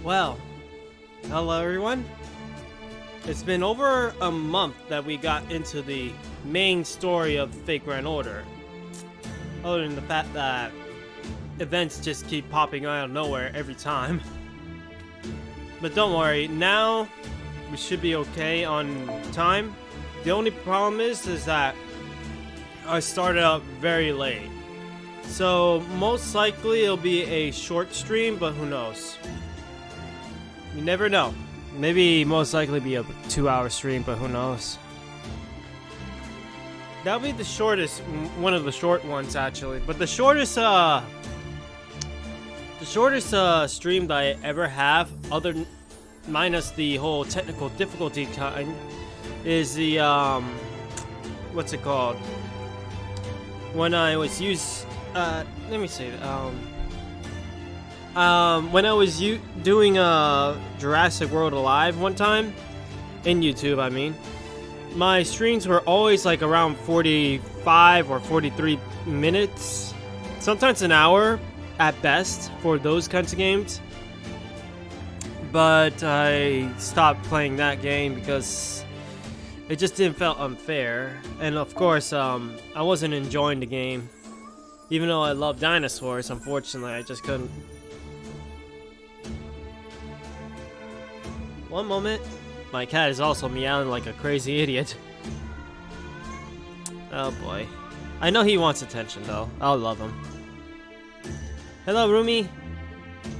Well, hello everyone. It's been over a month that we got into the main story of Fate Grand Order. Other than the fact that events just keep popping out of nowhere every time. But don't worry, now we should be okay on time. The only problem is that I started out very late. So most likely it'll be a short stream, but who knows? You never know. Maybe most likely be a 2-hour stream, but who knows? That'll be the shortest, one of the short ones actually. But the shortest stream that I ever have, minus the whole technical difficulty kind, is the what's it called? When I was let me say when I was doing Jurassic World Alive one time in YouTube, I mean, my streams were always like around 45 or 43 minutes, sometimes an hour at best for those kinds of games. But I stopped playing that game because it just didn't feel unfair, and of course I wasn't enjoying the game. Even though I love dinosaurs, unfortunately I just couldn't. One moment. My cat is also meowing like a crazy idiot. Oh boy. I know he wants attention though. I'll love him. Hello, Rumi.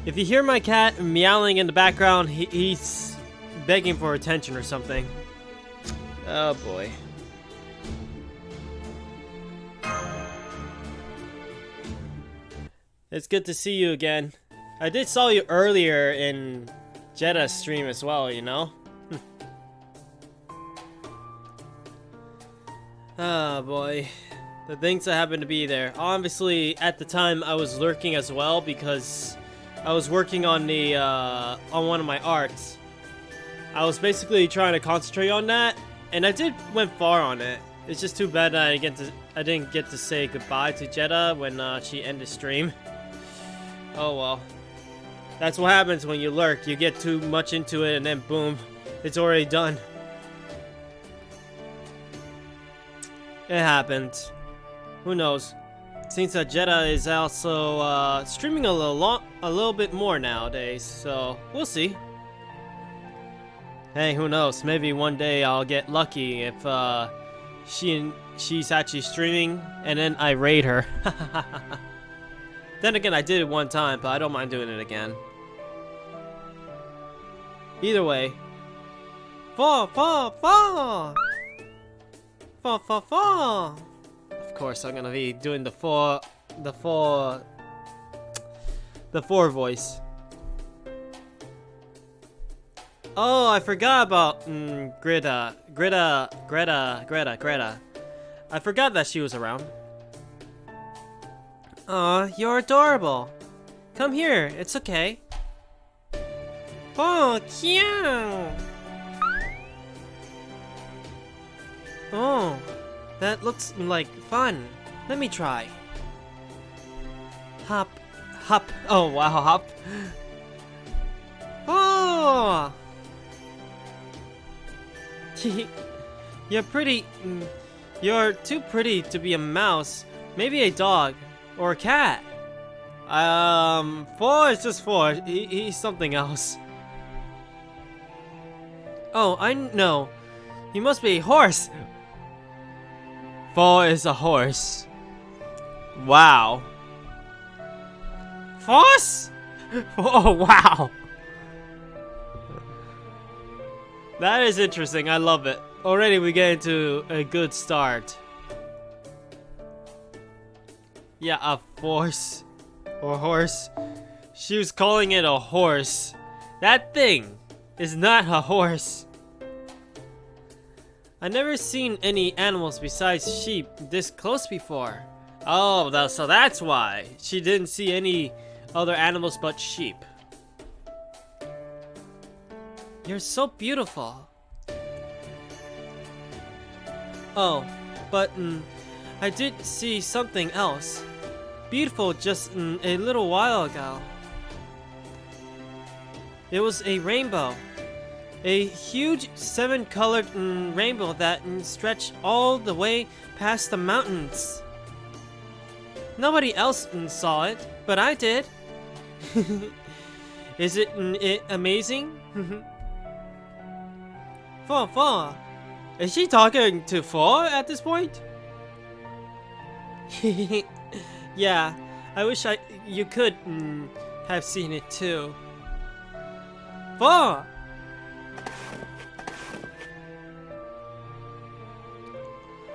If you hear my cat meowing in the background, he's begging for attention or something. Oh boy. It's good to see you again. I did saw you earlier in Jetta's stream as well, you know? Oh boy. The things that happened to be there. Obviously, at the time I was lurking as well because I was working on the on one of my arts. I was basically trying to concentrate on that, and I went far on it. It's just too bad that I didn't get to say goodbye to Jetta when she ended stream. Oh well. That's what happens when you lurk. You get too much into it and then boom, it's already done. It happened. Who knows? Seems that Jetta is also streaming a little bit more nowadays, so we'll see. Hey, who knows? Maybe one day I'll get lucky if she's actually streaming and then I raid her. Then again, I did it one time, but I don't mind doing it again. Either way. Fall! Of course, I'm gonna be doing the four voice. Oh, I forgot about Greta. I forgot that she was around. Aw, you're adorable. Come here, it's okay. Oh, cute. Oh, that looks like fun. Let me try. Hop. Oh, wow, hop. Oh! You're pretty. You're too pretty to be a mouse. Maybe a dog. Or a cat. 4 is just 4. He's something else. Oh, I know. He must be a horse. 4 is a horse. Wow. Horse? Oh, wow. That is interesting. I love it. Already we get into a good start. Yeah, a force. Or horse. She was calling it a horse. That thing is not a horse. I've never seen any animals besides sheep this close before. Oh, so that's why. She didn't see any other animals but sheep. You're so beautiful. Oh, but I did see something else. Beautiful just a little while ago. It was a rainbow. A huge 7-colored rainbow that stretched all the way past the mountains. Nobody else saw it, but I did. Is it amazing? Four. Is she talking to Four at this point? Yeah, I wish you could have seen it too. Four!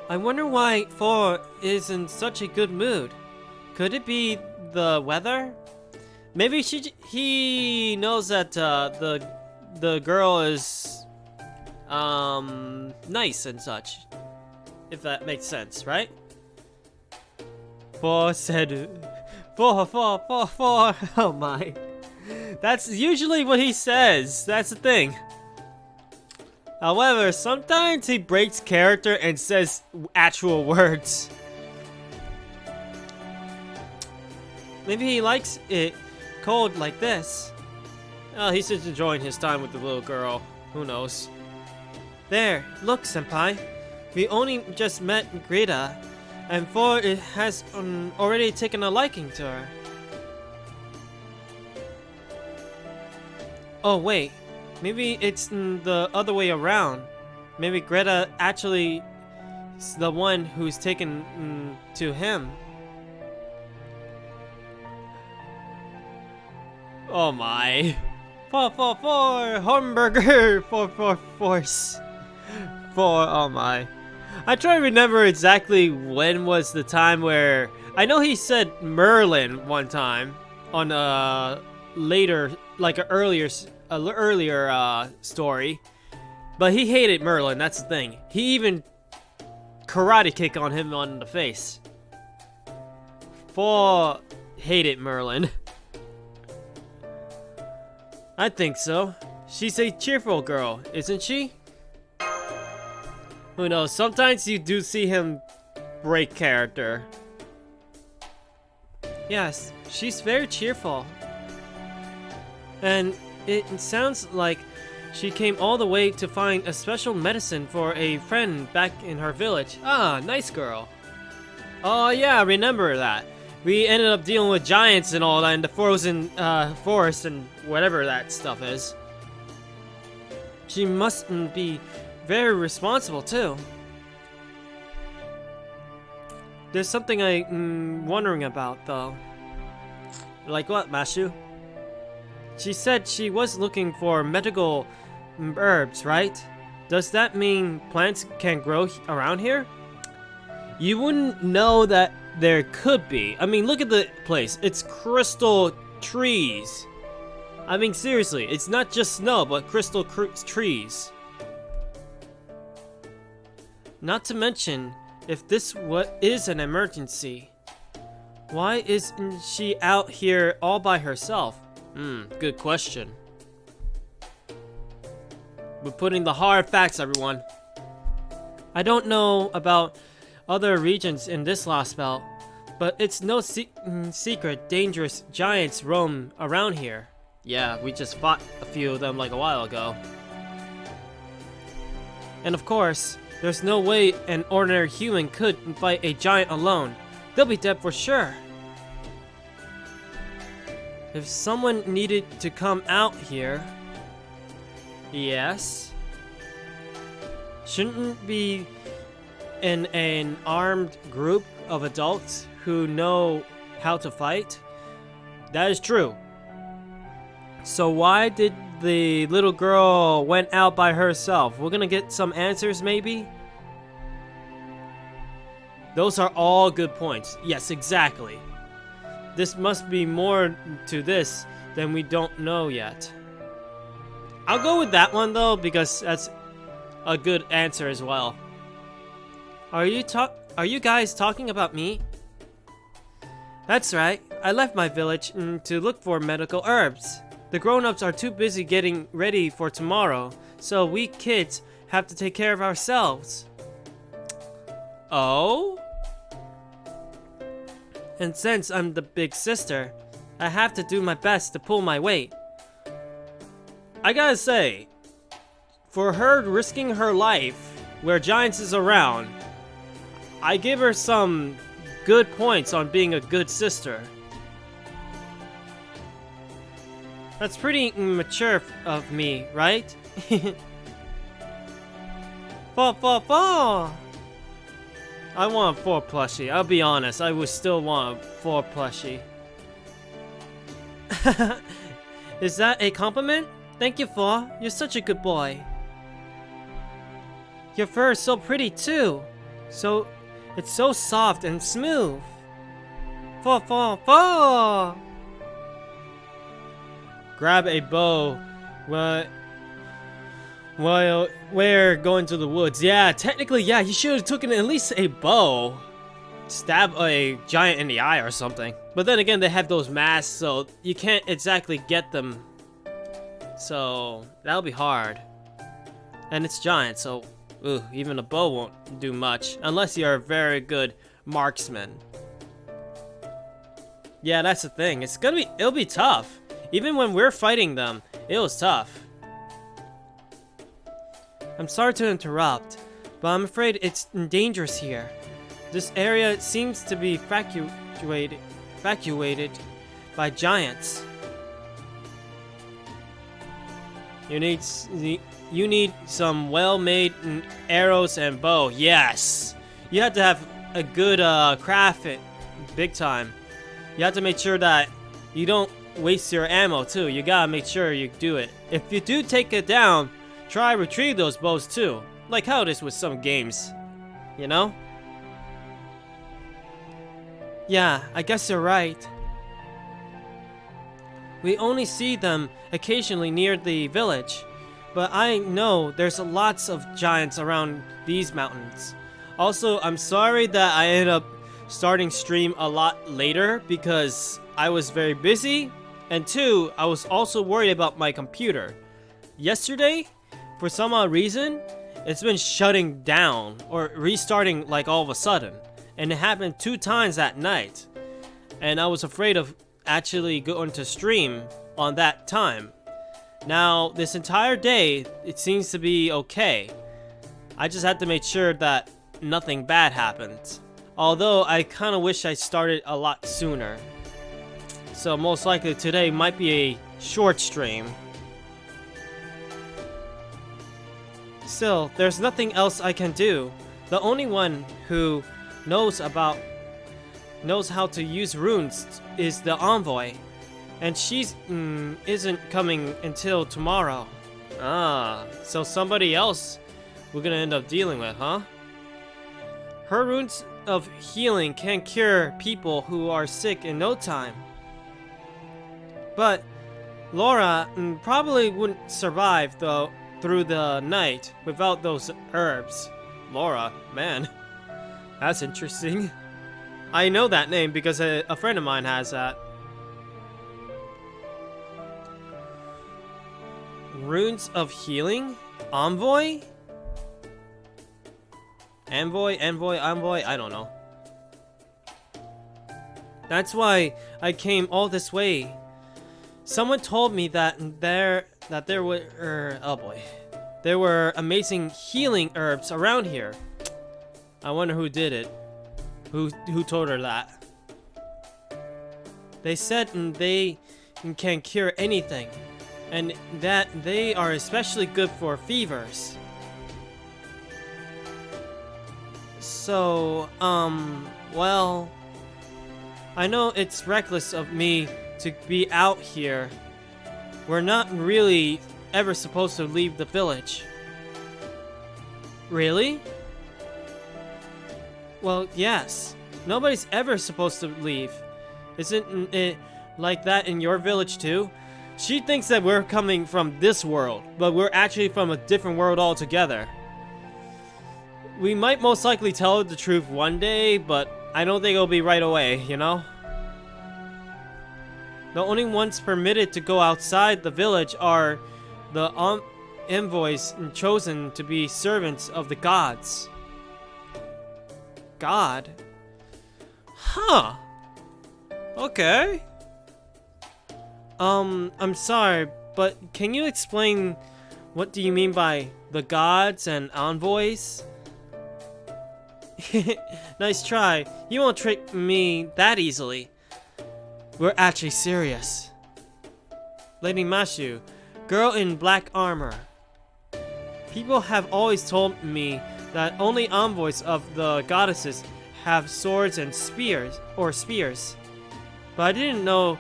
I wonder why Four is in such a good mood. Could it be the weather? Maybe he knows that the girl is nice and such. If that makes sense, right? Four said, four. Oh my. That's usually what he says. That's the thing. However, sometimes he breaks character and says actual words. Maybe he likes it cold like this. Oh, he's just enjoying his time with the little girl. Who knows? There, look, senpai. We only just met Greta, and Four has already taken a liking to her. Oh wait, maybe it's the other way around. Maybe Greta actually is the one who's taken to him. Oh my. Four, hamburger, force. Four, oh my. I try to remember exactly when was the time where... I know he said Merlin one time on a later, like an earlier story. But he hated Merlin, that's the thing. He even karate kick on him on the face. Four hated Merlin. I think so. She's a cheerful girl, isn't she? Who knows, sometimes you do see him break character. Yes, she's very cheerful. And it sounds like she came all the way to find a special medicine for a friend back in her village. Ah, nice girl. Oh yeah, I remember that. We ended up dealing with giants and all that in the frozen forest and whatever that stuff is. She must be very responsible too. There's something I'm wondering about though. Like what, Mashu? She said she was looking for medical herbs, right? Does that mean plants can grow around here? You wouldn't know that there could be. I mean, look at the place. It's crystal trees. I mean, seriously, it's not just snow, but crystal trees. Not to mention, if this is an emergency, why isn't she out here all by herself? Good question. We're putting the hard facts, everyone. I don't know about other regions in this Lost Belt, but it's no secret dangerous giants roam around here. Yeah, we just fought a few of them like a while ago. And of course, there's no way an ordinary human could fight a giant alone. They'll be dead for sure. If someone needed to come out here... Yes? Shouldn't be in an armed group of adults who know how to fight? That is true. So why did the little girl went out by herself? We're gonna get some answers maybe? Those are all good points. Yes, exactly. This must be more to this than we don't know yet. I'll go with that one though, because that's a good answer as well. Are you guys talking about me? That's right. I left my village to look for medical herbs. The grown-ups are too busy getting ready for tomorrow, so we kids have to take care of ourselves. Oh? And since I'm the big sister, I have to do my best to pull my weight. I gotta say, for her risking her life where Giants is around, I give her some good points on being a good sister. That's pretty mature of me, right? Four. I want a 4 plushie. I'll be honest, I would still want a 4 plushie. Is that a compliment? Thank you, 4. You're such a good boy. Your fur is so pretty too. It's so soft and smooth. 4. Grab a bow while we're going to the woods. Yeah, technically, yeah, you should have taken at least a bow. Stab a giant in the eye or something. But then again, they have those masks, so you can't exactly get them. So that'll be hard. And it's giant, so even a bow won't do much unless you're a very good marksman. Yeah, that's the thing. It'll be tough. Even when we're fighting them, it was tough. I'm sorry to interrupt, but I'm afraid it's dangerous here. This area seems to be evacuated by giants. You need some well-made arrows and bow. Yes! You have to have a good craft it big time. You have to make sure that you don't waste your ammo too. You gotta make sure you do it. If you do take it down, try retrieve those bows too. Like how it is with some games. You know? Yeah, I guess you're right. We only see them occasionally near the village, but I know there's lots of giants around these mountains. Also, I'm sorry that I ended up starting stream a lot later because I was very busy, and 2, I was also worried about my computer. Yesterday, for some odd reason, it's been shutting down or restarting like all of a sudden, and it happened 2 times that night, and I was afraid of actually going to stream on that time. Now, this entire day, it seems to be okay. I just had to make sure that nothing bad happened. Although, I kind of wish I started a lot sooner. So, most likely today might be a short stream. Still, there's nothing else I can do. The only one who knows how to use runes is the envoy. And she's isn't coming until tomorrow. Ah, so somebody else we're gonna end up dealing with, huh? Her runes of healing can cure people who are sick in no time. But Laura probably wouldn't survive through the night without those herbs. Laura, man, that's interesting. I know that name because a friend of mine has that. Runes of healing? Envoy? Envoy, I don't know. That's why I came all this way. Someone told me that there were oh boy. There were amazing healing herbs around here. I wonder who did it. Who told her that? They said they can cure anything, and that they are especially good for fevers. So, well, I know it's reckless of me to be out here. We're not really ever supposed to leave the village. Really? Well, yes. Nobody's ever supposed to leave. Isn't it like that in your village too? She thinks that we're coming from this world, but we're actually from a different world altogether. We might most likely tell her the truth one day, but I don't think it'll be right away, you know? The only ones permitted to go outside the village are the envoys chosen to be servants of the gods. God? Huh. Okay. I'm sorry, but can you explain what do you mean by the gods and envoys? Nice try. You won't trick me that easily. We're actually serious. Lady Mashu, girl in black armor. People have always told me that only envoys of the goddesses have swords and spears. But I didn't know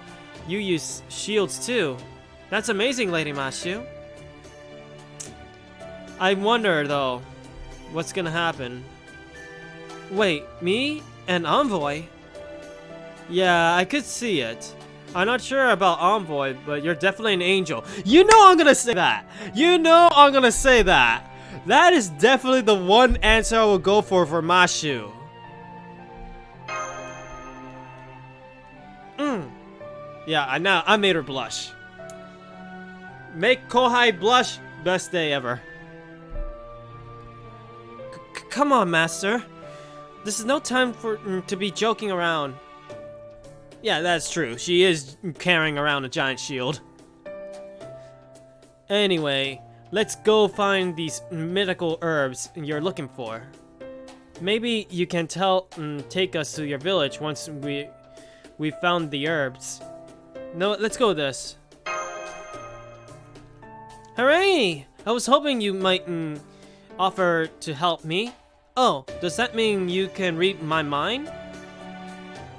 you use shields too. That's amazing, Lady Mashu. I wonder though, what's gonna happen? Wait, me? An envoy? Yeah, I could see it. I'm not sure about envoy, but you're definitely an angel. You know I'm gonna say that! You know I'm gonna say that! That is definitely the one answer I will go for Mashu. Yeah, I made her blush. Make Kohai blush, best day ever. Come on, Master. This is no time to be joking around. Yeah, that's true. She is carrying around a giant shield. Anyway, let's go find these mythical herbs you're looking for. Maybe you can take us to your village once we found the herbs. No, let's go with this. Hooray! I was hoping you might offer to help me. Oh, does that mean you can read my mind?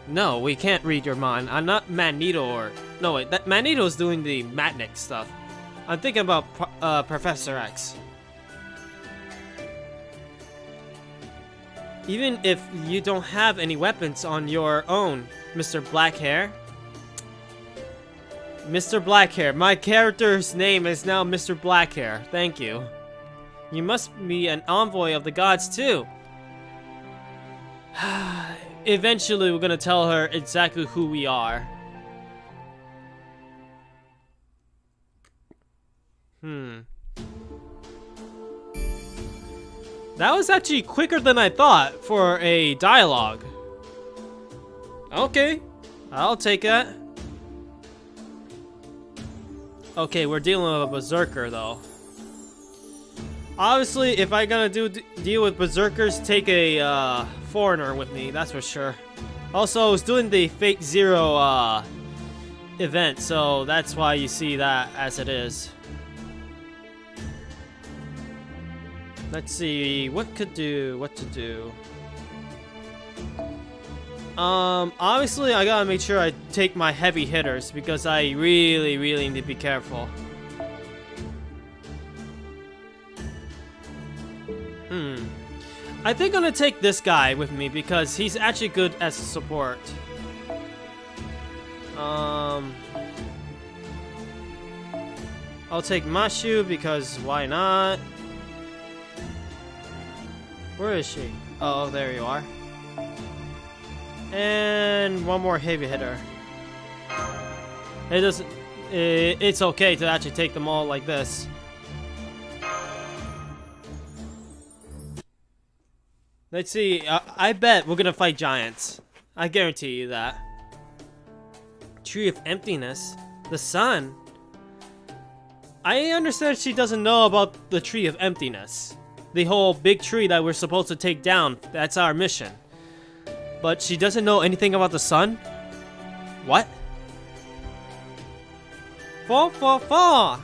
No, we can't read your mind. I'm not Magneto or... No, wait, that Magneto's doing the Matnik stuff. I'm thinking about Professor X. Even if you don't have any weapons on your own, Mr. Blackhair. Mr. Blackhair. My character's name is now Mr. Blackhair. Thank you. You must be an envoy of the gods too. Eventually, we're gonna tell her exactly who we are. That was actually quicker than I thought for a dialogue. Okay, I'll take that. Okay, we're dealing with a berserker though. Obviously, if I'm gonna deal with berserkers, take a foreigner with me, that's for sure. Also, I was doing the Fate Zero event, so that's why you see that as it is. Let's see what to do. Obviously, I gotta make sure I take my heavy hitters because I really need to be careful. I think I'm gonna take this guy with me because he's actually good as a support. I'll take Mashu because why not? Where is she? Oh, there you are. And one more heavy hitter. It's okay to actually take them all like this. Let's see, I bet we're gonna fight giants. I guarantee you that. Tree of Emptiness? The sun? I understand she doesn't know about the Tree of Emptiness. The whole big tree that we're supposed to take down, that's our mission. But she doesn't know anything about the sun? What? Fall!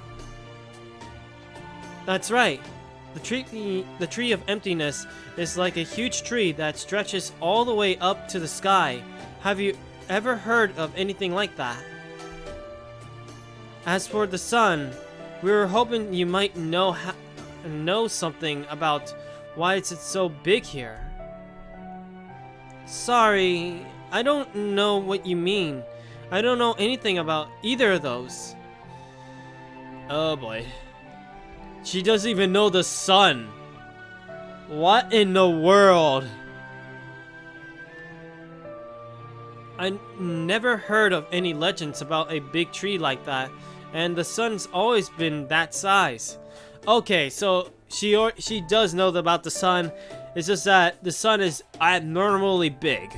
That's right. The tree of emptiness is like a huge tree that stretches all the way up to the sky. Have you ever heard of anything like that? As for the sun, we were hoping you might know something about why it's so big here. Sorry, I don't know what you mean. I don't know anything about either of those. Oh boy. She doesn't even know the sun. What in the world? I never heard of any legends about a big tree like that, and the sun's always been that size. Okay, so she does know about the sun. It's just that the sun is abnormally big.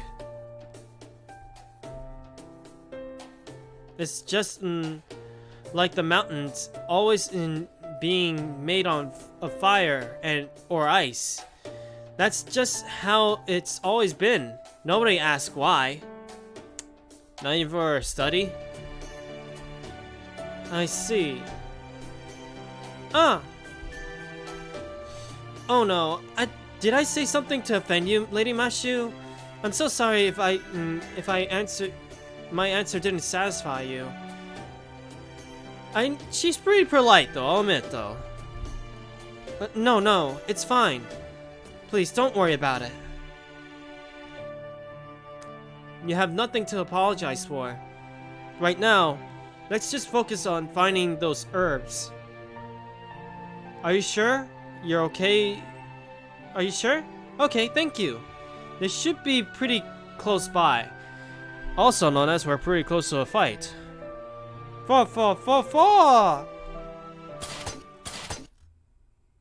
It's just like the mountains always in being made of fire or ice. That's just how it's always been. Nobody asks why. Not even for a study? I see. Ah! Oh no, did I say something to offend you, Lady Mashu? I'm so sorry if my answer didn't satisfy you. She's pretty polite though, I'll admit though. No, it's fine. Please, don't worry about it. You have nothing to apologize for. Right now, let's just focus on finding those herbs. Are you sure? You're okay? Are you sure? Okay, thank you. They should be pretty close by. Also known as we're pretty close to a fight. Fa!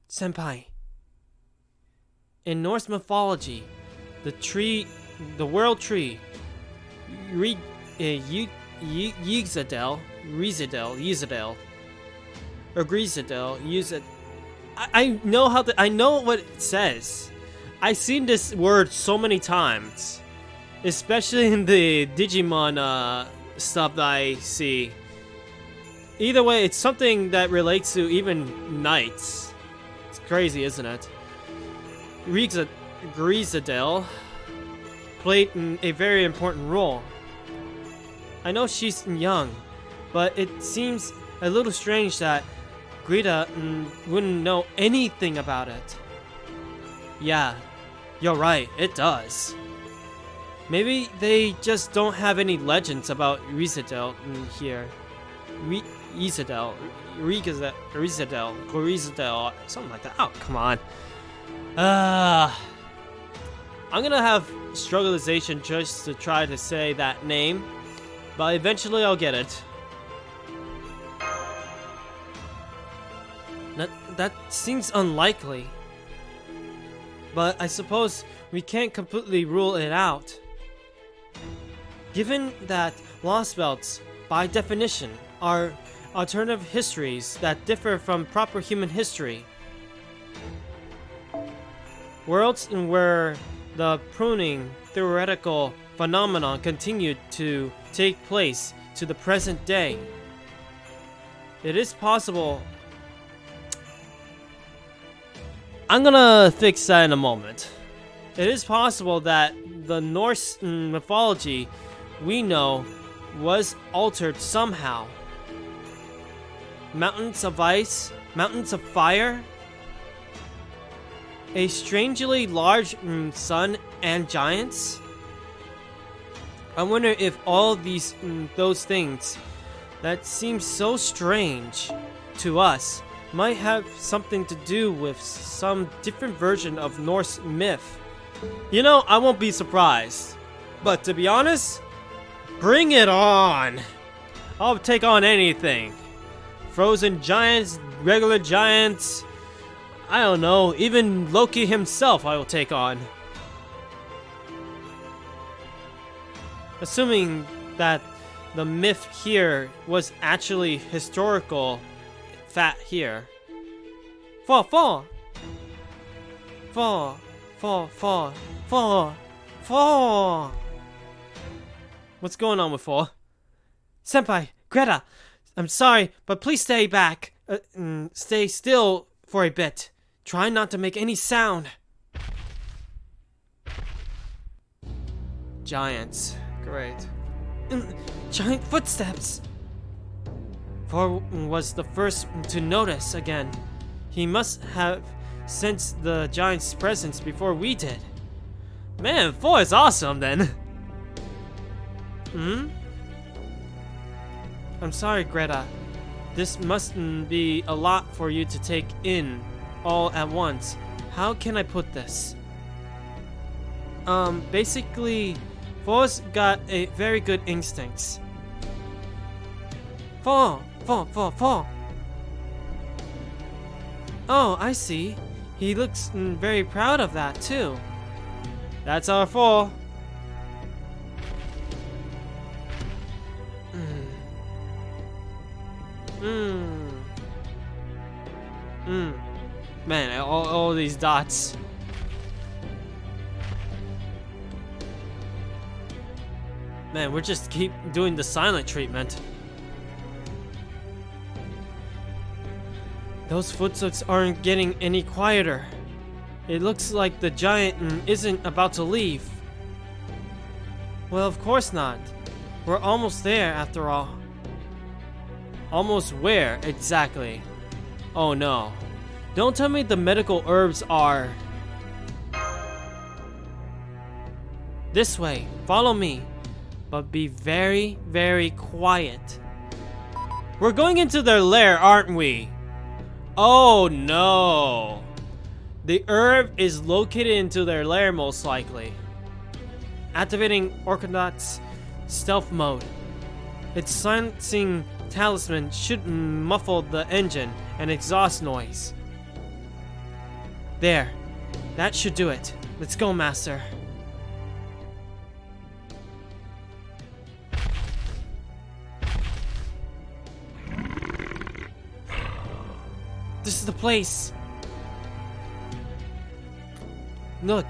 Senpai. In Norse mythology, the world tree, Yggdrasil, I know what it says. I've seen this word so many times, especially in the Digimon stuff that I see. Either way, it's something that relates to even knights. It's crazy, isn't it? Grisadel played a very important role. I know she's young, but it seems a little strange that Greta wouldn't know anything about it. Yeah, you're right, it does. Maybe they just don't have any legends about Grisadel here. Grisadel, something like that. Oh, come on. I'm gonna have strugglization just to try to say that name, but eventually I'll get it. That seems unlikely, but I suppose we can't completely rule it out. Given that Lost Belts, by definition, are alternative histories that differ from proper human history. Worlds where the pruning theoretical phenomenon continued to take place to the present day. It is possible. I'm gonna fix that in a moment. It is possible that the Norse mythology we know was altered somehow. Mountains of ice, mountains of fire, a strangely large sun and giants. I wonder if all those things that seem so strange to us might have something to do with some different version of Norse myth. You know, I won't be surprised. But to be honest, bring it on! I'll take on anything. Frozen giants, regular giants, I don't know, even Loki himself I will take on. Assuming that the myth here was actually historical fat here. Fall. What's going on with Fall? Senpai, Greta, I'm sorry, but please stay back. Stay still for a bit. Try not to make any sound. Giants. Great. Giant footsteps. Thor was the first to notice again. He must have sensed the giant's presence before we did. Man, Thor is awesome then. I'm sorry, Greta. This must be a lot for you to take in all at once. How can I put this? Basically, Thor's got a very good instincts. Fall. Oh, I see. He looks very proud of that too. That's our Fall. Hmm. Hmm. Man, all these dots. Man, we're just keep doing the silent treatment. Those footsteps aren't getting any quieter. It looks like the giant isn't about to leave. Well, of course not. We're almost there after all. Almost where, exactly? Oh no. Don't tell me the medical herbs are... This way, follow me. But be very, very quiet. We're going into their lair, aren't we? Oh no. The herb is located into their lair most likely. Activating Orchidot's stealth mode. Its silencing talisman should muffle the engine and exhaust noise. There. That should do it. Let's go, Master. This is the place. Look.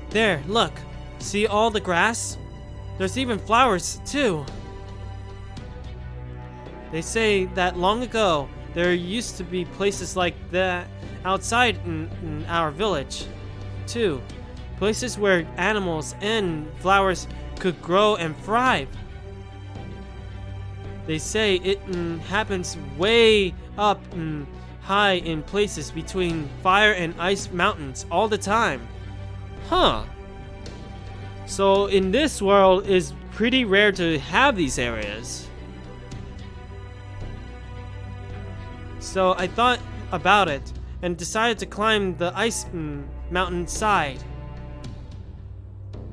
There, look. See all the grass? There's even flowers, too. They say that long ago, there used to be places like that outside in our village, too. Places where animals and flowers could grow and thrive. They say it happens way up high in places between fire and ice mountains all the time. Huh. So in this world, it's pretty rare to have these areas. So I thought about it and decided to climb the ice mountain side.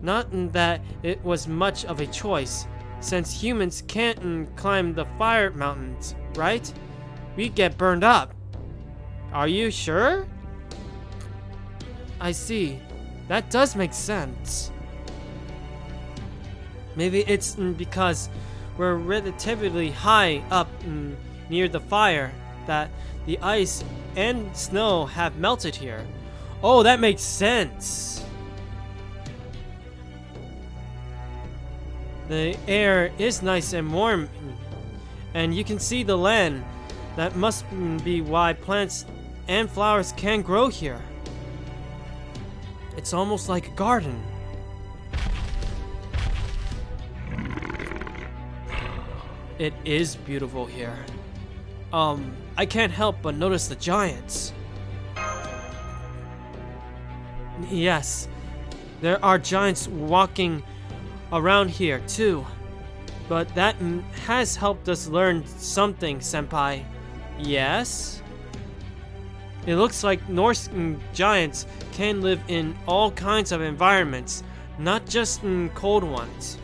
Not that it was much of a choice, since humans can't climb the fire mountains, right? We get burned up. Are you sure? I see. That does make sense. Maybe it's because we're relatively high up near the fire that the ice and snow have melted here. Oh, that makes sense. The air is nice and warm, and you can see the land. That must be why plants and flowers can grow here. It's almost like a garden. It is beautiful here. I can't help but notice the giants. Yes, there are giants walking around here too. But that has helped us learn something, Senpai. Yes? It looks like Norse giants can live in all kinds of environments, not just in cold ones.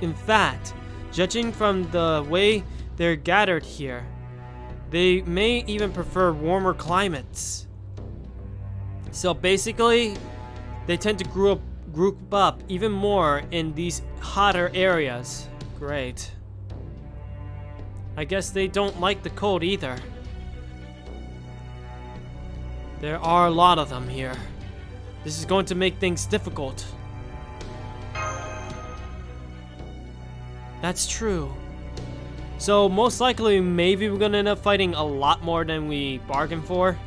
In fact, judging from the way they're gathered here, they may even prefer warmer climates. So basically, they tend to group up even more in these hotter areas. Great. I guess they don't like the cold either. There are a lot of them here. This is going to make things difficult. That's true. So most likely, maybe we're gonna end up fighting a lot more than we bargained for.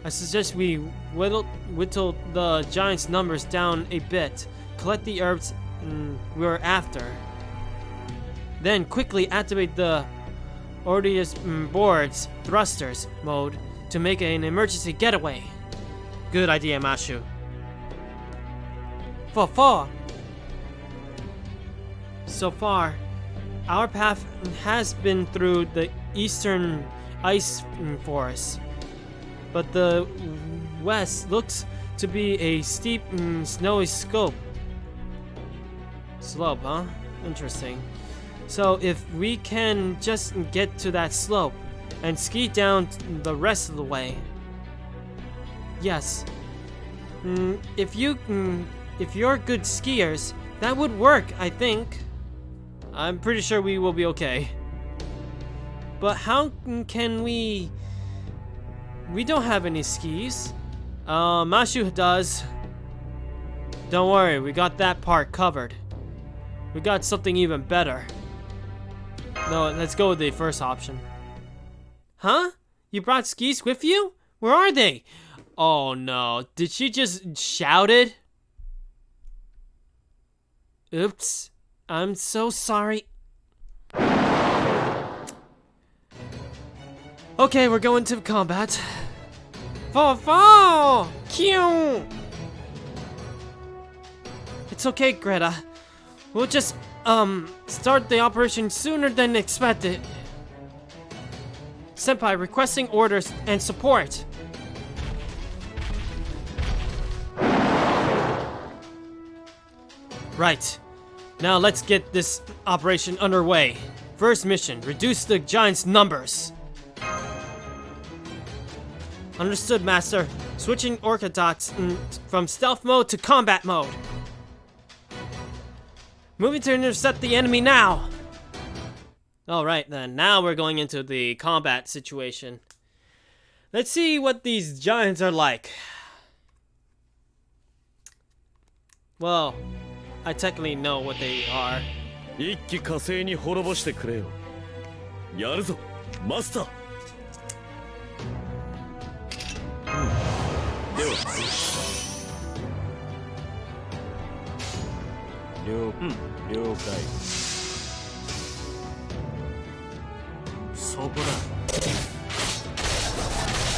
I suggest we whittle the giants' numbers down a bit, collect the herbs we're after, then quickly activate the Ordius board's thrusters mode to make an emergency getaway. Good idea, Mashu. So far, our path has been through the eastern ice forest, but the west looks to be a steep, snowy slope, huh? Interesting. So if we can just get to that slope and ski down the rest of the way. Yes. If you're good skiers, that would work, I think. I'm pretty sure we will be okay. But how can we... We don't have any skis. Mashu does. Don't worry, we got that part covered. We got something even better. No, let's go with the first option. Huh? You brought skis with you? Where are they? Oh no, did she just shout it? Oops, I'm so sorry. Okay, we're going to combat. Fall! Q! It's okay, Greta. We'll just, start the operation sooner than expected. Senpai requesting orders and support. Right. Now let's get this operation underway. First mission, reduce the giants' numbers. Understood, Master. Switching Orthodox from stealth mode to combat mode. Moving to intercept the enemy now. Alright then, now we're going into the combat situation. Let's see what these giants are like. Well, I technically know what they are. 一気火星に滅ぼしてくれよ。やるぞ、マスター。では、了解。そこだ。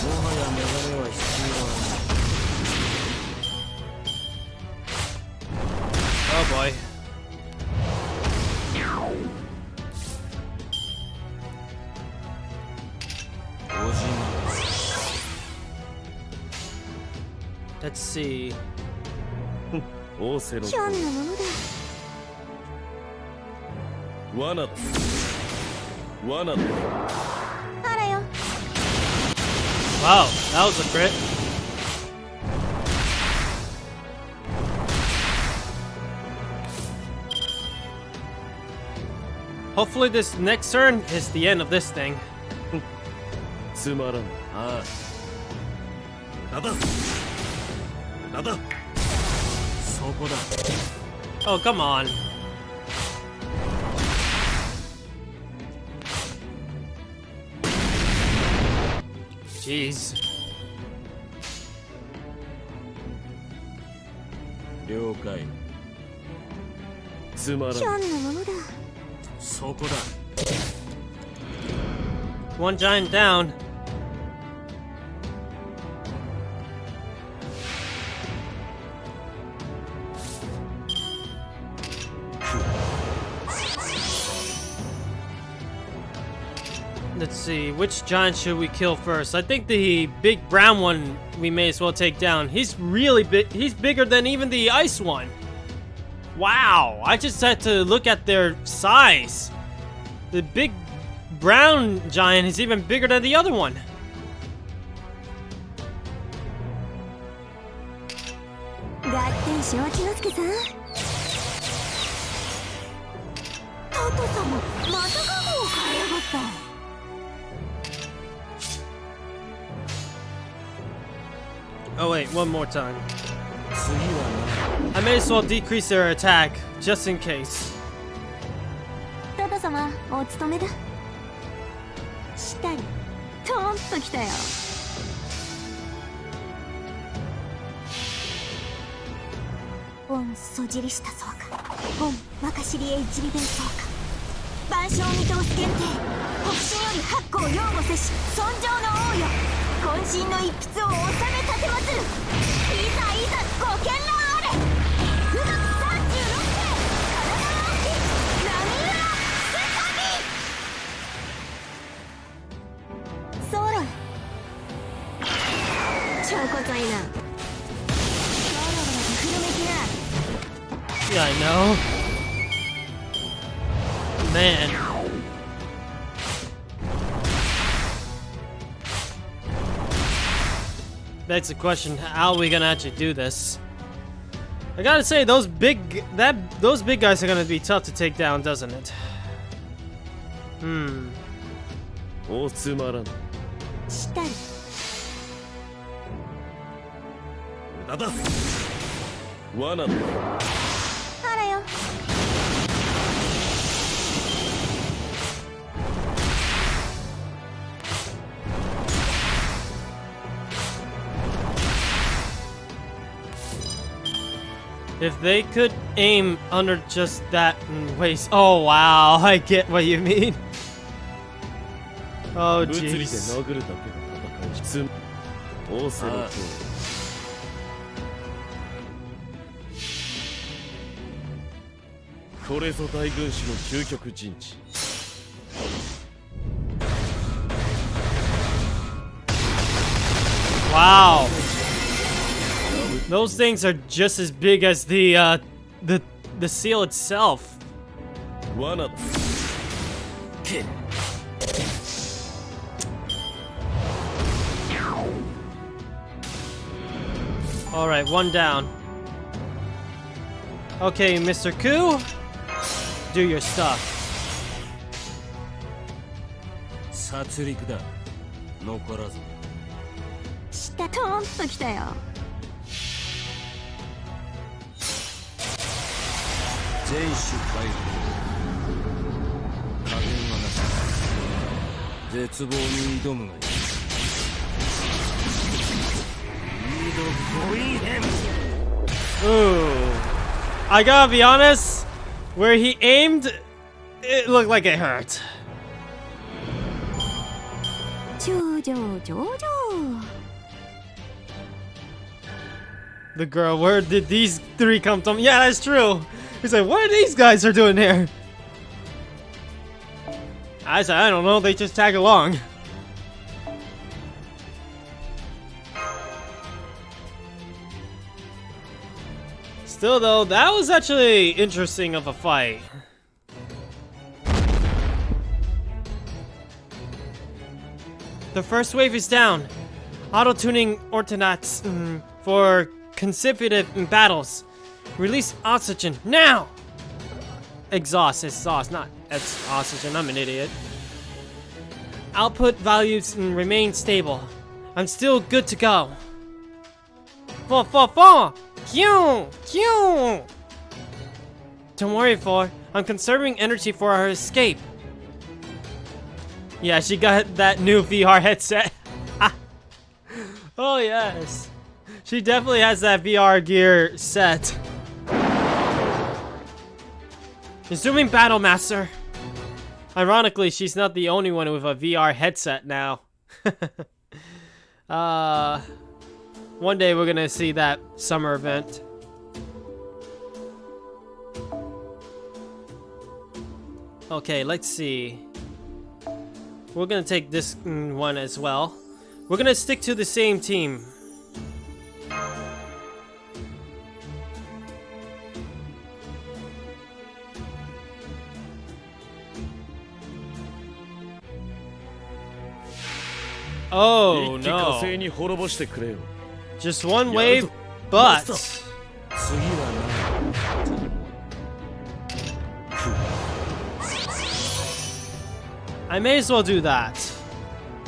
もはやメガネは必要はない。Oh boy. Let's see. 仰せの。ひょんなものだ。罠だ。罠だ。あらよ。Wow, that was a crit. Hopefully this next turn is the end of this thing. つまらん。ああ。なんだ。なんだ。そこだ。Oh, come on. Jeez. 了解。つまらん。ひょんなものだ。そこだ。One giant down. Let's see, which giant should we kill first? I think the big brown one we may as well take down. He's really big. He's bigger than even the ice one. Wow, I just had to look at their size. The big brown giant is even bigger than the other one. ガッテン承知の助さん。タト様、またガムを買いやがった。Oh wait, one more time. I may as well decrease their attack, just in case. タト様、お務めだ。したり、トーンときたよ。オンソジリしたそうか。オン若知りエイジリベンそうか。万象見通す限定。北進より八甲擁護せし、尊上の王よ。渾身の一筆を収め立てまつる。いざいざご見覧あれ。富岳36世、体の大きい波浦つかみ。そうだ。超こついな。Yeah, I know. Man. That's the question, how are we gonna actually do this? I gotta say, those big guys are gonna be tough to take down, doesn't it? おつまらん。したり。無駄だ。罠だ。あらよ。If they could aim under just that waist. Oh wow, I get what you mean. Oh 物理で jeez. 殴るだけの戦い。つオセロと。これぞ大軍師の究極陣地。Wow. Those things are just as big as the seal itself. 罠だ。All right, one down. Okay, Mr. Ku, do your stuff. 殺戮だ。残らず。下トーンときたよ。全種回復。加減はなし。絶望に挑むがいい。Ooh. I gotta be honest, where he aimed, it looked like it hurt. 上々上々。 The girl, where did these three come from? Yeah, that's true. He's like, what are these guys are doing here? I said, I don't know, they just tag along. Still though, that was actually interesting of a fight. The first wave is down. Auto-tuning Ortonats for consecutive battles. Release oxygen now! Exhaust, not it's oxygen, I'm an idiot. Output values remain stable. I'm still good to go. Don't worry, For. I'm conserving energy for our escape. Yeah, she got that new VR headset. Oh yes. She definitely has that VR gear set. Resuming battle, Master. Ironically, she's not the only one with a VR headset now. One day we're gonna see that summer event. Okay, let's see. We're gonna take this one as well. We're gonna stick to the same team. Oh no. Just one wave, but I may as well do that.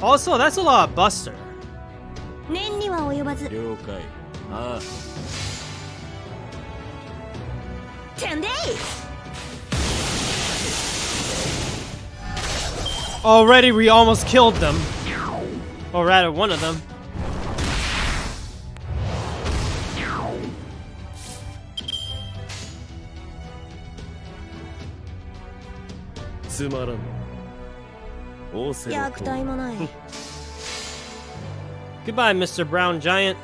Also, that's a lot of Buster. 念には及ばず。了解。ああ。てんでい。 Already, we almost killed them. Or rather, one of them. Goodbye, Mr. Brown Giant.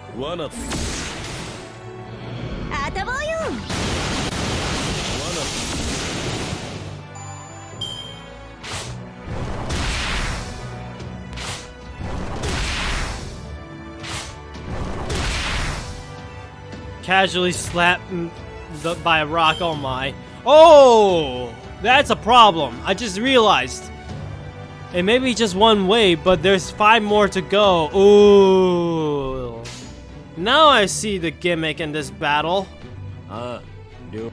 Casually slapped by a rock. Oh my. Oh! That's a problem. I just realized. It may be just one wave, but there's 5 more to go. Ooh. Now I see the gimmick in this battle. ああ、了。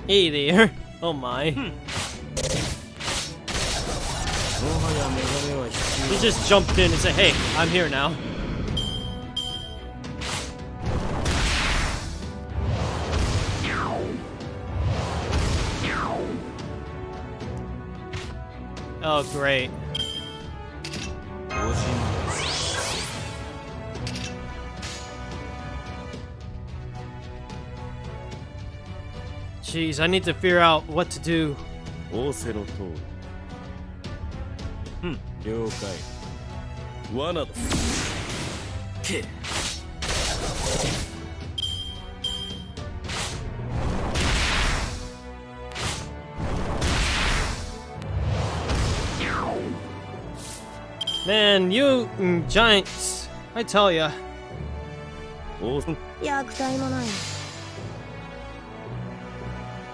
Hey there. Oh my. もはやメガネは必 He 要。 just jumped in and said, hey, I'm here now. Oh, great. 同人 Jeez, I need to figure out what to do. オーセロトール了解。罠だ。け Man, you giants. I tell ya. オー役体もない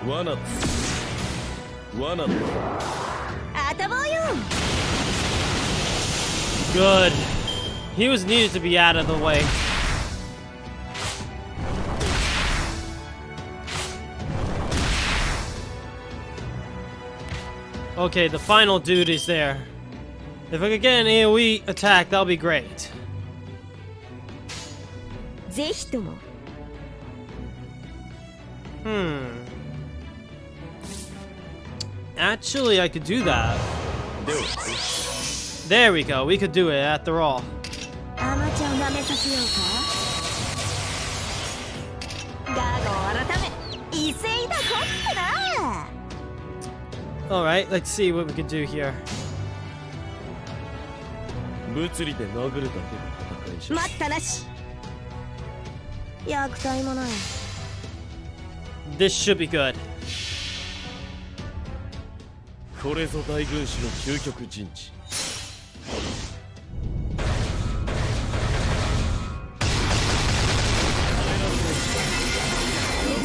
罠だ。罠だ。あたぼうよ Good. He was needed to be out of the way. Okay, the final dude is there. If I could get an AoE attack, that'll be great. ぜひとも Actually, I could do that. では There we go. We could do it after all. アマチュアを舐めさせようかガード改め威勢だこってな Alright, let's see what we can do here. 物理で殴るだけの戦いじゃ。待ったなし役体もない This should be good. これぞ大軍師の究極陣地。破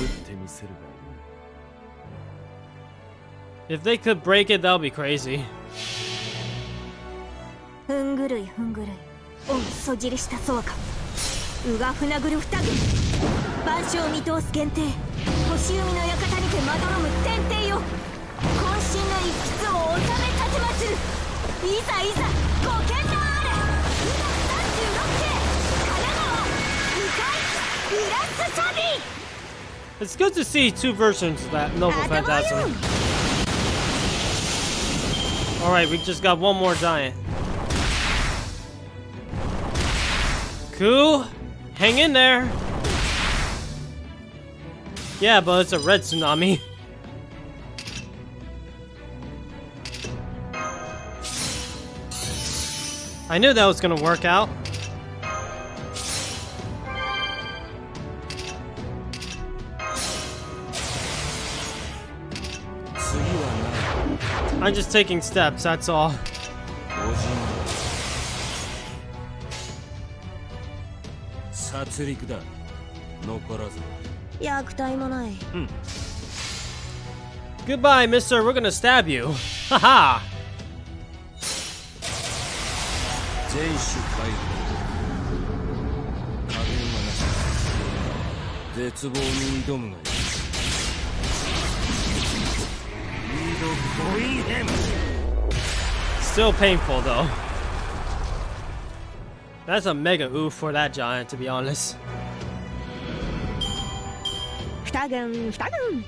ってみせるが If they could break it, that would be crazy. ふんぐるいふんぐるいおんそじりしたそうかうがふなぐる二組万象見通す限定星海の館にてまどろむ天帝よ渾身の一筆を収め立てまつるいざいざご剣のあれ36系神奈川向かいウラスサビ It's good to see two versions of that Noble Phantasm. Alright, we just got one more giant. Cool. Hang in there. Yeah, but it's a red tsunami. I knew that was gonna work out. I'm just taking steps, that's all. 同人殺戮だ残らず役体もない Goodbye, mister. We're gonna stab you. Haha. 全種解放加減はなし絶望に挑むがいい Still painful, though. That's a mega oof for that giant, to be honest. 二軍二軍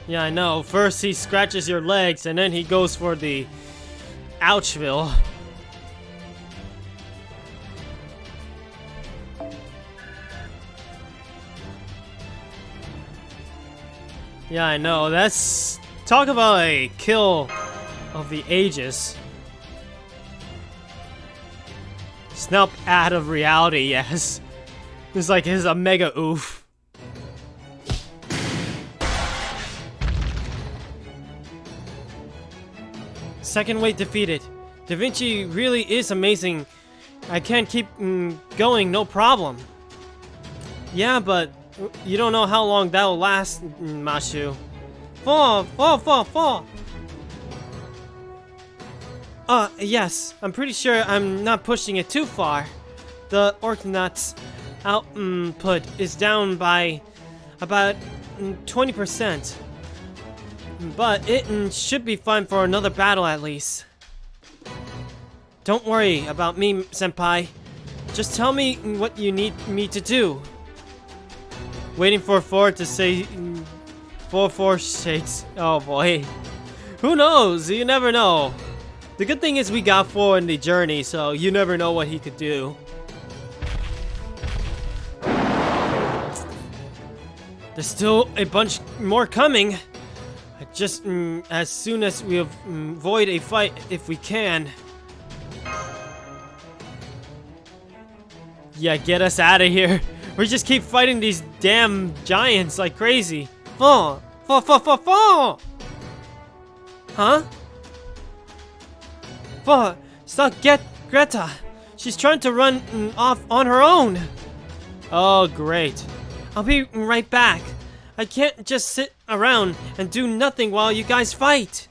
Yeah, I know. First he scratches your legs, and then he goes for the Ouchville. Yeah, I know. That's... Talk about a kill of the ages. Snap out of reality, yes. It's like his a mega oof. Second weight defeated. Da Vinci really is amazing. I can't keep going, no problem. Yeah, but you don't know how long that will last, Mashu. Fall. Yes, I'm pretty sure I'm not pushing it too far. The Orcnauts, output is down by about 20%. But it should be fine for another battle at least. Don't worry about me, Senpai. Just tell me what you need me to do. Waiting for 4 to say 4 shakes. Oh boy. Who knows? You never know. The good thing is we got 4 in the journey, so you never know what he could do. There's still a bunch more coming. Just as soon as we avoid a fight if we can. Yeah, get us out of here. We just keep fighting these damn giants like crazy. Huh? Stop, get Greta. She's trying to run off on her own. Oh, great. I'll be right back. I can't just sit around and do nothing while you guys fight.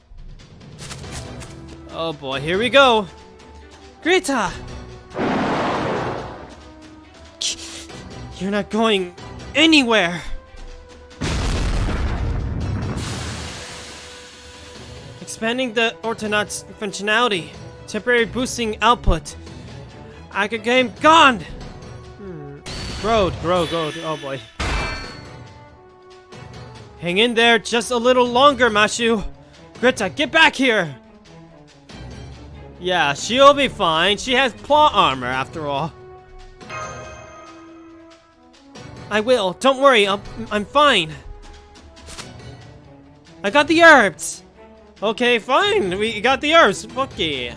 Oh boy, here we go. Greta! You're not going anywhere. Expanding the Ortonaut's functionality. Temporary boosting output. Acca game gone! Grow, oh boy. Hang in there just a little longer, Mashu. Greta, get back here! Yeah, she'll be fine. She has plot armor after all. I will. Don't worry. I'm fine. I got the herbs. Okay, fine. We got the herbs. Fuck yeah.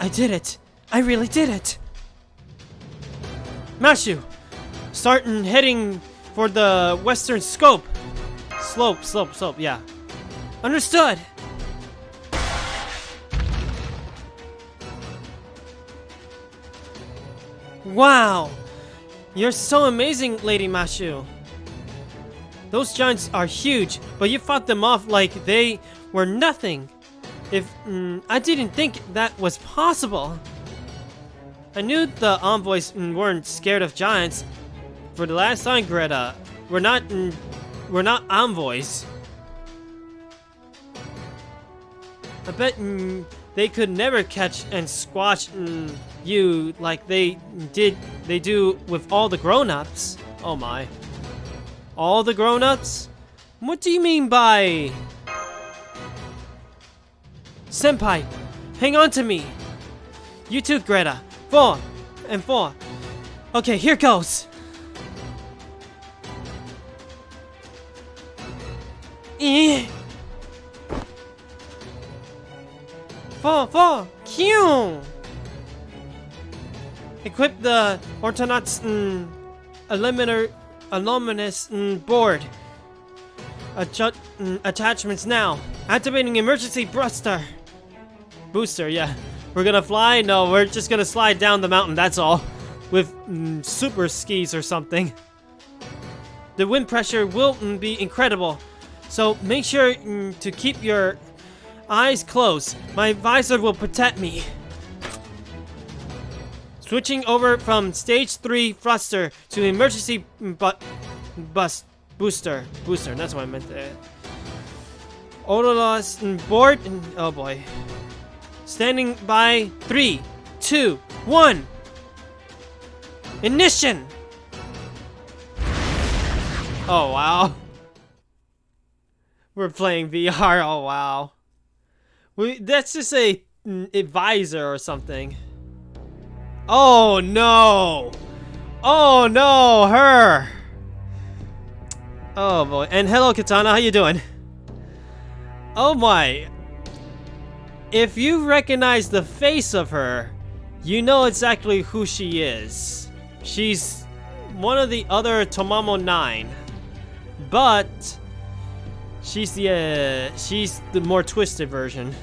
I did it. I really did it. Mashu, start heading for the western slope, yeah. Understood. Wow, you're so amazing, Lady Mashu. Those giants are huge, but you fought them off like they were nothing. I didn't think that was possible. I knew the envoys weren't scared of giants. For the last time, Greta, we're not envoys. I bet they could never catch and squash you like they do with all the grown-ups. Oh my. All the grown-ups? What do you mean by... Senpai, hang on to me. You too, Greta. 4 and 4. Okay, here goes. Eh. 4. Q. Equip the Ortonaut's illuminous board. Attachments now. Activating emergency booster, yeah. We're gonna fly? No, we're just gonna slide down the mountain, that's all. With super skis or something. The wind pressure will be incredible. So make sure to keep your eyes closed. My visor will protect me. Switching over from stage 3 thruster to emergency booster. That's what I meant there. Autolus board. Oh boy. Standing by. 3, 2, 1. Ignition. Oh wow. We're playing VR. Oh wow. That's just a visor or something. Oh no! Oh no, her! Oh boy, and hello Katana, how you doing? Oh my! If you recognize the face of her, you know exactly who she is. She's one of the other Tomamo 9, but she's the more twisted version.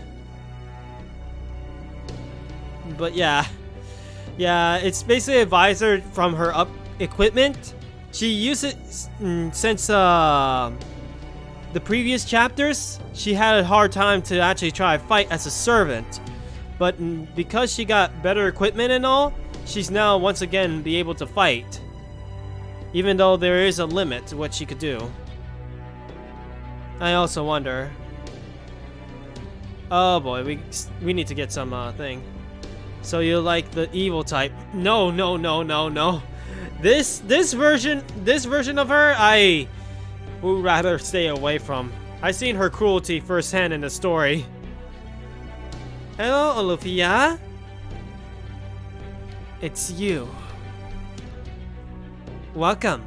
But yeah. Yeah, it's basically a visor from her equipment. She used it since the previous chapters. She had a hard time to actually try to fight as a servant. but because she got better equipment and all, she's now once again be able to fight. Even though there is a limit to what she could do. I also wonder. Oh boy, we need to get some thing. So you like the evil type? No, no, no, no, no. This version of her, I would rather stay away from. I seen her cruelty firsthand in the story. Hello, Olivia. It's you. Welcome.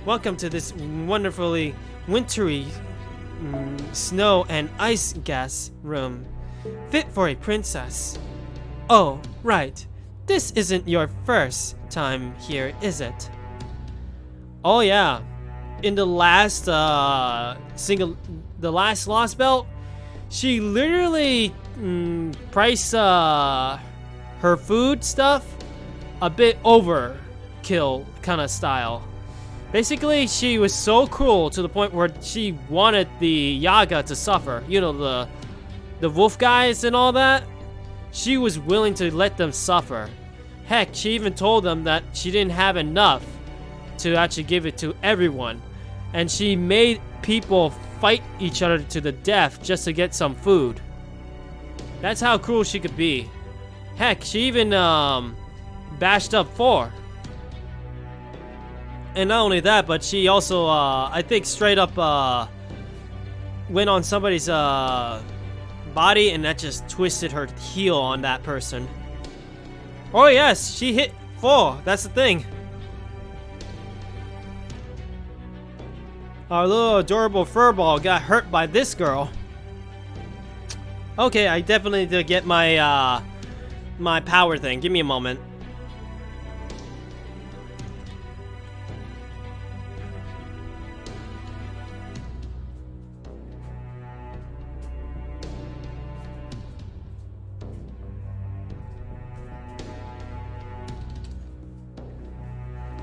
Welcome to this wonderfully wintry snow and ice gas room, fit for a princess. Oh, right. This isn't your first time here, is it? Oh yeah. In the last the last Lost Belt, she literally priced her food stuff a bit overkill kind of style. Basically, she was so cruel to the point where she wanted the Yaga to suffer. You know, the wolf guys and all that. She was willing to let them suffer. Heck, she even told them that she didn't have enough to actually give it to everyone. And she made people fight each other to the death just to get some food. That's how cruel she could be. Heck, she even bashed up 4. And not only that, but she also, I think straight up went on somebody's body and that just twisted her heel on that person. Oh yes, she hit 4. That's the thing. Our little adorable furball got hurt by this girl. Okay, I definitely need to get my my power thing. Give me a moment.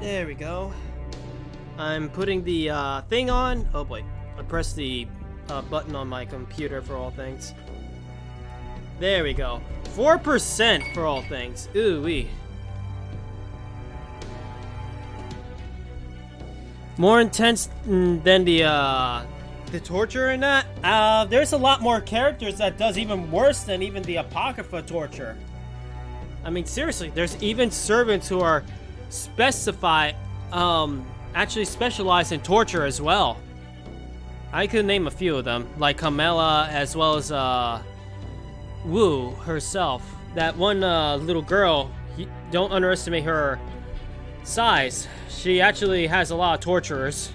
There we go. I'm putting the thing on. Oh boy, I pressed the button on my computer for all things. There we go. 4% for all things. Ooh wee. More intense than the torture in that. There's a lot more characters that does even worse than even the Apocrypha torture. I mean, seriously, there's even servants who are actually specialize in torture as well. I could name a few of them, like Carmela, as well as Wu herself. That one little girl, don't underestimate her size. She actually has a lot of torturers.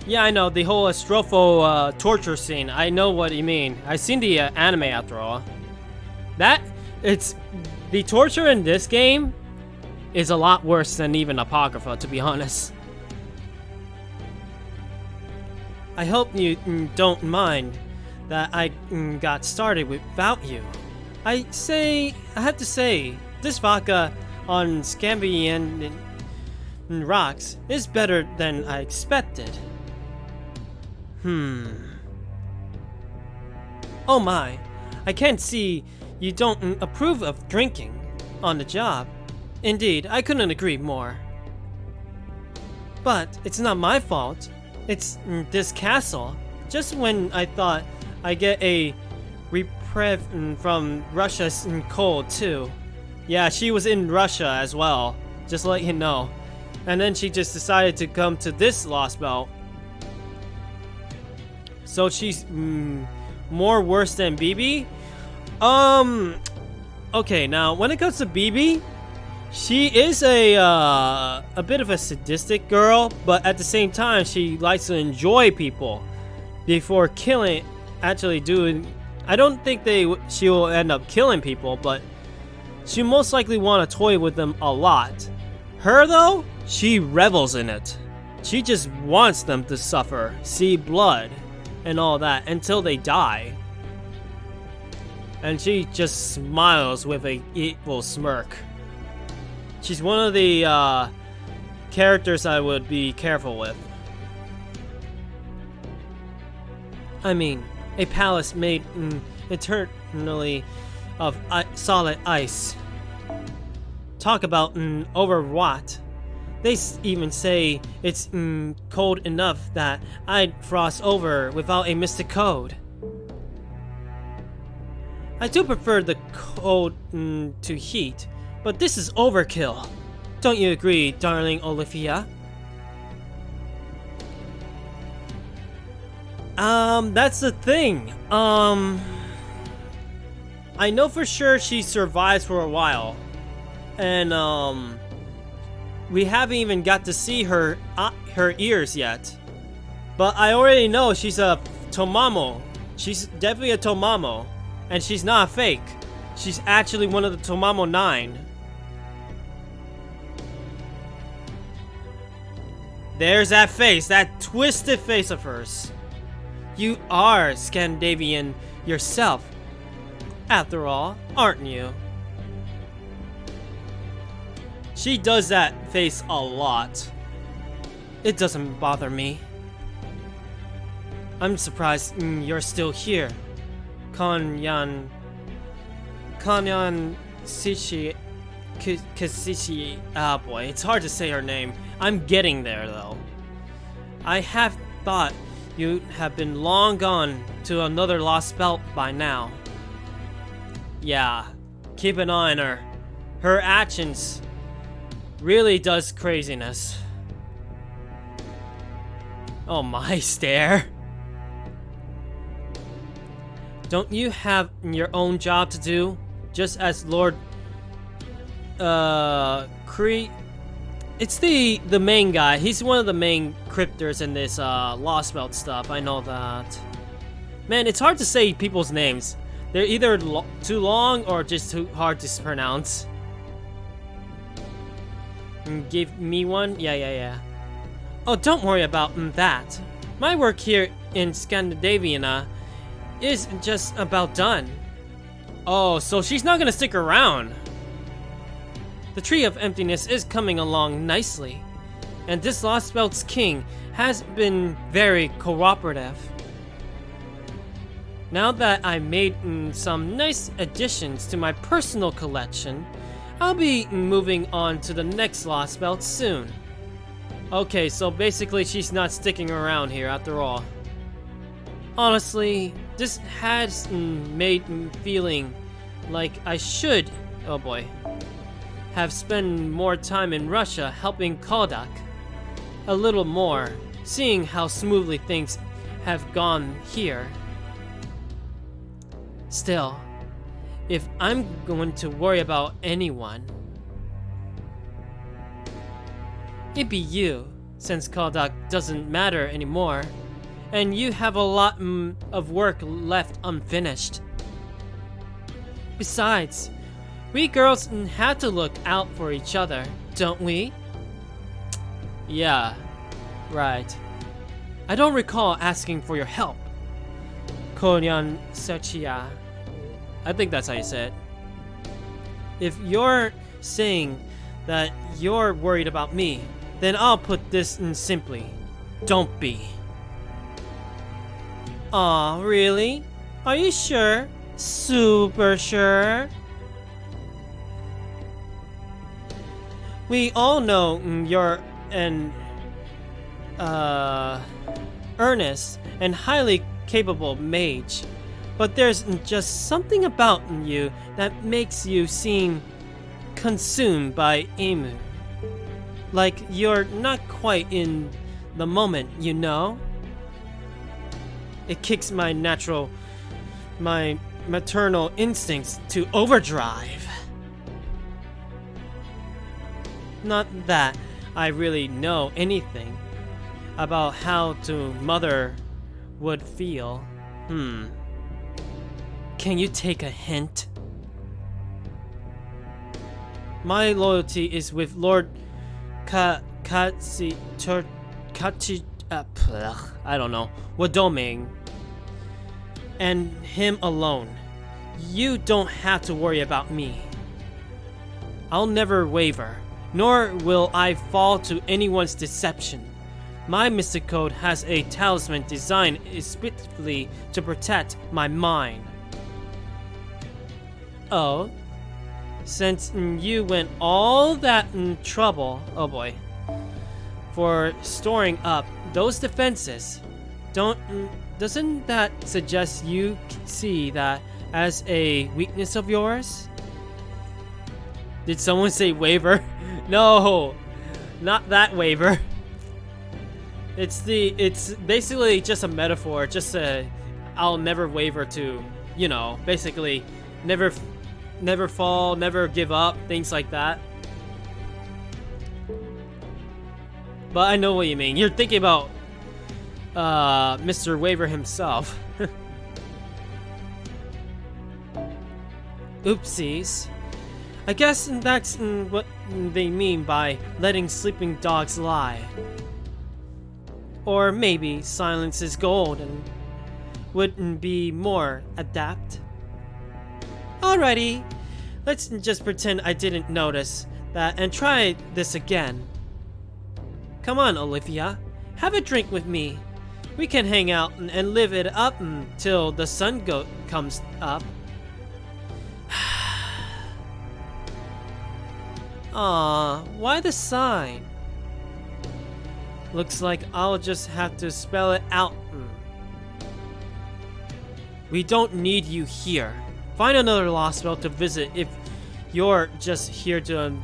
Yeah, I know, the whole Astropho torture scene. I know what you mean. I've seen the anime after all. The torture in this game is a lot worse than even Apocrypha, to be honest. I hope you don't mind that I got started without you. I have to say, this vodka on Scambian rocks is better than I expected. Oh my, I can't see you don't approve of drinking on the job. Indeed, I couldn't agree more. But it's not my fault. It's this castle. Just when I thought I'd get a reprieve from Russia's cold too. Yeah, she was in Russia as well. Just to let you know. And then she just decided to come to this Lost Belt. So she's more worse than BB? Okay, now when it comes to BB, she is a bit of a sadistic girl, but at the same time, she likes to enjoy people before killing. Actually, doing. I don't think she will end up killing people, but she most likely want to toy with them a lot. Her though, she revels in it. She just wants them to suffer, see blood, and all that until they die. And she just smiles with a evil smirk. She's one of the characters I would be careful with. I mean, A palace made eternally of solid ice. Talk about overwrought. They even say it's cold enough that I'd frost over without a mystic code. I do prefer the cold to heat, but this is overkill. Don't you agree, darling Olivia? That's the thing. I know for sure she survives for a while. And, we haven't even got to see her ears yet. But I already know she's a Tomamo. She's definitely a Tomamo. And she's not fake. She's actually one of the Tomamo 9. There's that face, that twisted face of hers. You are Scandinavian yourself, after all, aren't you? She does that face a lot. It doesn't bother me. I'm surprised you're still here. Kanyan Sishi Kasishi. Ah boy, it's hard to say her name. I'm getting there though. I have thought you have been long gone to another lost belt by now. Yeah, keep an eye on her. Her actions really does craziness. Oh my, stare. Don't you have your own job to do? Just as Lord it's the main guy. He's one of the main cryptors in this Lost Belt stuff. I know that. Man, it's hard to say people's names. They're either too long or just too hard to pronounce. Give me one? Yeah. Oh, don't worry about that. My work here in Scandinavia is just about done. Oh, so she's not gonna stick around. The Tree of Emptiness is coming along nicely, and this Lost Belt's king has been very cooperative. Now that I made some nice additions to my personal collection, I'll be moving on to the next Lost Belt soon. Okay, so basically she's not sticking around here after all. Honestly, this has made me feeling like I should, oh boy, have spent more time in Russia helping Kodak. A little more, seeing how smoothly things have gone here. Still, if I'm going to worry about anyone, it'd be you, since Kodak doesn't matter anymore, and you have a lot of work left unfinished. Besides, we girls have to look out for each other, don't we? Yeah, right. I don't recall asking for your help. Konyan Sechia. I think that's how you say it. If you're saying that you're worried about me, then I'll put this in simply. Don't be. Aw, really? Are you sure? Super sure? We all know you're an earnest and highly capable mage, but there's just something about you that makes you seem consumed by Emu. Like you're not quite in the moment, you know? It kicks my maternal instincts to overdrive. Not that I really know anything about how to mother would feel. Can you take a hint? My loyalty is with Lord Kachi I don't know, Wadoming, and him alone. You don't have to worry about me. I'll never waver, nor will I fall to anyone's deception. My mystic code has a talisman designed specifically to protect my mind. Oh? Since you went all that trouble, oh boy, for storing up those defenses, doesn't that suggest you see that as a weakness of yours? Did someone say waver? No, not that waver. It's basically just a metaphor, just I'll never waver to, you know, basically never fall, never give up, things like that. But I know what you mean. You're thinking about Mr. Waver himself. Oopsies. I guess that's what they mean by letting sleeping dogs lie. Or maybe silence is gold and wouldn't be more adept. Alrighty, let's just pretend I didn't notice that and try this again. Come on, Olivia, have a drink with me. We can hang out and live it up until the sun comes up. Aw, why the sign? Looks like I'll just have to spell it out. We don't need you here. Find another lost spell to visit if you're just here to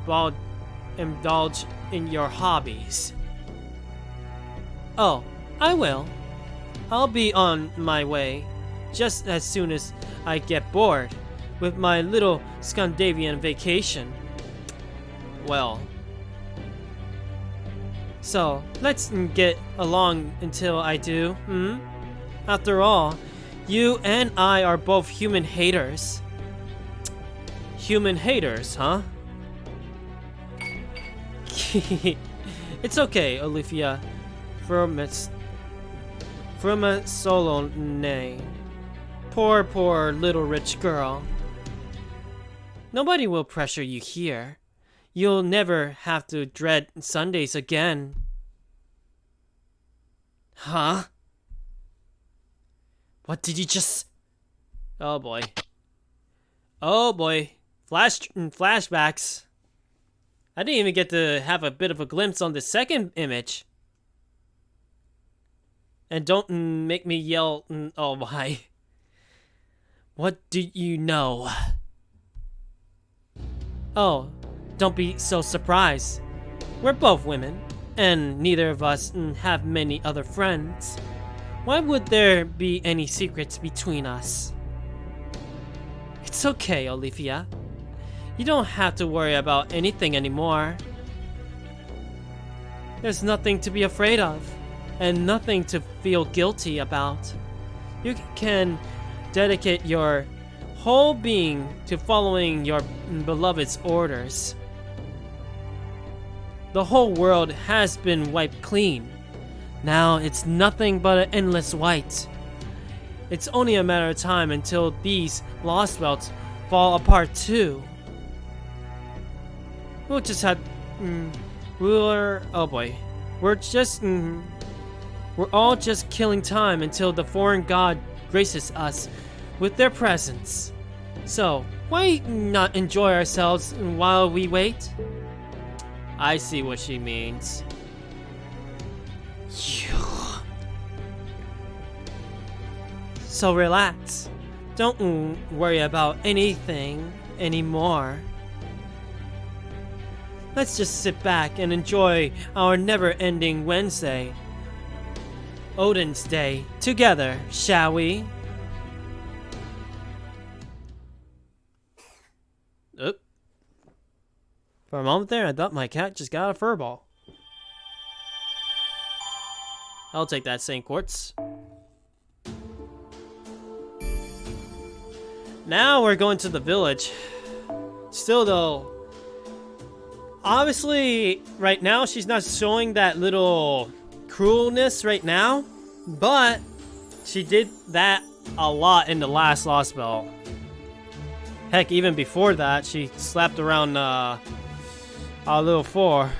indulge in your hobbies. Oh, I will. I'll be on my way just as soon as I get bored with my little Scandinavian vacation. Well, so let's get along until I do, After all, you and I are both human haters. Human haters, huh? It's okay, Olivia. From a solo nay. Poor little rich girl. Nobody will pressure you here. You'll never have to dread Sundays again. Huh? What did you just... Oh boy. Oh boy. Flashbacks. I didn't even get to have a bit of a glimpse on the second image. And don't make me yell, oh my. What do you know? Oh, don't be so surprised. We're both women, and neither of us have many other friends. Why would there be any secrets between us? It's okay, Olivia. You don't have to worry about anything anymore. There's nothing to be afraid of, and nothing to feel guilty about. You can dedicate your whole being to following your beloved's orders. The whole world has been wiped clean. Now it's nothing but an endless white. It's only a matter of time until these lost belts fall apart too. We'll just have... oh boy. We're all just killing time until the foreign god graces us with their presence. So, why not enjoy ourselves while we wait? I see what she means. So relax. Don't worry about anything anymore. Let's just sit back and enjoy our never-ending Wednesday, Odin's Day, together, shall we? Oop. For a moment there, I thought my cat just got a fur ball. I'll take that St. Quartz. Now we're going to the village. Still though, obviously right now she's not showing that little cruelness right now, but she did that a lot in the last Lost Bell. Heck, even before that, she slapped around our little four.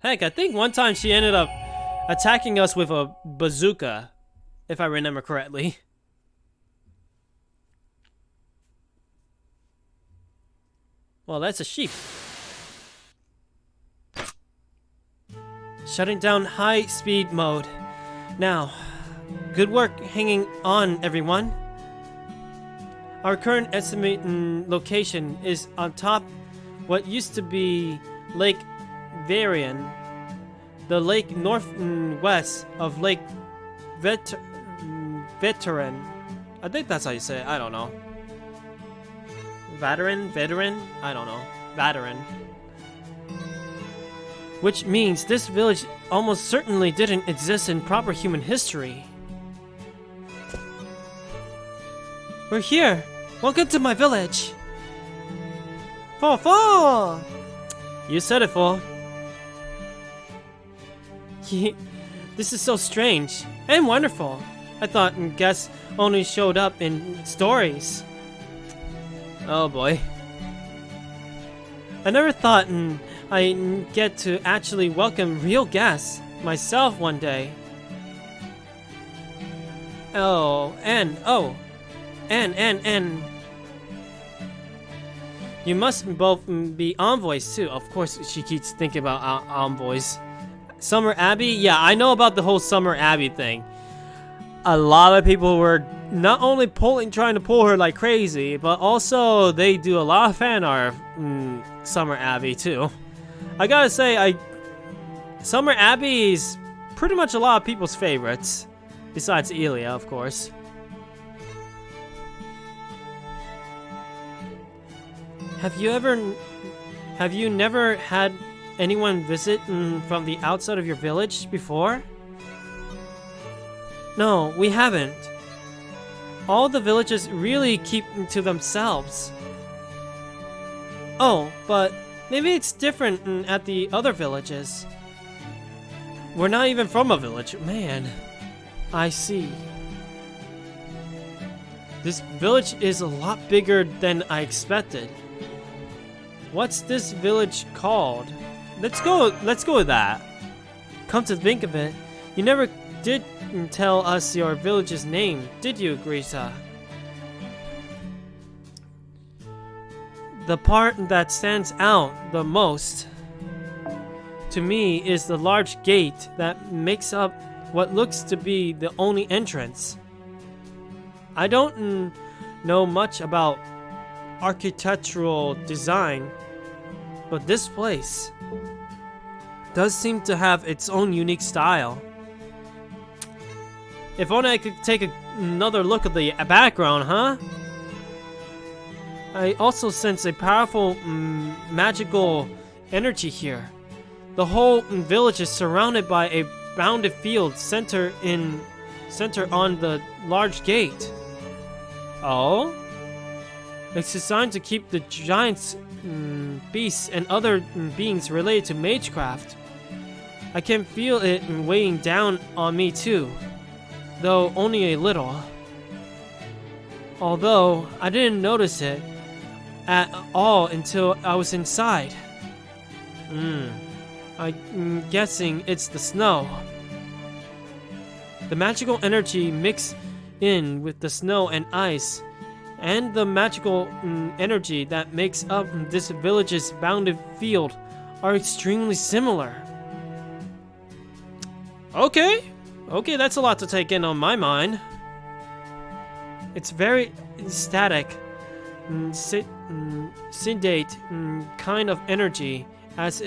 Heck, I think one time she ended up attacking us with a bazooka, if I remember correctly. Well, that's a sheep. Shutting down high-speed mode. Now, good work hanging on, everyone. Our current estimated location is on top what used to be Lake Varian, the lake northwest of Lake Veteran. I think that's how you say it. I don't know. Veteran? I don't know. Veteran. Which means this village almost certainly didn't exist in proper human history. We're here! Welcome to my village! Four! You said it, Four. This is so strange and wonderful. I thought guests only showed up in stories. Oh boy. I never thought I'd get to actually welcome real guests myself one day. And you must both be envoys too. Of course, she keeps thinking about envoys. Summer Abbey? Yeah, I know about the whole Summer Abbey thing. A lot of people were not only trying to pull her like crazy, but also they do a lot of fan art of Summer Abbey too. I gotta say, Summer Abbey is pretty much a lot of people's favorites, besides Elia, of course. Have you never had anyone visit from the outside of your village before? No, we haven't. All the villages really keep to themselves. Oh, but maybe it's different at the other villages. We're not even from a village. Man, I see. This village is a lot bigger than I expected. What's this village called? Let's go with that. Come to think of it, you never did tell us your village's name, did you, Grisa? The part that stands out the most to me is the large gate that makes up what looks to be the only entrance. I don't know much about architectural design, but this place does seem to have its own unique style. If only I could take another look at the background, huh? I also sense a powerful magical energy here. The whole village is surrounded by a bounded field center on the large gate. Oh? It's designed to keep the giants, beasts, and other beings related to magecraft. I can feel it weighing down on me too, though only a little. Although I didn't notice it at all until I was inside. I'm guessing it's the snow. The magical energy mixed in with the snow and ice, and the magical energy that makes up this village's bounded field are extremely similar. Okay, that's a lot to take in on my mind. It's very static, sedate kind of energy, as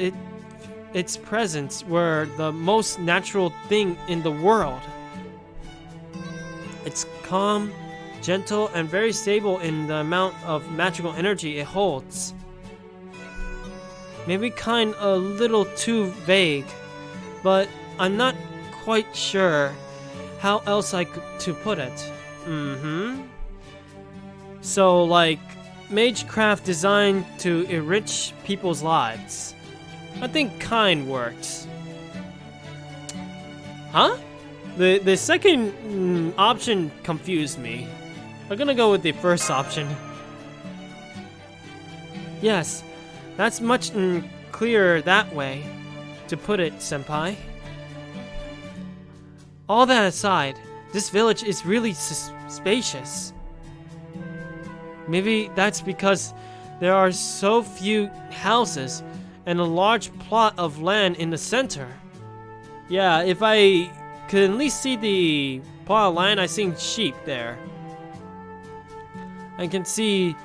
its presence were the most natural thing in the world. It's calm, gentle, and very stable in the amount of magical energy it holds. Maybe kind a little too vague, but I'm not quite sure how else to put it. So, like, magecraft designed to enrich people's lives. I think kind works. Huh? The second option confused me. I'm gonna go with the first option. Yes, that's much clearer that way. to put it, senpai. All that aside, this village is really spacious. Maybe that's because there are so few houses and a large plot of land in the center. Yeah, if I could at least see the plot of land, I see sheep there. I can see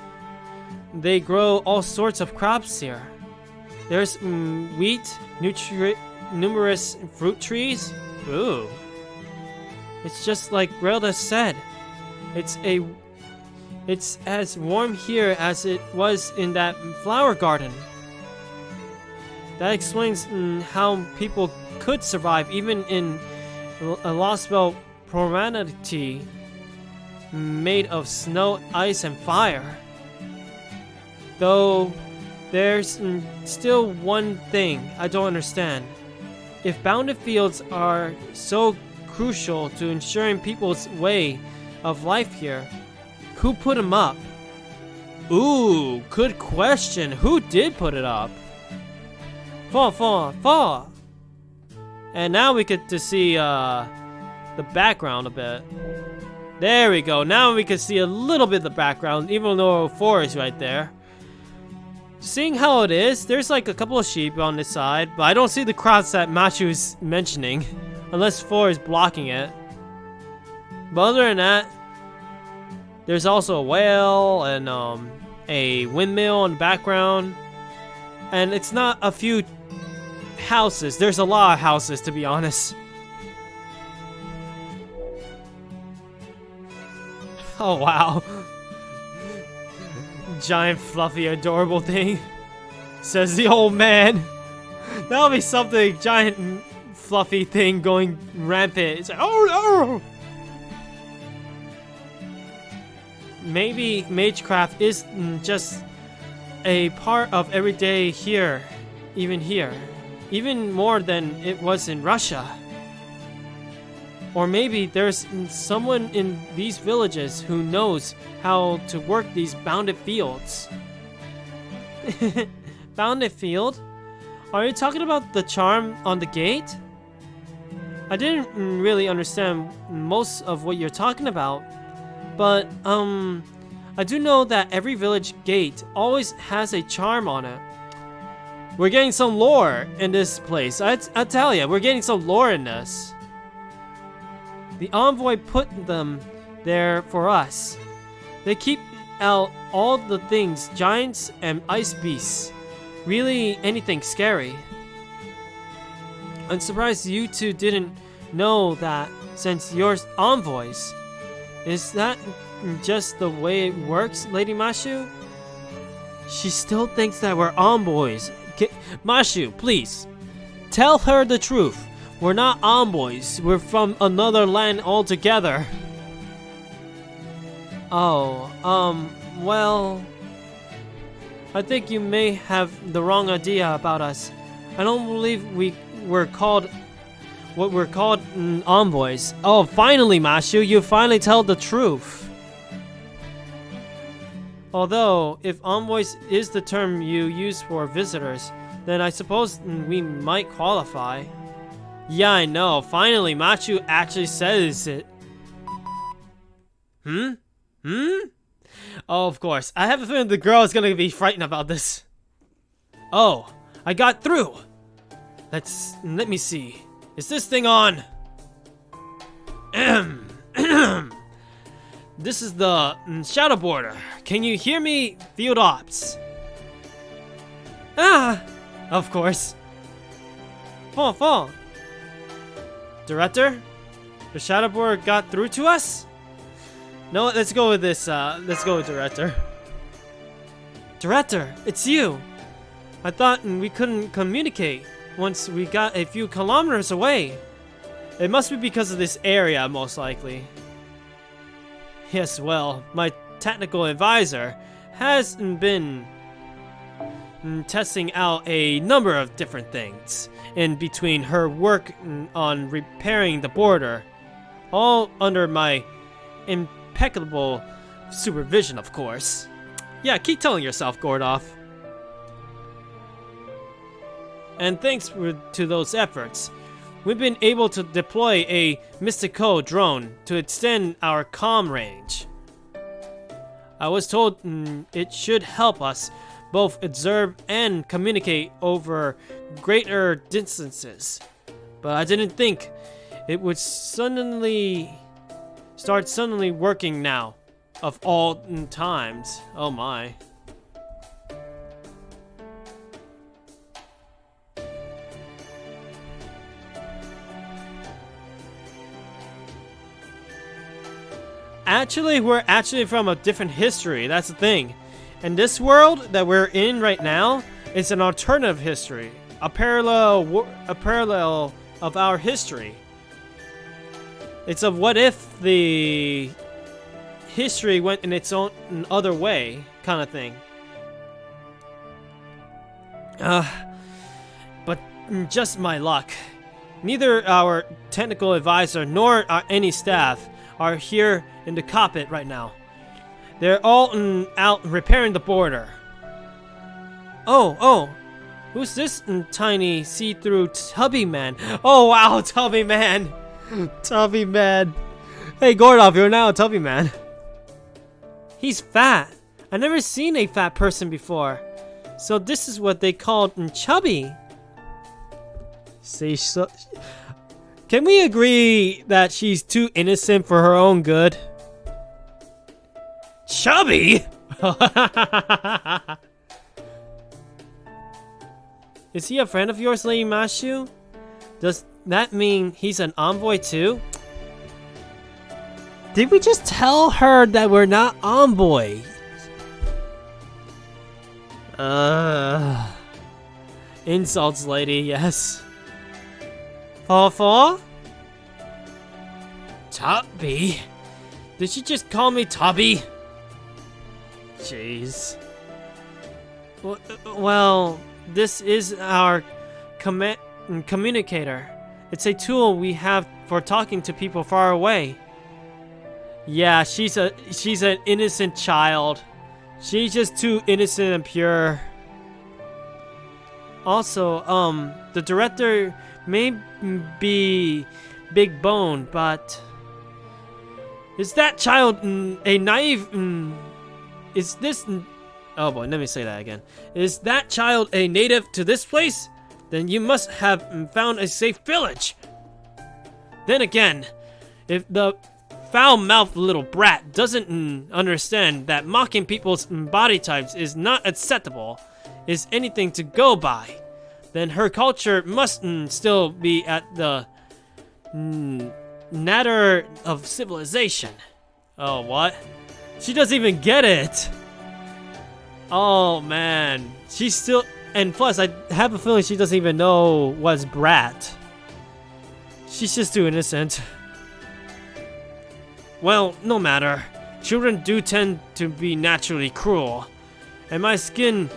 they grow all sorts of crops here. There's wheat, numerous fruit trees. Ooh. It's just like Grelda said. It's as warm here as it was in that flower garden. That explains how people could survive even in a lost spell profanity made of snow, ice, and fire. Though there's still one thing I don't understand. If bounded fields are so crucial to ensuring people's way of life here, who put them up? Ooh, good question. Who did put it up? Fall. And now we get to see the background a bit. There we go. Now we can see a little bit of the background, even though 4 is right there. Seeing how it is, there's like a couple of sheep on this side, but I don't see the crops that Machu is mentioning, unless 4 is blocking it. But other than that, there's also a whale and a windmill in the background. And it's not a few houses. There's a lot of houses, to be honest. Oh, wow. Giant, fluffy, adorable thing. Says the old man. That'll be something. Giant, fluffy thing going rampant. It's like, oh no! Maybe Magecraft is just a part of everyday here. Even more than it was in Russia. Or maybe there's someone in these villages who knows how to work these bounded fields. Bounded field? Are you talking about the charm on the gate? I didn't really understand most of what you're talking about. But, I do know that every village gate always has a charm on it. We're getting some lore in this place. I tell ya, we're getting some lore in this. The envoy put them there for us. They keep out all the things, giants and ice beasts. Really anything scary. I'm surprised you two didn't know that since you're envoys. Is that just the way it works, Lady Mashu? She still thinks that we're envoys. Mashu, please. Tell her the truth. We're not envoys. We're from another land altogether. Oh, well... I think you may have the wrong idea about us. I don't believe we're called... what we're called envoys. Oh, finally, Mashu, you finally tell the truth. Although, if envoys is the term you use for visitors, then I suppose we might qualify. Yeah, I know. Finally, Machu actually says it. Oh, of course. I have a feeling the girl is gonna be frightened about this. Oh, I got through. Let me see. Is this thing on? This is the shadow border. Can you hear me, field ops? Ah, of course. Fall. Director, the shadow border got through to us? No, let's go with this. Let's go with Director. Director, it's you. I thought we couldn't communicate once we got a few kilometers away. It must be because of this area, most likely. Yes, well, my technical advisor has been testing out a number of different things in between her work on repairing the border, all under my impeccable supervision, of course. Yeah, keep telling yourself, Gordoff. And thanks to those efforts, we've been able to deploy a Mystico drone to extend our comm range. I was told it should help us both observe and communicate over greater distances, but I didn't think it would suddenly working now, of all times. Oh my. Actually, we're actually from a different history. That's the thing. And this world that we're in right now is an alternative history, a parallel of our history. It's a what if the history went in its own other way kind of thing. But just my luck. Neither our technical advisor nor any staff are here in the cockpit right now. They're all out repairing the border. Oh, who's this tiny see-through tubby man? Oh wow, tubby man. Tubby man. Hey Gordov, you're now a tubby man. He's fat. I've never seen a fat person before. So this is what they called chubby. Say so. Can we agree that she's too innocent for her own good? Chubby? Is he a friend of yours, Lady Mashu? Does that mean he's an envoy too? Did we just tell her that we're not envoys? Insults, lady, yes. Fall? Tubby? Did she just call me Tubby? Jeez. Well, this is our communicator. It's a tool we have for talking to people far away. Yeah, she's an innocent child. She's just too innocent and pure. Also, the director may be big bone, but is that child a naive? Is this? Oh boy, let me say that again. Is that child a native to this place? Then you must have found a safe village. Then again, if the foul-mouthed little brat doesn't understand that mocking people's body types is not acceptable, is anything to go by, then her culture must still be at the nadir of civilization. Oh, what? She doesn't even get it! Oh, man. She's still... And plus, I have a feeling she doesn't even know what's brat. She's just too innocent. Well, no matter. Children do tend to be naturally cruel. And my skin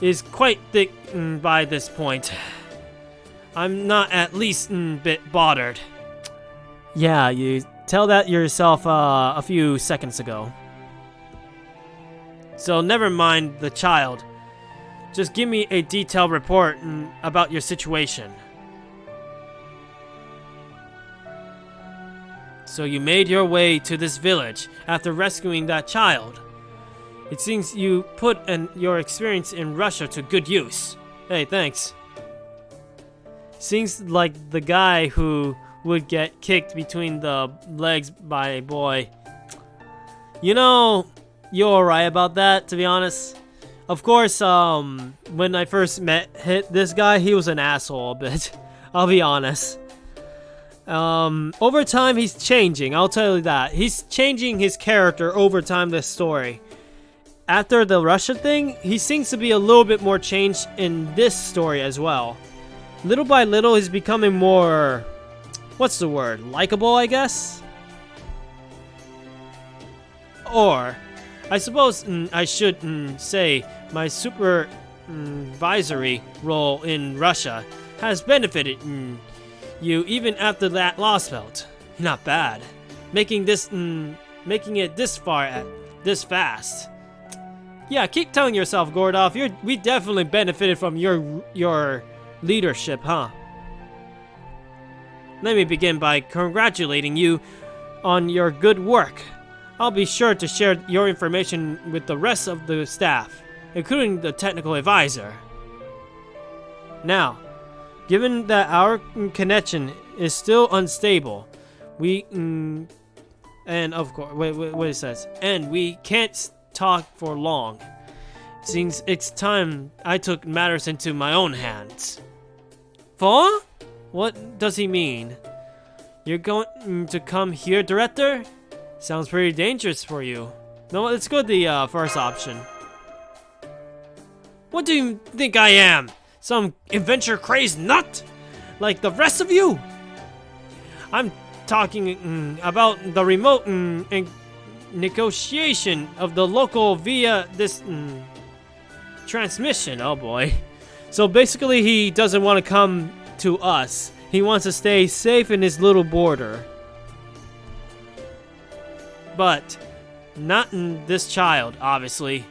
is quite thick by this point. I'm not at least a bit bothered. Yeah, you tell that yourself a few seconds ago. So never mind the child. Just give me a detailed report about your situation. So you made your way to this village after rescuing that child. It seems you put your experience in Russia to good use. Hey, thanks. Seems like the guy who would get kicked between the legs by a boy. You know, you're alright about that, to be honest. Of course, when I first met this guy, he was an asshole a bit. I'll be honest. Over time, he's changing. I'll tell you that. He's changing his character over time this story. After the Russia thing, he seems to be a little bit more changed in this story as well. Little by little, he's becoming more... What's the word? Likeable, I guess? Or, I suppose I should say my supervisory role in Russia has benefited you even after that lost belt. Not bad. Making it this far this fast. Yeah, keep telling yourself, Gordov. We definitely benefited from your leadership, huh? Let me begin by congratulating you on your good work. I'll be sure to share your information with the rest of the staff, including the technical advisor. Now, given that our connection is still unstable, and of course, what it says, and we can't talk for long. Since it's time I took matters into my own hands. For? What does he mean? You're going to come here, Director? Sounds pretty dangerous for you. No, let's go with the first option. What do you think I am? Some adventure-crazed nut? Like the rest of you? I'm talking about the remote negotiation of the local via this transmission. Oh boy. So basically he doesn't want to come to us. He wants to stay safe in his little border. But not in this child, obviously.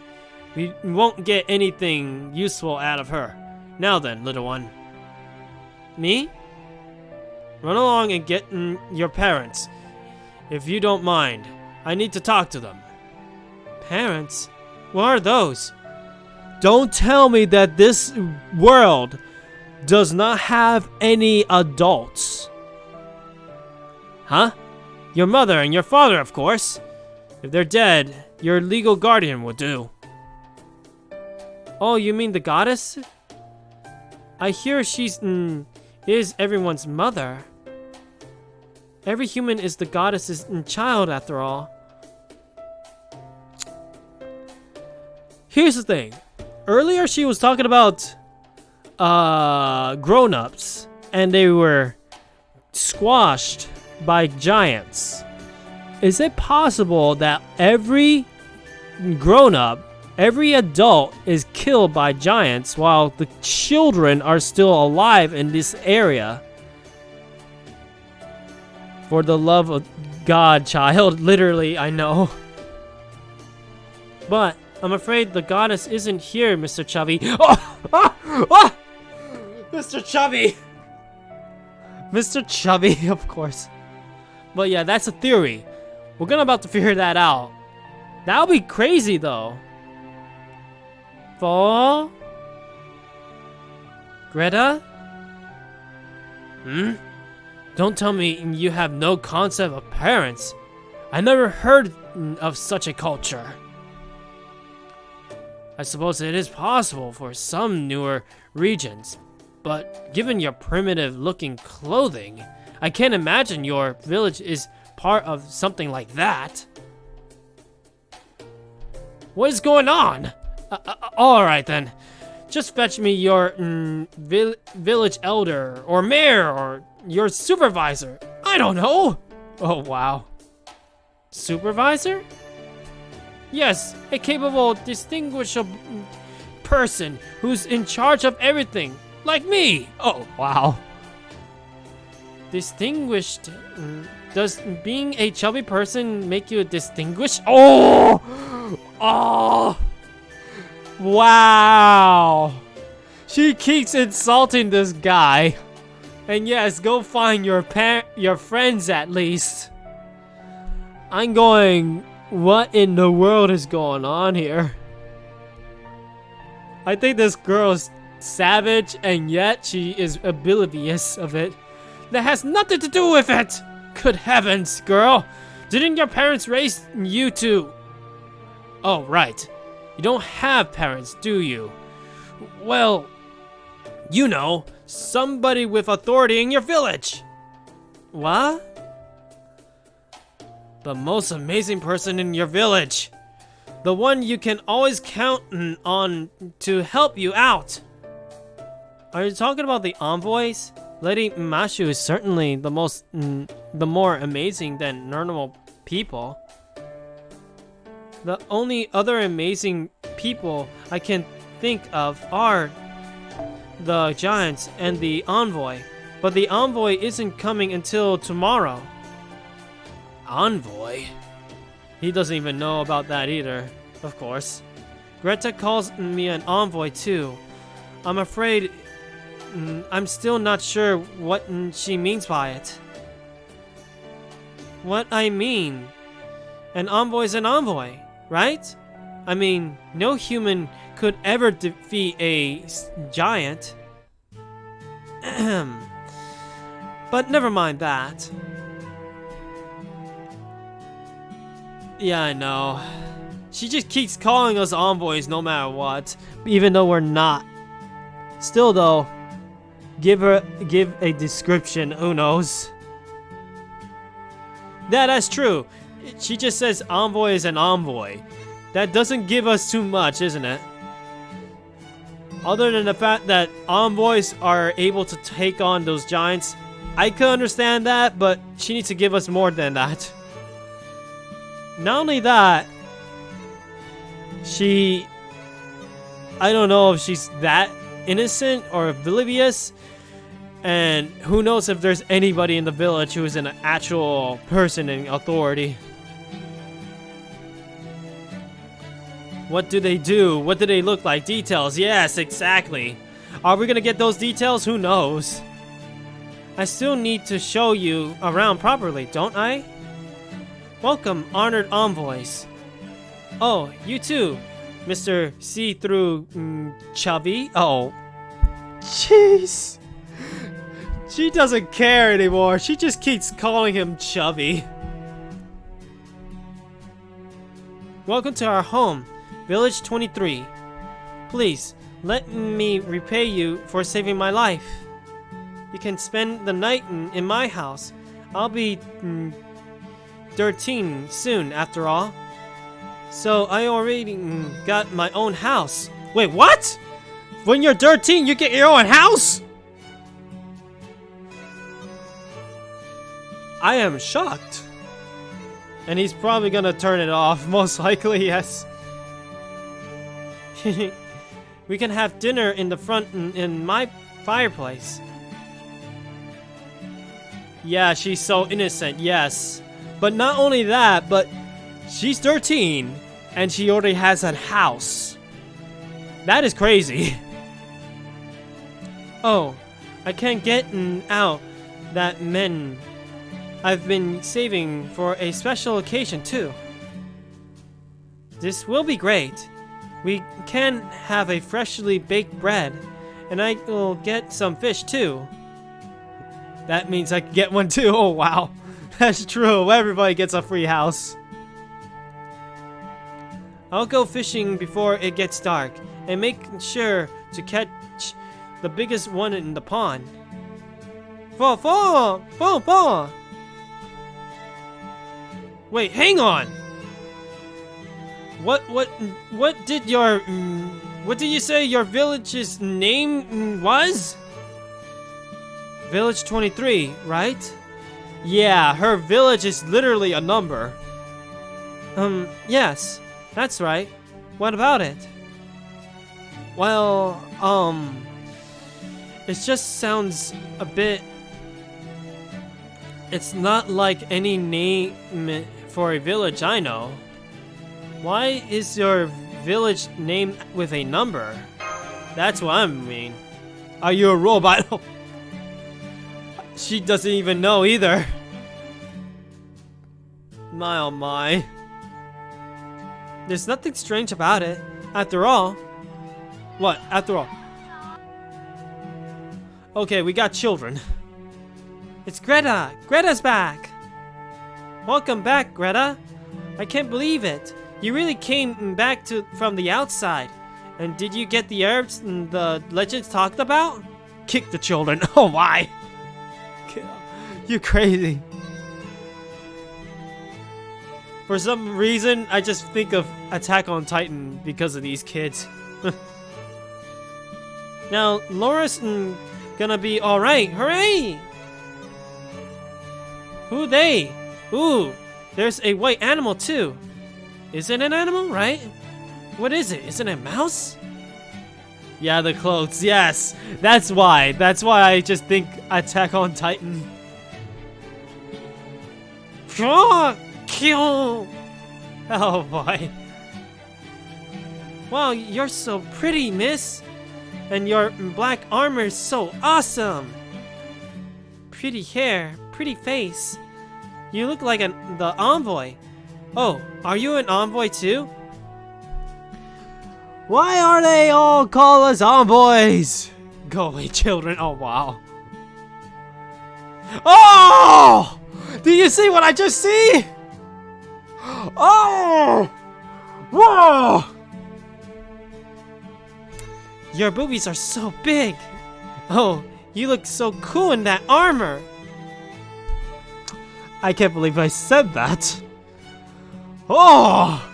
We won't get anything useful out of her. Now then, little one. Me? Run along and get your parents. If you don't mind. I need to talk to them. Parents? What are those? Don't tell me that this world does not have any adults. Huh? Your mother and your father, of course. If they're dead, your legal guardian will do. Oh, you mean the goddess? I hear she's is everyone's mother. Every human is the goddess's child, after all. Here's the thing. Earlier she was talking about grown-ups, and they were squashed by giants. Is it possible that every grown-up, every adult is killed by giants while the children are still alive in this area? For the love of God, child. Literally, I know. But I'm afraid the goddess isn't here, Mr. Chubby. Oh! Mr. Chubby! Mr. Chubby, of course. But yeah, that's a theory. We're gonna about to figure that out. That'll be crazy, though. For Greta? Don't tell me you have no concept of parents. I never heard of such a culture. I suppose it is possible for some newer regions, but given your primitive-looking clothing, I can't imagine your village is part of something like that. What is going on? Alright then. Just fetch me your village elder, or mayor, or your supervisor. I don't know. Oh, wow. Supervisor? Yes, a capable, distinguishable person who's in charge of everything, like me. Oh, wow. Distinguished? Does being a chubby person make you distinguished? Oh! Oh! Wow! She keeps insulting this guy. And yes, go find your friends at least. I'm going, what in the world is going on here? I think this girl is savage, and yet she is oblivious of it. That has nothing to do with it! Good heavens, girl! Didn't your parents raise you to... Oh, right. You don't have parents, do you? Well, you know, somebody with authority in your village. What? The most amazing person in your village. The one you can always count on to help you out. Are you talking about the envoys? Lady Mashu is certainly the more amazing than normal people. The only other amazing people I can think of are the giants and the envoy. But the envoy isn't coming until tomorrow. Envoy? He doesn't even know about that either, of course. Greta calls me an envoy too. I'm afraid I'm still not sure what she means by it. What I mean, an envoy's an envoy, right? I mean, no human could ever defeat a giant. But never mind that. Yeah, I know. She just keeps calling us envoys no matter what, even though we're not. Still though, give a description, who knows? Yeah, that's true. She just says envoy is an envoy. That doesn't give us too much, isn't it? Other than the fact that envoys are able to take on those giants, I could understand that, but she needs to give us more than that. Not only that, I don't know if she's that innocent or oblivious, and who knows if there's anybody in the village who is an actual person in authority. What do they do? What do they look like? Details. Yes, exactly. Are we gonna get those details? Who knows? I still need to show you around properly, don't I? Welcome, honored envoys. Oh, you too, Mr. See-Through Chubby. Oh, jeez. She doesn't care anymore. She just keeps calling him Chubby. Welcome to our home, Village 23. Please, let me repay you for saving my life. You can spend the night in my house. I'll be 13 soon, after all. So I already got my own house. Wait, what? When you're 13, you get your own house? I am shocked. And he's probably gonna turn it off, most likely, yes. We can have dinner in the front in my fireplace. Yeah, she's so innocent, yes. But not only that, but she's 13 and she already has a house. That is crazy. Oh, I can't get out that men. I've been saving for a special occasion too. This will be great. We can have a freshly baked bread, and I will get some fish too. That means I can get one too. Oh wow, that's true. Everybody gets a free house. I'll go fishing before it gets dark, and make sure to catch the biggest one in the pond. Fall. Wait, hang on. What did your what did you say your village's name was? Village 23, right? Yeah, her village is literally a number. Yes, that's right. What about it? Well, it just sounds a bit. It's not like any name for a village I know. Why is your village named with a number? That's what I mean. Are you a robot? She doesn't even know either. My oh my. There's nothing strange about it. After all. What? After all. Okay, we got children. It's Greta! Greta's back! Welcome back, Greta. I can't believe it. You really came back from the outside. And did you get the herbs the legends talked about? Kick the children. Oh my! You crazy. For some reason, I just think of Attack on Titan because of these kids. Now, Laura's gonna be alright. Hooray! Who they? Ooh, there's a white animal too. Is it an animal, right? What is it? Is it a mouse? Yeah, the clothes. Yes, that's why. That's why I just think Attack on Titan. Kill! Oh boy. Wow, you're so pretty, miss. And your black armor is so awesome! Pretty hair, pretty face. You look like the envoy. Oh, are you an envoy too? Why are they all call us envoys? Go away, children. Oh, wow. Oh! Do you see what I just see? Oh! Whoa! Your boobies are so big. Oh, you look so cool in that armor. I can't believe I said that. Oh!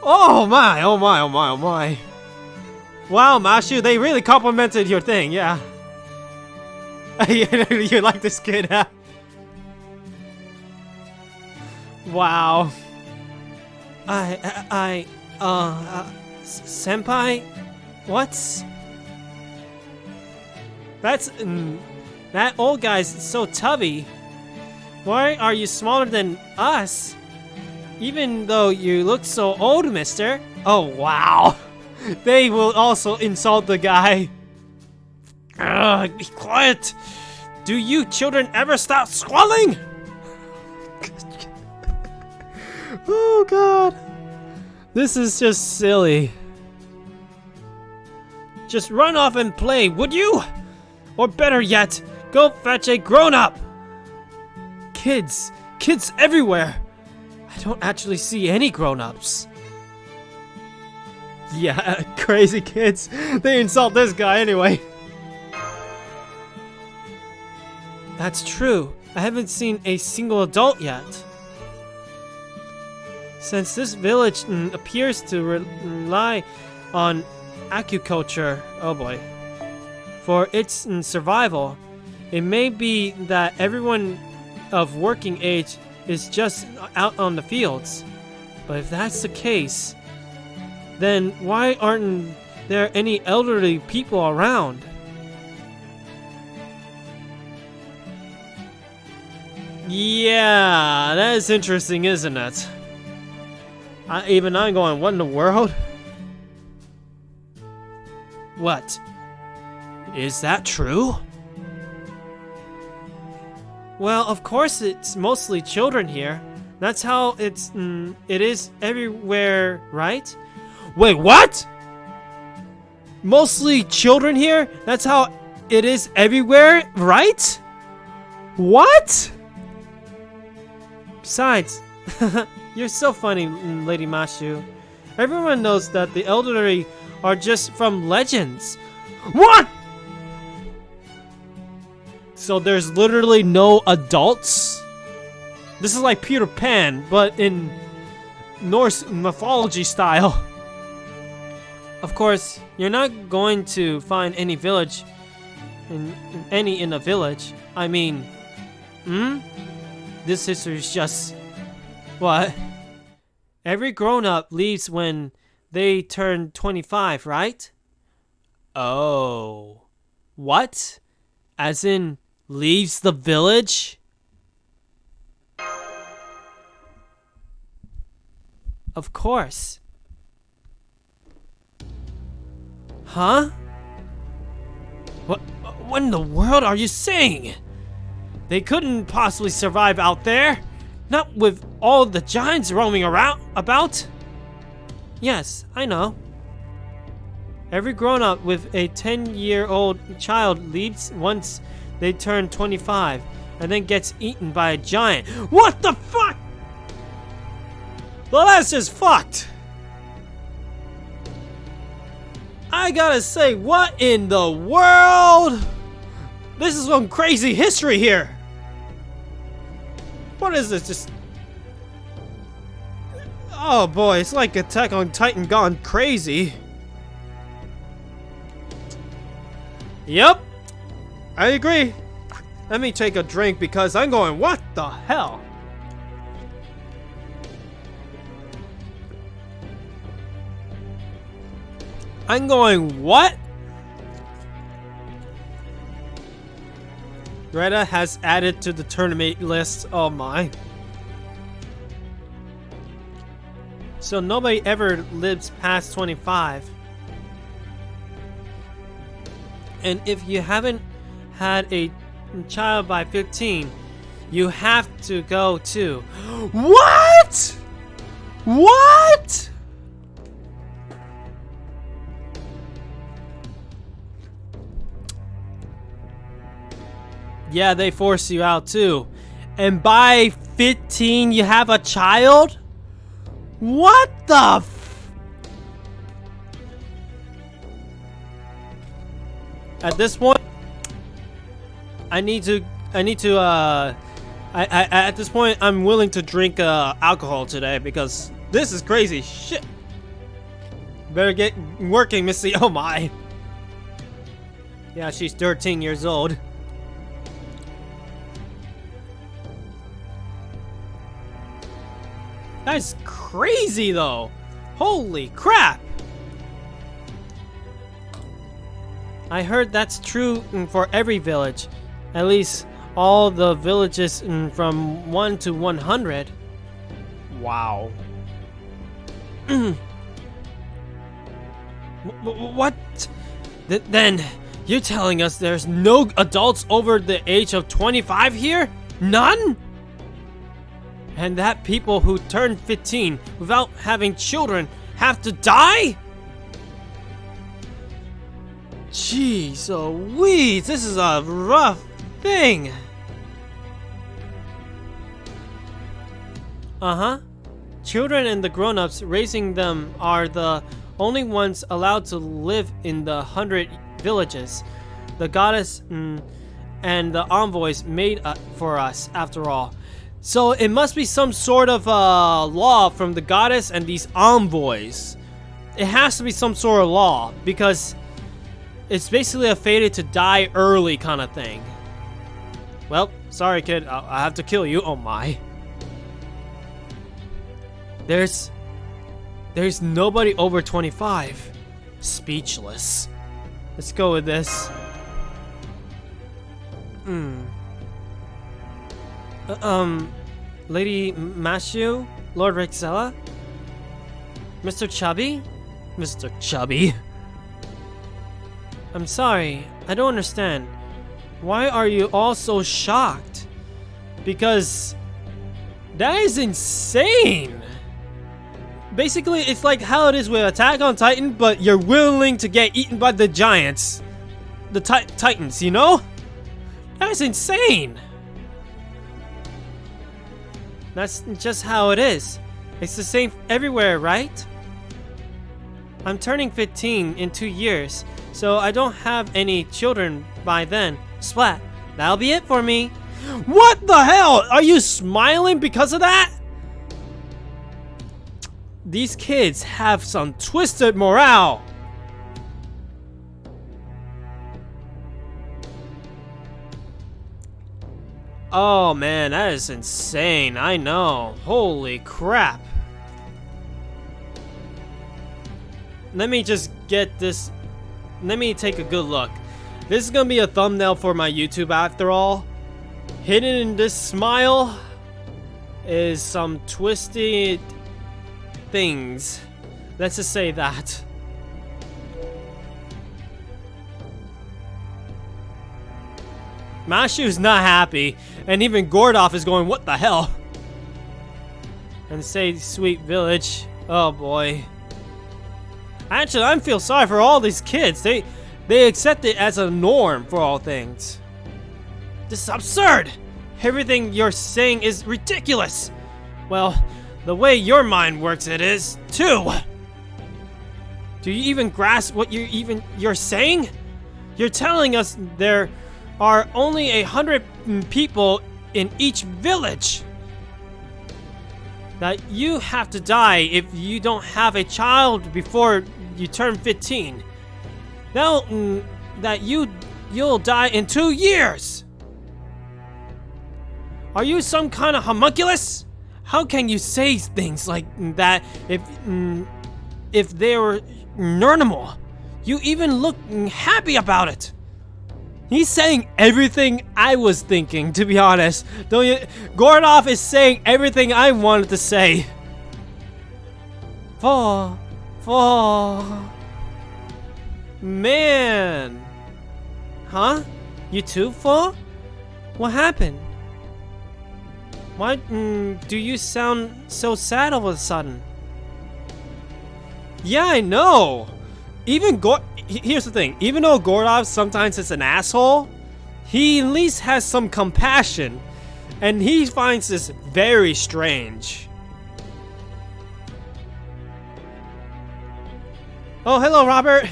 Oh my, oh my, oh my, oh my. Wow, Mashu, they really complimented your thing, yeah. You like this kid, huh? Wow. Senpai? What's... That's... that old guy's so tubby. Why are you smaller than us? Even though you look so old, mister. Oh, wow. They will also insult the guy. Ugh, be quiet. Do you children ever stop squalling? Oh, God. This is just silly. Just run off and play, would you? Or better yet, go fetch a grown-up. Kids everywhere. I don't actually see any grown-ups. Yeah, crazy kids. They insult this guy anyway. That's true. I haven't seen a single adult yet. Since this village appears to rely on agriculture, oh boy, for its survival, it may be that everyone of working age is just out on the fields. But if that's the case, then why aren't there any elderly people around? Yeah, that is interesting, isn't it? Even I'm going, what in the world? What? Is that true? Well, of course it's mostly children here. That's how it is everywhere, right? Wait, what? Mostly children here? That's how it is everywhere, right? What? Besides, you're so funny, Lady Mashu. Everyone knows that the elderly are just from legends. What? So there's literally no adults? This is like Peter Pan, but in Norse mythology style. Of course, you're not going to find any village in a village. I mean, this history is just... What? Every grown-up leaves when they turn 25, right? Oh. What? As in, leaves the village? Of course. Huh? What in the world are you saying? They couldn't possibly survive out there. Not with all the giants roaming about. Yes, I know. Every grown-up with a 10-year-old child leaves once they turn 25 and then gets eaten by a giant. What the fuck? Well, that's just fucked. I gotta say, what in the world? This is some crazy history here. What is this? Just... Oh boy, it's like Attack on Titan gone crazy. Yep, I agree. Let me take a drink because I'm going, what the hell? I'm going, what? Greta has added to the tournament list. Oh my. So nobody ever lives past 25. And if you haven't had a child by 15, you have to go too. What? What? Yeah, they force you out too. And by 15, you have a child? What the At this point, at this point, I'm willing to drink alcohol today because this is crazy shit. Better get working, Missy. Oh my. Yeah, she's 13 years old. That's crazy though. Holy crap. I heard that's true for every village. At least all the villages from 1 to 100. Wow. What? Then you're telling us there's no adults over the age of 25 here? None? And that people who turn 15 without having children have to die? Jeez, Louise, this is a rough thing. Uh-huh. Children and the grown-ups raising them are the only ones allowed to live in the 100 villages. The goddess and the envoys made for us, after all. So it must be some sort of law from the goddess and these envoys. It has to be some sort of law, because it's basically a fated to die early kind of thing. Well, sorry kid, I have to kill you. Oh my. There's nobody over 25. Speechless. Let's go with this. Lady Mashu? Lord Rexella? Mr. Chubby? Mr. Chubby? I'm sorry, I don't understand. Why are you all so shocked? Because that is insane! Basically, it's like how it is with Attack on Titan, but you're willing to get eaten by the giants. The Titans, you know? That is insane! That's just how it is. It's the same everywhere, right? I'm turning 15 in 2 years, so I don't have any children by then. Splat. That'll be it for me. What the hell? Are you smiling because of that? These kids have some twisted morale. Oh man, that is insane. I know. Holy crap. Let me just get this. Let me take a good look. This is gonna be a thumbnail for my YouTube after all. Hidden in this smile is some twisted things. Let's just say that. Mashu's not happy, and even Gordoff is going, what the hell? And say sweet village. Oh boy. Actually, I feel sorry for all these kids. They accept it as a norm for all things. This is absurd! Everything you're saying is ridiculous! Well, the way your mind works it is, too! Do you even grasp what you're saying? You're telling us there are only 100 people in each village. That you have to die if you don't have a child before you turn 15. Now that you'll die in 2 years. Are you some kind of homunculus? How can you say things like that if they were normal? You even look happy about it. He's saying everything I was thinking, to be honest. Don't you? Gordoff is saying everything I wanted to say. Fall. Man. Huh? You too, Fall? What happened? Why do you sound so sad all of a sudden? Yeah, I know! Here's the thing. Even though Gordov sometimes is an asshole, he at least has some compassion. And he finds this very strange. Oh, hello, Robert.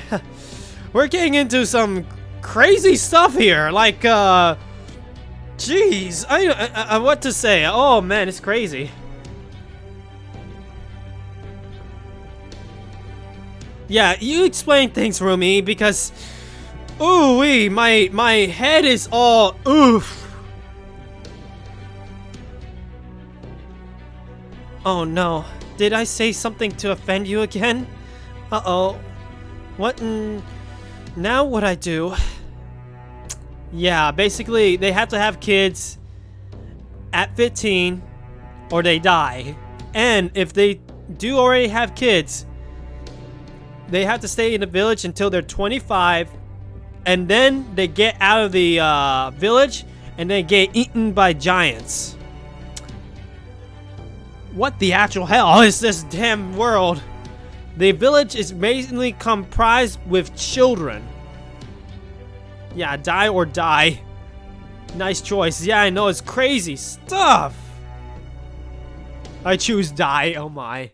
We're getting into some crazy stuff here. Like, jeez. I what to say? Oh, man, it's crazy. Yeah, you explain things for me because, ooh-wee, my head is all oof. Oh no, did I say something to offend you again? Uh-oh. What now what I do? Yeah, basically they have to have kids at 15 or they die. And if they do already have kids, they have to stay in the village until they're 25, and then they get out of the village and they get eaten by giants. What the actual hell is this damn world? The village is basically comprised with children. Yeah, die or die. Nice choice. Yeah, I know, it's crazy stuff. I choose die, oh my.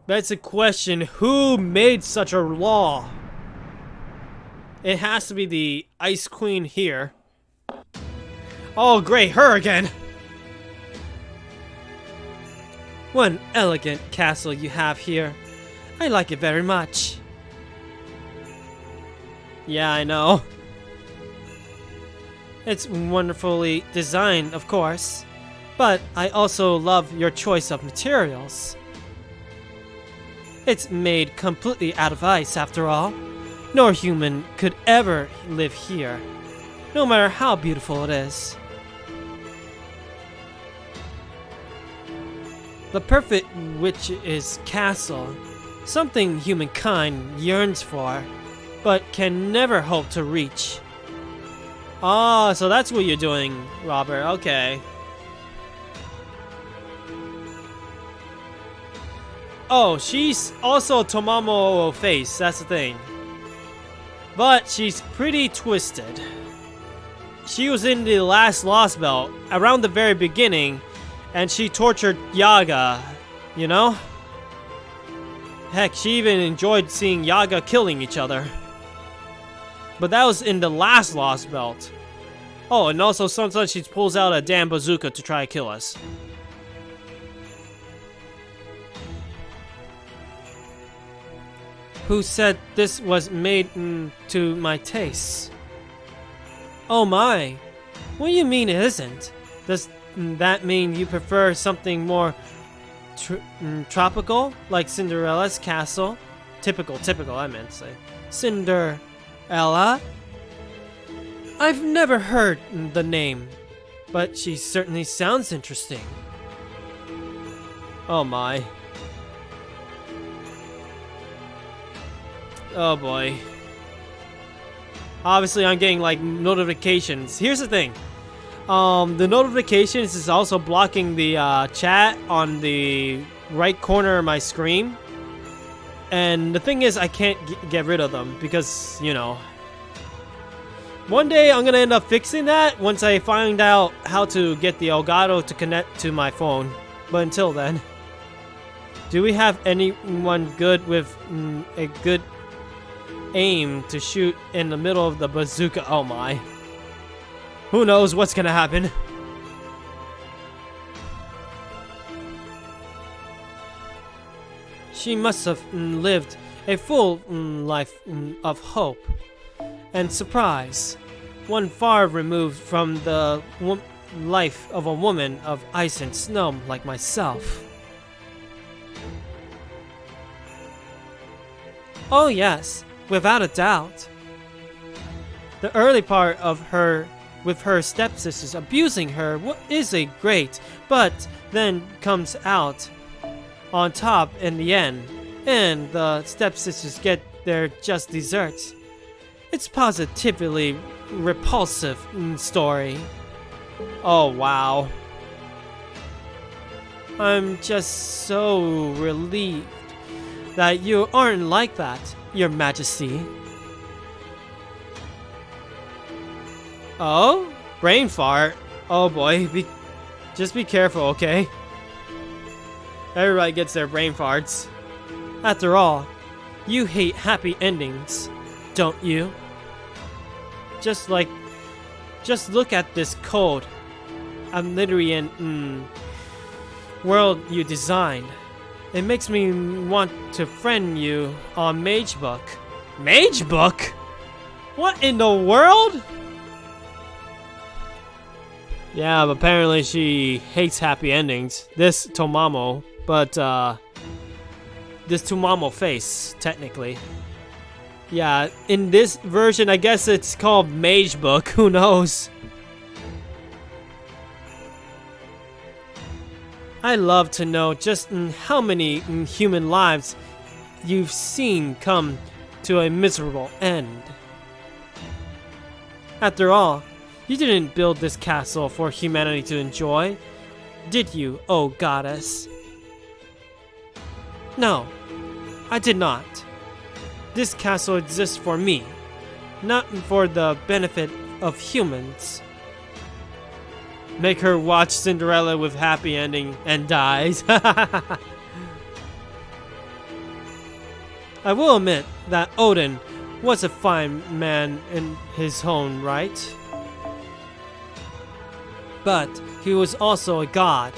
That's a question. Who made such a law? It has to be the Ice Queen here. Oh, great, her again. What an elegant castle you have here. I like it very much. Yeah, I know. It's wonderfully designed, of course. But I also love your choice of materials. It's made completely out of ice, after all. No human could ever live here, no matter how beautiful it is. The perfect witch's castle, something humankind yearns for, but can never hope to reach. Ah, so that's what you're doing, Robert. Okay. Oh, she's also Tomamo face, that's the thing. But she's pretty twisted. She was in the last Lost Belt, around the very beginning, and she tortured Yaga, you know? Heck, she even enjoyed seeing Yaga killing each other. But that was in the last Lost Belt. Oh, and also sometimes she pulls out a damn bazooka to try to kill us. Who said this was made to my tastes? Oh my, what do you mean it isn't? Does that mean you prefer something more tropical, like Cinderella's castle? Typical, I meant to say. Cinderella? I've never heard the name, but she certainly sounds interesting. Oh my. Oh boy. Obviously I'm getting like notifications. Here's the thing. The notifications is also blocking the chat on the right corner of my screen. And the thing is I can't get rid of them because, you know. One day I'm gonna end up fixing that once I find out how to get the Elgato to connect to my phone. But until then. Do we have anyone good with a good aim to shoot in the middle of the bazooka? Oh my. Who knows what's gonna happen? She must have lived a full life of hope and surprise, one far removed from the life of a woman of ice and snow like myself. Oh yes, without a doubt. The early part of her with her stepsisters abusing her is a great, but then comes out on top in the end, and the stepsisters get they're just desserts. It's positively repulsive story. Oh wow. I'm just so relieved that you aren't like that, Your Majesty. Oh? Brain fart? Oh boy, just be careful, okay? Everybody gets their brain farts. After all, you hate happy endings, don't you? Just look at this code. Amnidrian world you designed. It makes me want to friend you on Magebook. Magebook? What in the world? Yeah, but apparently she hates happy endings. This Tomamo, but this Tomamo face, technically. Yeah, in this version, I guess it's called Magebook. Who knows? I love to know just how many human lives you've seen come to a miserable end. After all, you didn't build this castle for humanity to enjoy, did you, oh goddess? No, I did not. This castle exists for me, not for the benefit of humans. Make her watch Cinderella with happy ending and dies. I will admit that Odin was a fine man in his own right. But he was also a god.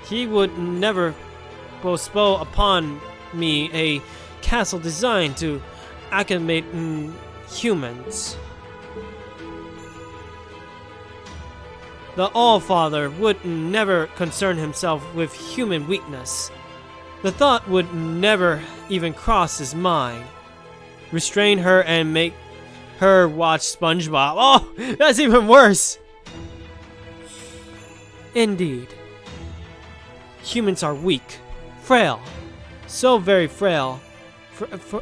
He would never bestow upon me a castle designed to acclimate humans. The All-Father would never concern himself with human weakness. The thought would never even cross his mind. Restrain her and make her watch SpongeBob. Oh, that's even worse! Indeed. Humans are weak, frail, so very frail,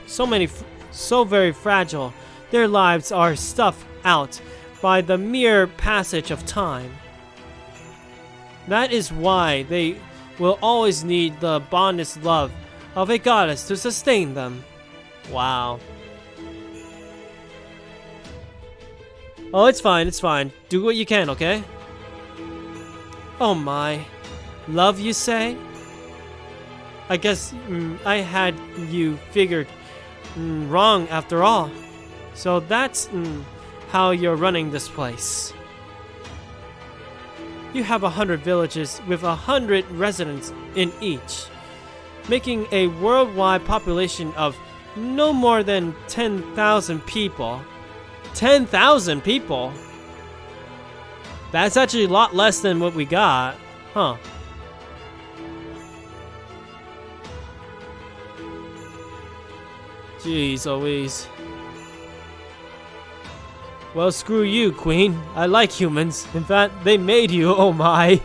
so very fragile. Their lives are stuffed out by the mere passage of time. That is why they will always need the bondless love of a goddess to sustain them. Wow. Oh, it's fine, it's fine. Do what you can, okay? Oh my. Love, you say? I guess I had you figured wrong after all. So that's how you're running this place. You have 100 villages with 100 residents in each, making a worldwide population of no more than 10,000 people. 10,000 people? That's actually a lot less than what we got. Huh. Jeez Louise. Well, screw you, Queen. I like humans. In fact, they made you, oh my.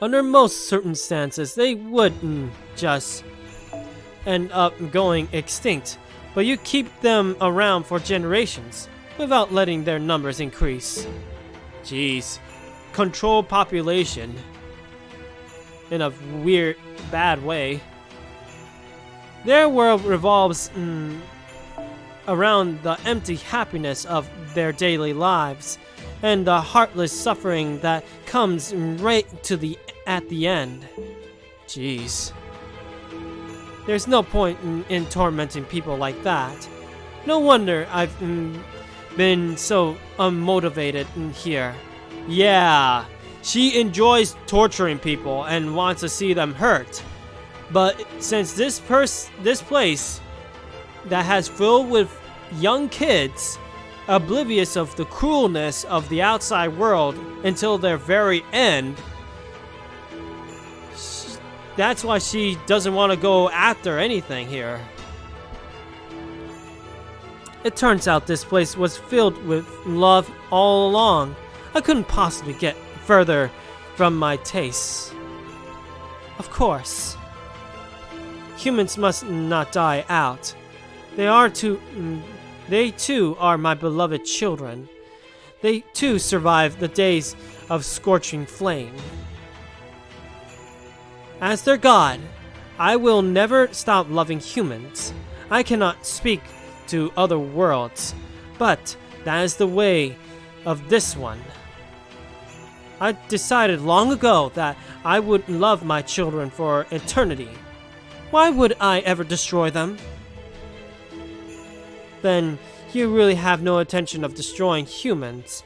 Under most circumstances, they wouldn't just end up going extinct, but you keep them around for generations without letting their numbers increase. Jeez. Control population in a weird, bad way. Their world revolves around the empty happiness of their daily lives and the heartless suffering that comes right to at the end. Jeez. There's no point in tormenting people like that. No wonder I've been so unmotivated here. Yeah, she enjoys torturing people and wants to see them hurt. But since this place that has filled with young kids, oblivious of the cruelness of the outside world until their very end, that's why she doesn't want to go after anything here. It turns out this place was filled with love all along. I couldn't possibly get further from my tastes. Of course. Humans must not die out. They too are my beloved children. They too survive the days of scorching flame. As their god, I will never stop loving humans. I cannot speak to other worlds, but that is the way of this one. I decided long ago that I would love my children for eternity. Why would I ever destroy them? Then you really have no intention of destroying humans.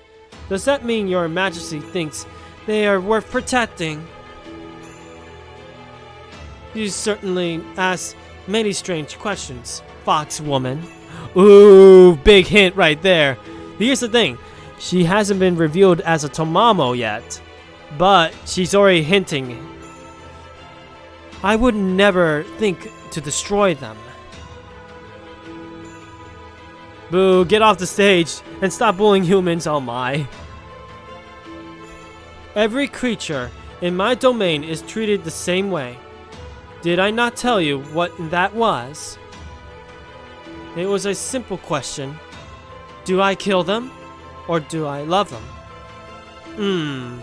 Does that mean your majesty thinks they are worth protecting? You certainly ask many strange questions, fox woman. Ooh, big hint right there. Here's the thing. She hasn't been revealed as a Tomamo yet, but she's already hinting. I would never think to destroy them. Boo, get off the stage and stop bullying humans, oh my. Every creature in my domain is treated the same way. Did I not tell you what that was? It was a simple question. Do I kill them? Or do I love them?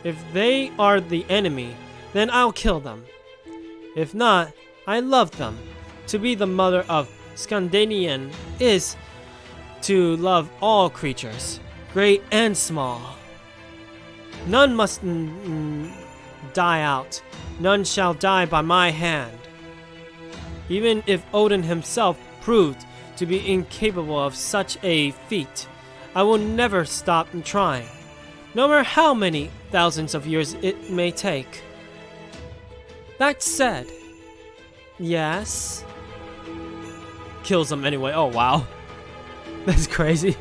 If they are the enemy, then I'll kill them. If not, I love them. To be the mother of Scandinavian is to love all creatures, great and small. None must die out. None shall die by my hand. Even if Odin himself proved to be incapable of such a feat, I will never stop trying, no matter how many thousands of years it may take. That said, yes? Kills them anyway. Oh wow. That's crazy.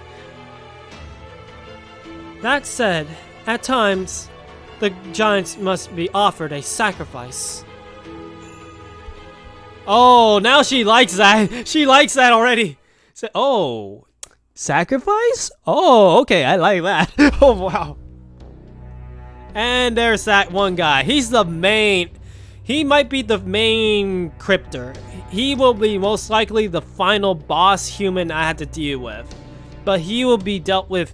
That said, at times, the giants must be offered a sacrifice. Oh, now she likes that. She likes that already. So, oh, sacrifice? Oh, okay, I like that. Oh, wow. And there's that one guy. He's the main. He might be the main crypter. He will be most likely the final boss human I had to deal with. But he will be dealt with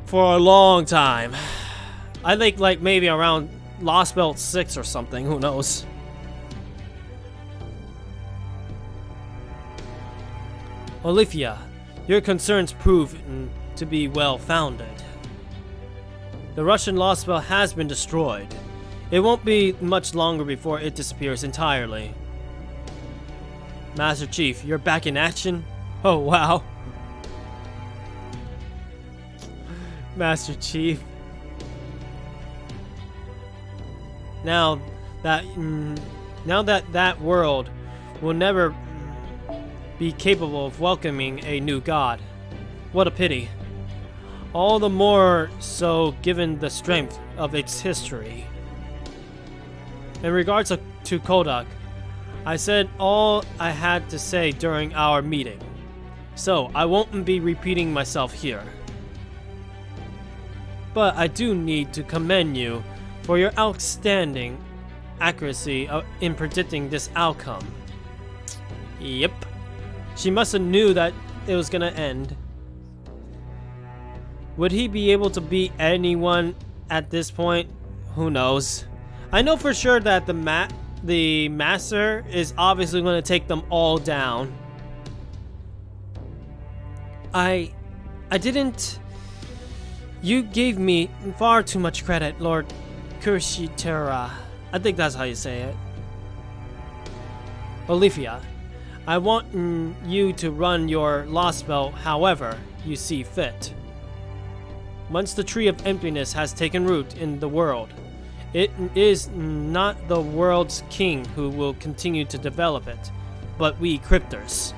for a long time. I think like maybe around Lost Belt 6 or something. Who knows? Olivia, your concerns prove to be well-founded. The Russian Lost Belt has been destroyed. It won't be much longer before it disappears entirely. Master Chief, you're back in action? Oh, wow. Master Chief. Now that that world will never be capable of welcoming a new god. What a pity. All the more so given the strength of its history. In regards to Kodak, I said all I had to say during our meeting, so I won't be repeating myself here. But I do need to commend you for your outstanding accuracy in predicting this outcome. Yep. She must have knew that it was gonna end. Would he be able to beat anyone at this point? Who knows? I know for sure that the master is obviously going to take them all down. I didn't. You gave me far too much credit, Lord Kurshitera. I think that's how you say it. Olivia, I want you to run your Lost Belt however you see fit. Once the Tree of Emptiness has taken root in the world, it is not the world's king who will continue to develop it, but we crypters.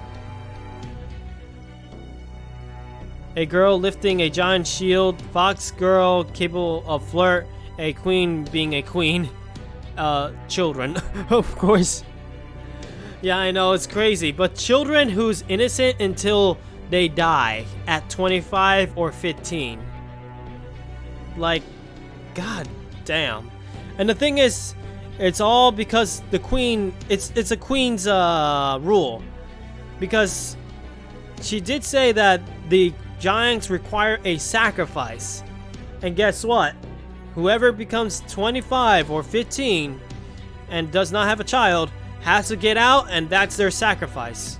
A girl lifting a giant shield, fox girl capable of flirt, a queen being a queen, children, of course. Yeah, I know, it's crazy, but children who's innocent until they die at 25 or 15. Like, god damn. And the thing is, It's all because the queen. It's a queen's rule, because she did say that the giants require a sacrifice, and guess what? Whoever becomes 25 or 15 and does not have a child has to get out, and that's their sacrifice.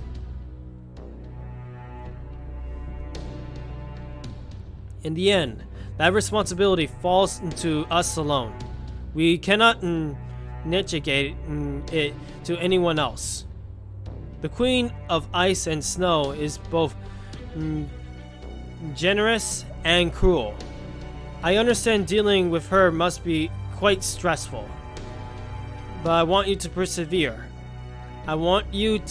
In the end, that responsibility falls to us alone. We cannot negate it to anyone else. The Queen of Ice and Snow is both generous and cruel. I understand dealing with her must be quite stressful, but I want you to persevere. I want you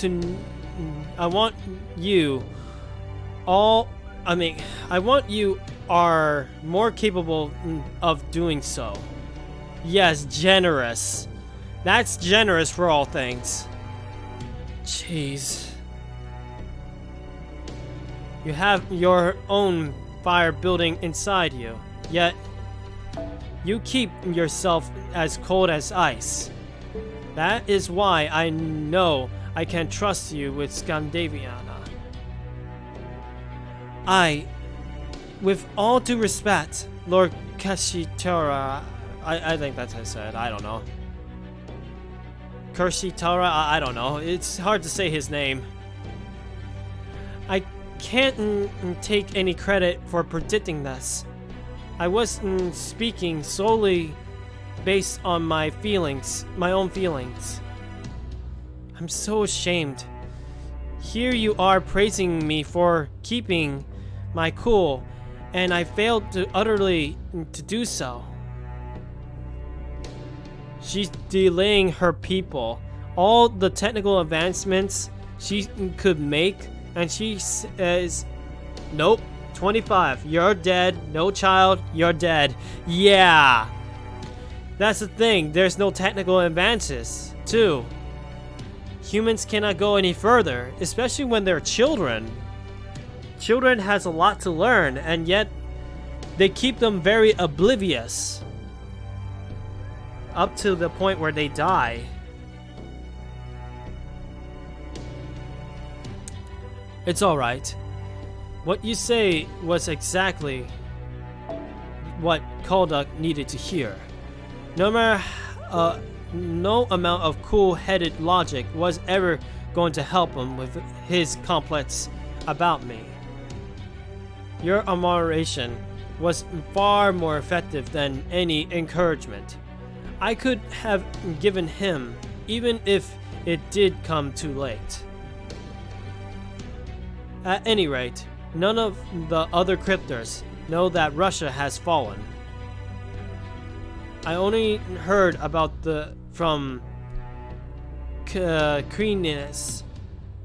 are more capable of doing so. Yes, generous. That's generous for all things. Jeez. You have your own fire building inside you, yet you keep yourself as cold as ice. That is why I know I can trust you with Scandaviana. With all due respect, Lord Kashitora, I think that's how I said, I don't know. Kurshitora, I don't know. It's hard to say his name. I can't take any credit for predicting this. I was speaking solely based on my own feelings. I'm so ashamed. Here you are praising me for keeping my cool, and I failed to utterly to do so. She's delaying her people. All the technical advancements she could make, and she says, nope, 25, you're dead, no child, you're dead. Yeah! That's the thing, there's no technical advances, too. Humans cannot go any further, especially when they're children. Children has a lot to learn, and yet they keep them very oblivious. Up to the point where they die. It's alright. What you say was exactly what Kalduck needed to hear. No amount of cool-headed logic was ever going to help him with his complex about me. Your admiration was far more effective than any encouragement I could have given him, even if it did come too late. At any rate, none of the other cryptors know that Russia has fallen. I only heard about from Kreenis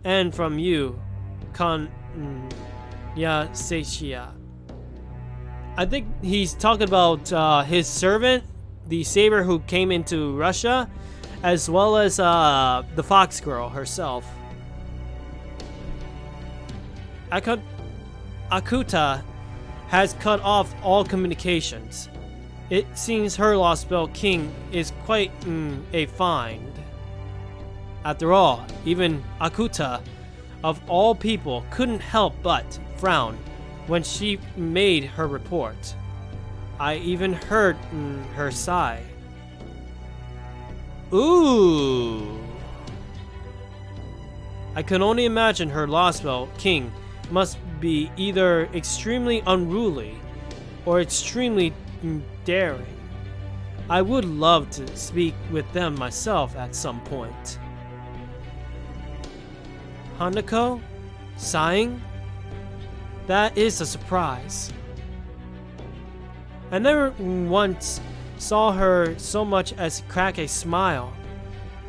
and from you, Yasechia. I think he's talking about his servant, the saber who came into Russia, as well as the fox girl herself. Akuta has cut off all communications. It seems her Lost Belt King is quite a find. After all, even Akuta, of all people, couldn't help but frown when she made her report. I even heard her sigh. Ooh! I can only imagine her Lost Belt King must be either extremely unruly or extremely daring. I would love to speak with them myself at some point. Hanako? Sighing? That is a surprise. I never once saw her so much as crack a smile.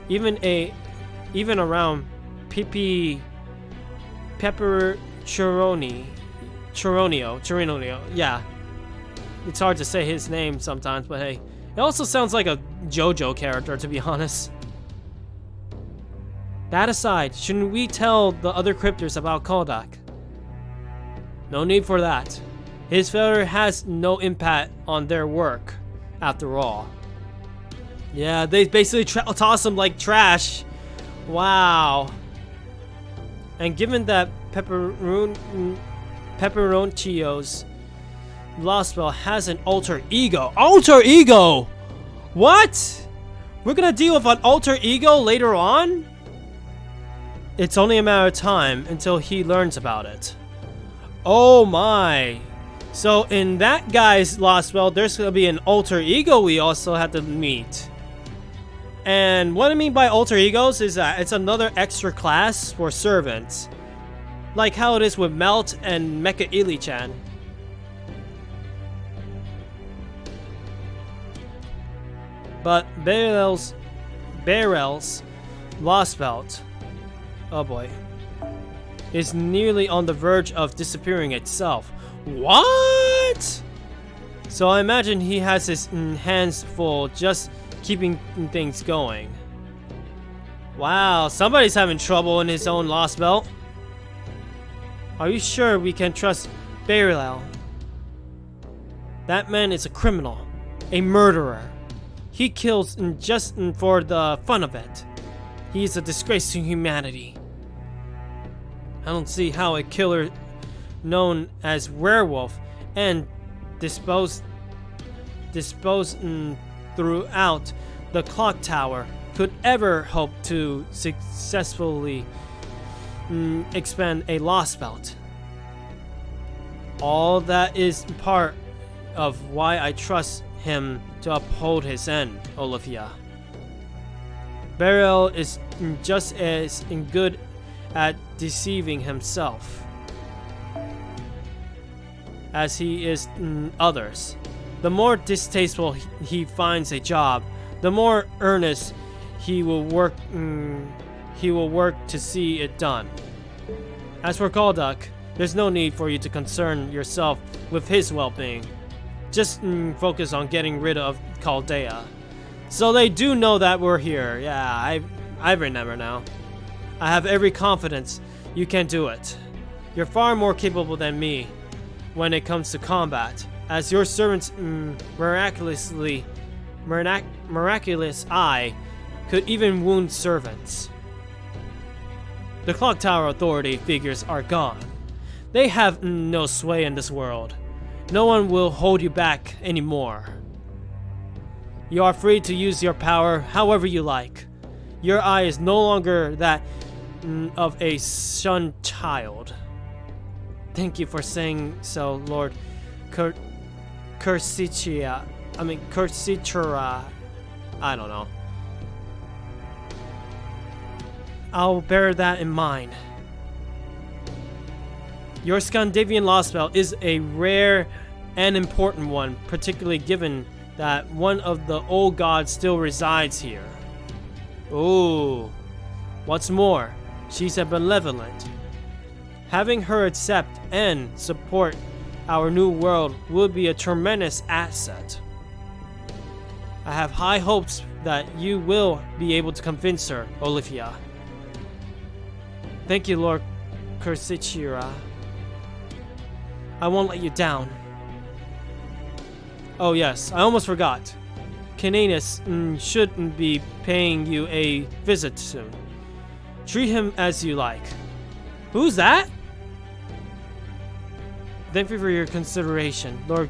Even around Pepper Chironio, yeah. It's hard to say his name sometimes, but hey. It also sounds like a JoJo character, to be honest. That aside, shouldn't we tell the other cryptors about Kalduck? No need for that. His failure has no impact on their work, after all. Yeah, they basically toss him like trash. Wow. And given that Pepperoncio's Lost Belt has an alter ego. Alter ego? What? We're gonna deal with an alter ego later on? It's only a matter of time until he learns about it. Oh my. So in that guy's Lost Belt, there's gonna be an alter ego we also have to meet. And what I mean by alter egos is that it's another extra class for servants. Like how it is with Melt and Mecha Ili-chan. But Barrel's Lost Belt, oh boy, is nearly on the verge of disappearing itself. What? So I imagine he has his hands full just keeping things going. Wow, somebody's having trouble in his own Lost Belt. Are you sure we can trust Barrel? That man is a criminal, a murderer. He kills just for the fun of it. He is a disgrace to humanity. I don't see how a killer known as Werewolf and disposed throughout the clock tower could ever hope to successfully expand a Lost Belt. All that is part of why I trust him to uphold his end, Olivia. Beryl is just as good at deceiving himself as he is others. The more distasteful he finds a job, the more earnest he will work to see it done. As for Golduck, there's no need for you to concern yourself with his well-being. Just focus on getting rid of Chaldea. So they do know that we're here. Yeah, I remember now. I have every confidence you can do it. You're far more capable than me when it comes to combat, as your servant's miraculous eye could even wound servants. The Clock Tower Authority figures are gone. They have no sway in this world. No one will hold you back anymore. You are free to use your power however you like. Your eye is no longer that of a shunned child. Thank you for saying so, Lord Cursitra. I don't know. I'll bear that in mind. Your Scandinavian Lost Belt is a rare and important one, particularly given that one of the old gods still resides here. Ooh. What's more, she's a benevolent. Having her accept and support our new world would be a tremendous asset. I have high hopes that you will be able to convince her, Olivia. Thank you, Lord Cursitra. I won't let you down. Oh yes, I almost forgot. Cananus shouldn't be paying you a visit soon. Treat him as you like. Who's that? Thank you for your consideration, Lord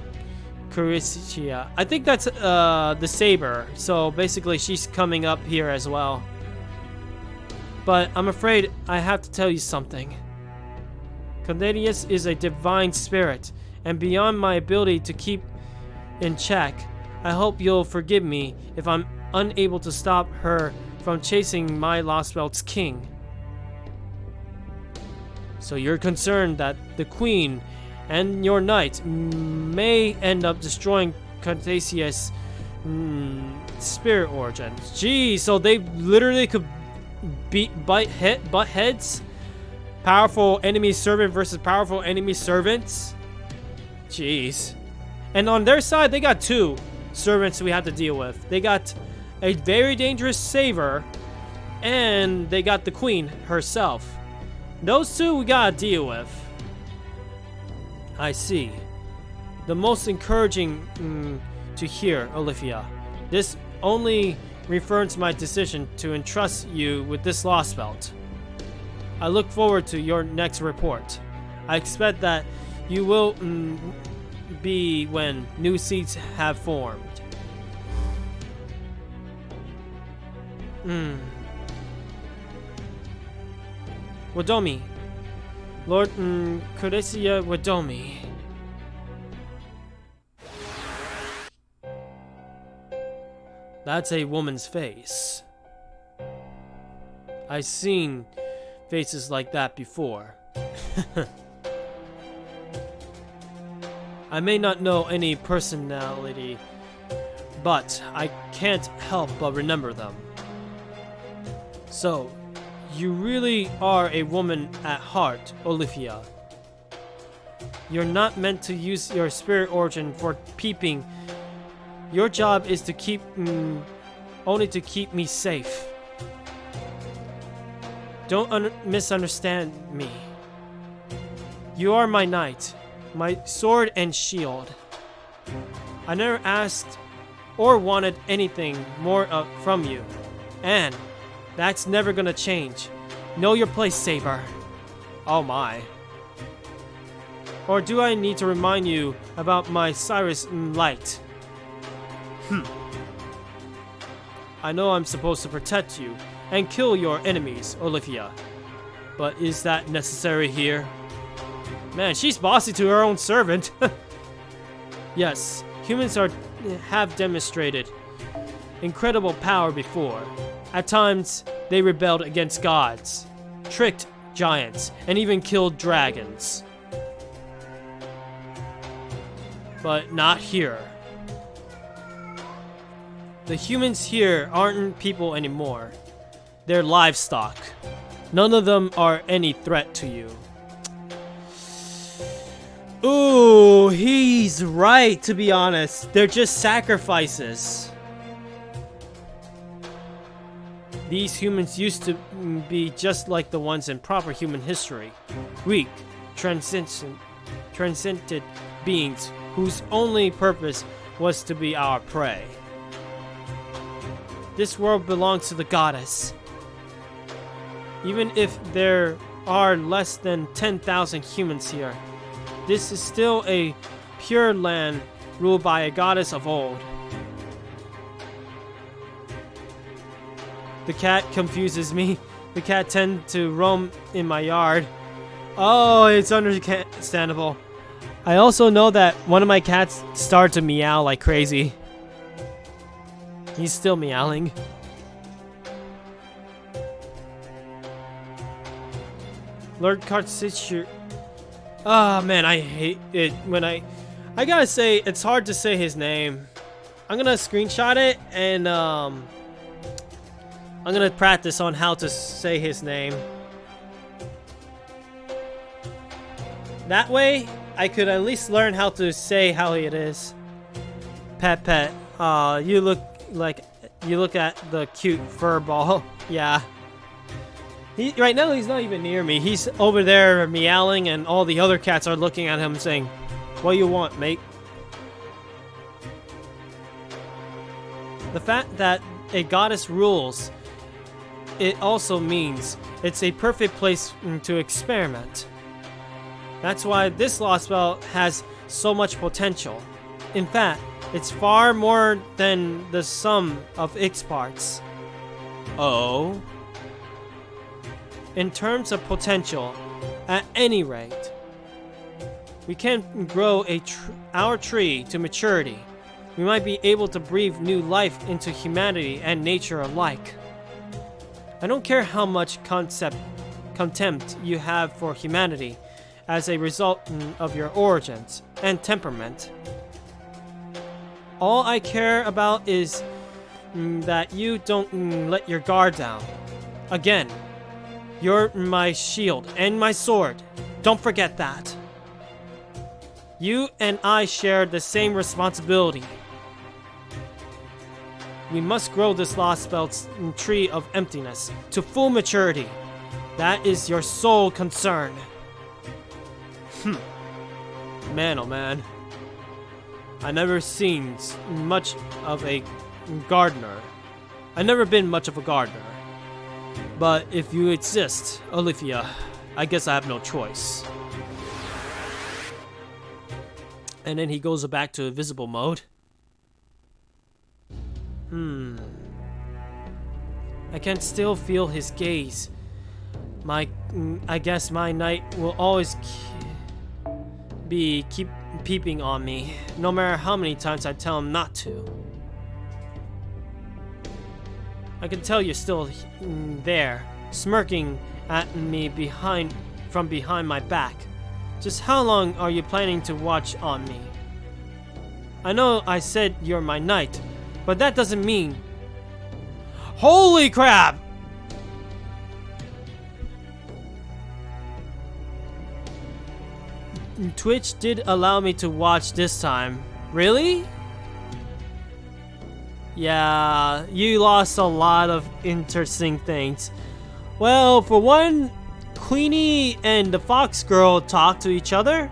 Cursitra. I think that's the Saber, so basically she's coming up here as well. But I'm afraid I have to tell you something. Canadius is a divine spirit, and beyond my ability to keep in check. I hope you'll forgive me if I'm unable to stop her from chasing my Lost Belt's king. So you're concerned that the queen and your knight may end up destroying Canadius' spirit origin. Gee, so they literally could butt heads? Powerful enemy servant versus powerful enemy servants? Jeez. And on their side, they got two servants we have to deal with. They got a very dangerous Saber, and they got the queen herself. Those two we gotta deal with. I see. The most encouraging to hear, Olivia. This only reaffirms my decision to entrust you with this lost belt. I look forward to your next report. I expect that you will be when new seeds have formed. Wadomi. Lord Kuresia Wadomi. That's a woman's face. I've seen faces like that before. I may not know any personality, but I can't help but remember them. So, you really are a woman at heart, Olivia. You're not meant to use your spirit origin for peeping. Your job is to keep, only to keep me safe. Don't misunderstand me. You are my knight, my sword and shield. I never asked or wanted anything more from you, and that's never gonna change. Know your place, Saber. Oh my. Or do I need to remind you about my Cyrus light? I know I'm supposed to protect you and kill your enemies, Olivia. But is that necessary here? Man, she's bossy to her own servant. Yes, humans have demonstrated incredible power before. At times, they rebelled against gods, tricked giants, and even killed dragons. But not here. The humans here aren't people anymore. They're livestock. None of them are any threat to you. Ooh, he's right, to be honest. They're just sacrifices. These humans used to be just like the ones in proper human history. Weak, transcendent beings whose only purpose was to be our prey. This world belongs to the goddess. Even if there are less than 10,000 humans here, this is still a pure land ruled by a goddess of old. The cat confuses me. The cat tends to roam in my yard. Oh, it's understandable. I also know that one of my cats started to meow like crazy. He's still meowing. Lord Kartsitcher. Ah, man, I hate it when I gotta say, it's hard to say his name. I'm gonna screenshot it and I'm gonna practice on how to say his name. That way, I could at least learn how to say how it is. Pet. You look at the cute fur ball. Yeah. Right now, he's not even near me. He's over there meowing, and all the other cats are looking at him saying, "What you want, mate?" The fact that a goddess rules, it also means it's a perfect place to experiment. That's why this lost belt has so much potential. In fact, it's far more than the sum of its parts. Oh? In terms of potential, at any rate, we can grow our tree to maturity. We might be able to breathe new life into humanity and nature alike. I don't care how much contempt you have for humanity as a result of your origins and temperament. All I care about is that you don't let your guard down. Again, you're my shield and my sword. Don't forget that. You and I share the same responsibility. We must grow this lost belt's tree of emptiness to full maturity. That is your sole concern. Man, oh man. I never seen much of a gardener. I've never been much of a gardener. But if you exist, Olivia, I guess I have no choice. And then he goes back to invisible mode. I can still feel his gaze. I guess my knight will always keep peeping on me, no matter how many times I tell him not to. I can tell you're still there, smirking at me from behind my back. Just how long are you planning to watch on me? I know I said you're my knight, but that doesn't mean... Holy crap! Twitch did allow me to watch this time. Really? Yeah, you lost a lot of interesting things. Well, for one, Queenie and the Fox Girl talked to each other.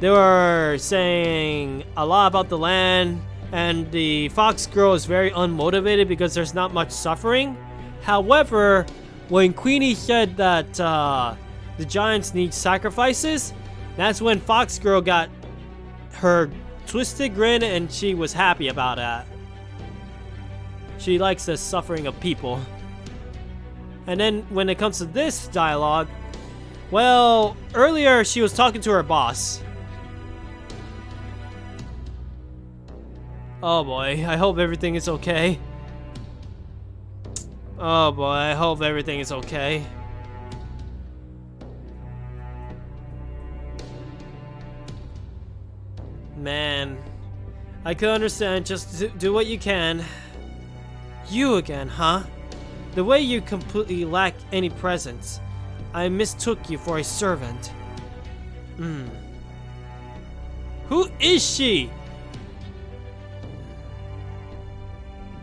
They were saying a lot about the land, and the Fox Girl is very unmotivated because there's not much suffering. However, when Queenie said that the giants need sacrifices, that's when Fox Girl got her twisted grin and she was happy about that. She likes the suffering of people. And then when it comes to this dialogue, well, earlier she was talking to her boss. Oh boy, I hope everything is okay. Oh boy, I hope everything is okay. Man, I could understand, just do what you can. You again, huh? The way you completely lack any presence. I mistook you for a servant. Who is she?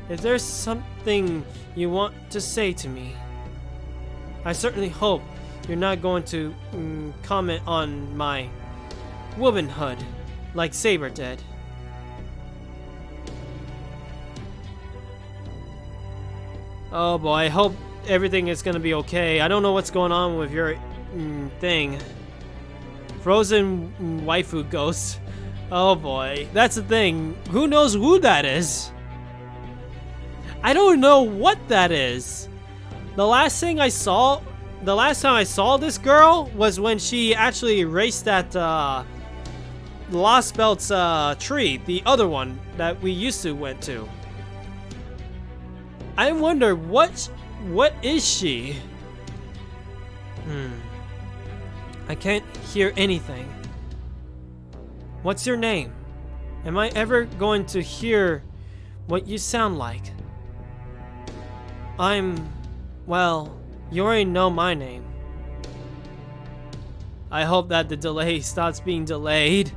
If there's something you want to say to me, I certainly hope you're not going to comment on my womanhood like Saber did. Oh boy, I hope everything is gonna be okay. I don't know what's going on with your thing. Frozen waifu ghost. Oh boy, that's the thing. Who knows who that is? I don't know what that is. The last time I saw this girl was when she actually erased that Lost Belt's tree, the other one that we used to went to. I wonder what is she? I can't hear anything. What's your name? Am I ever going to hear what you sound like? Well, you already know my name. I hope that the delay stops being delayed.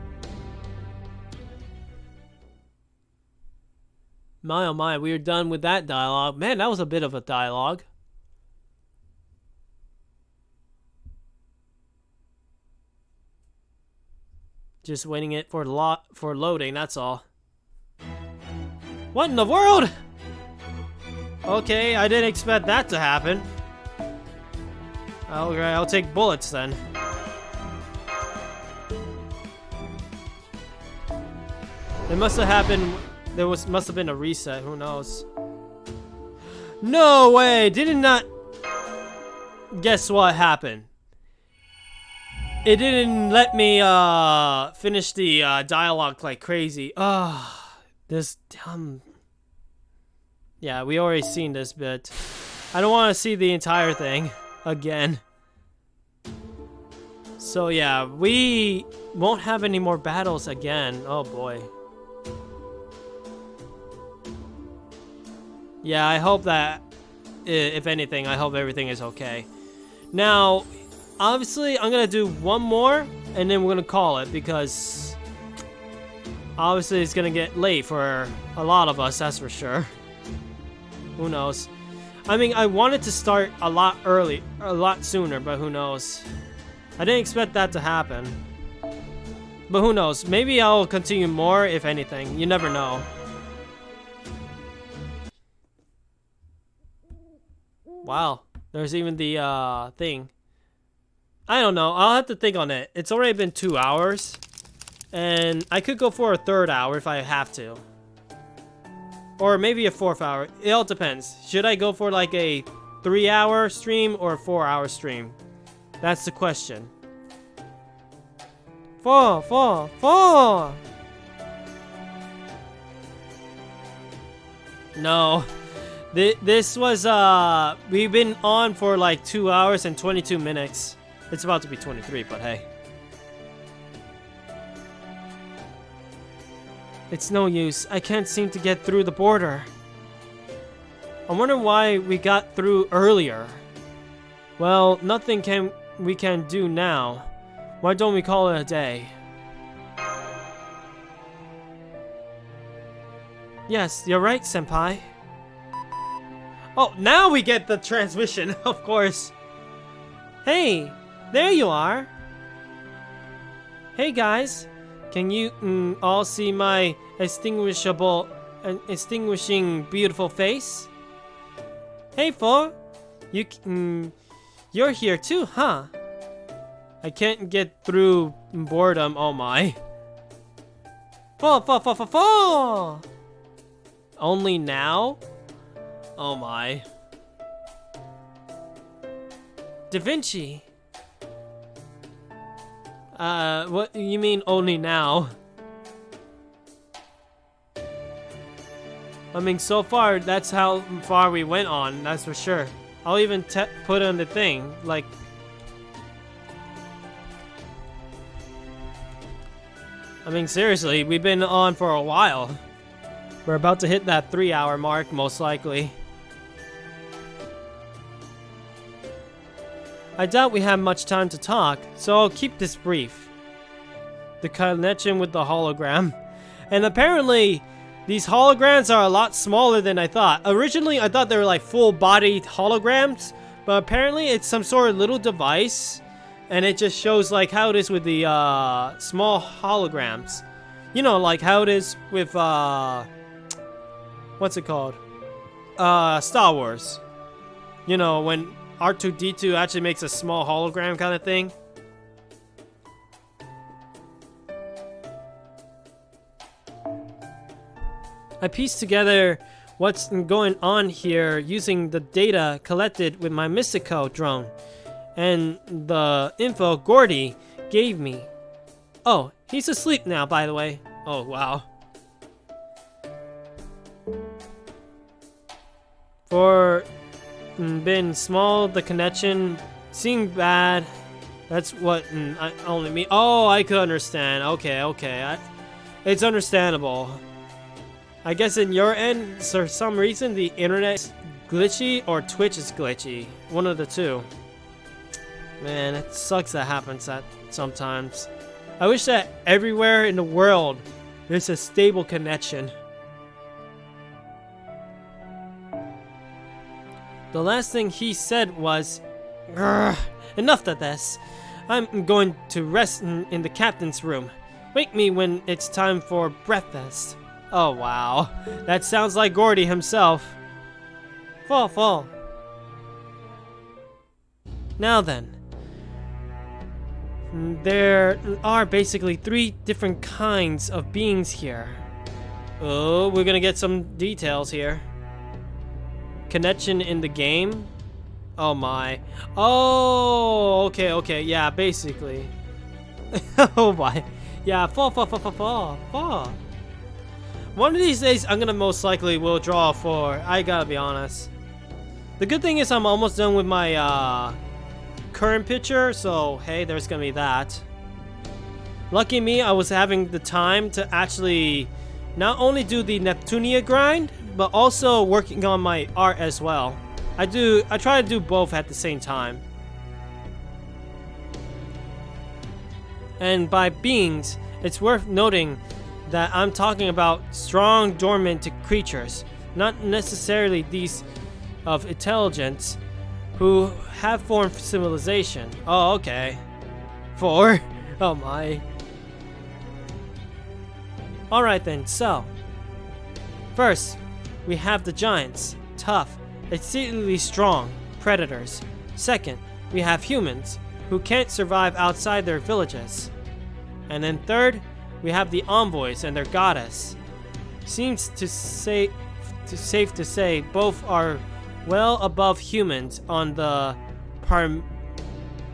My oh my, we are done with that dialogue. Man, that was a bit of a dialogue. Just waiting it for loading, that's all. What in the world? Okay, I didn't expect that to happen. Okay, I'll take bullets then. It must have happened. Must have been a reset. Who knows? No way! Did it not? Guess what happened? It didn't let me finish the dialogue like crazy. This dumb. Yeah, we already seen this bit. I don't want to see the entire thing again. So yeah, we won't have any more battles again. Oh boy. Yeah, I hope that, if anything, I hope everything is okay. Now, obviously, I'm gonna do one more, and then we're gonna call it, because obviously it's gonna get late for a lot of us, that's for sure. Who knows? I mean, I wanted to start a lot sooner, but who knows? I didn't expect that to happen. But who knows? Maybe I'll continue more, if anything. You never know. Wow. There's even the thing. I don't know. I'll have to think on it. It's already been 2 hours. And I could go for a 3rd hour if I have to. Or maybe a 4th hour. It all depends. Should I go for like a 3-hour stream or a 4-hour stream? That's the question. 4, 4, 4! No. This was, we've been on for like 2 hours and 22 minutes. It's about to be 23, but hey. It's no use. I can't seem to get through the border. I wonder why we got through earlier. Well, nothing we can do now. Why don't we call it a day? Yes, you're right, senpai. Oh, now we get the transmission, of course. Hey, there you are. Hey guys, can you all see my extinguishing beautiful face? Hey, Four, you're here too, huh? I can't get through boredom. Oh my. Four. Only now? Oh my. Da Vinci. What you mean only now? I mean, so far, that's how far we went on, that's for sure. I'll even put on the thing, like... I mean, seriously, we've been on for a while. We're about to hit that 3-hour mark, most likely. I doubt we have much time to talk, so I'll keep this brief. The connection with the hologram. And apparently, these holograms are a lot smaller than I thought. Originally, I thought they were like full-bodied holograms, but apparently it's some sort of little device, and it just shows like how it is with the small holograms. You know, like how it is with what's it called? Star Wars. You know, when R2-D2 actually makes a small hologram kind of thing. I pieced together what's going on here using the data collected with my Mystico drone and the info Gordy gave me. Oh, he's asleep now, by the way. Oh, wow. For been small, the connection seemed bad. That's what I only mean. Oh, I could understand. Okay. It's understandable. I guess in your end, for some reason, the internet is glitchy or Twitch is glitchy. One of the two. Man, it sucks that happens sometimes. I wish that everywhere in the world there's a stable connection. The last thing he said was, enough of this. I'm going to rest in the captain's room. Wake me when it's time for breakfast. Oh wow, that sounds like Gordy himself. Fall. Now then, there are basically 3 different kinds of beings here. Oh, we're gonna get some details here. Connection in the game? Oh my. Oh, okay, yeah, basically. Oh my. Yeah, fall. One of these days, I'm gonna most likely will draw 4. I gotta be honest. The good thing is I'm almost done with my current picture, so hey, there's gonna be that. Lucky me, I was having the time to actually not only do the Neptunia grind, but also working on my art as well. I try to do both at the same time. And by beings, it's worth noting that I'm talking about strong, dormant creatures, not necessarily these of intelligence who have formed civilization. Oh, okay. 4? Oh my. Alright then, so. First, we have the giants, tough exceedingly strong predators. Second, we have humans who can't survive outside their villages. And then third, we have the envoys and their goddess. Seems safe to say both are well above humans on the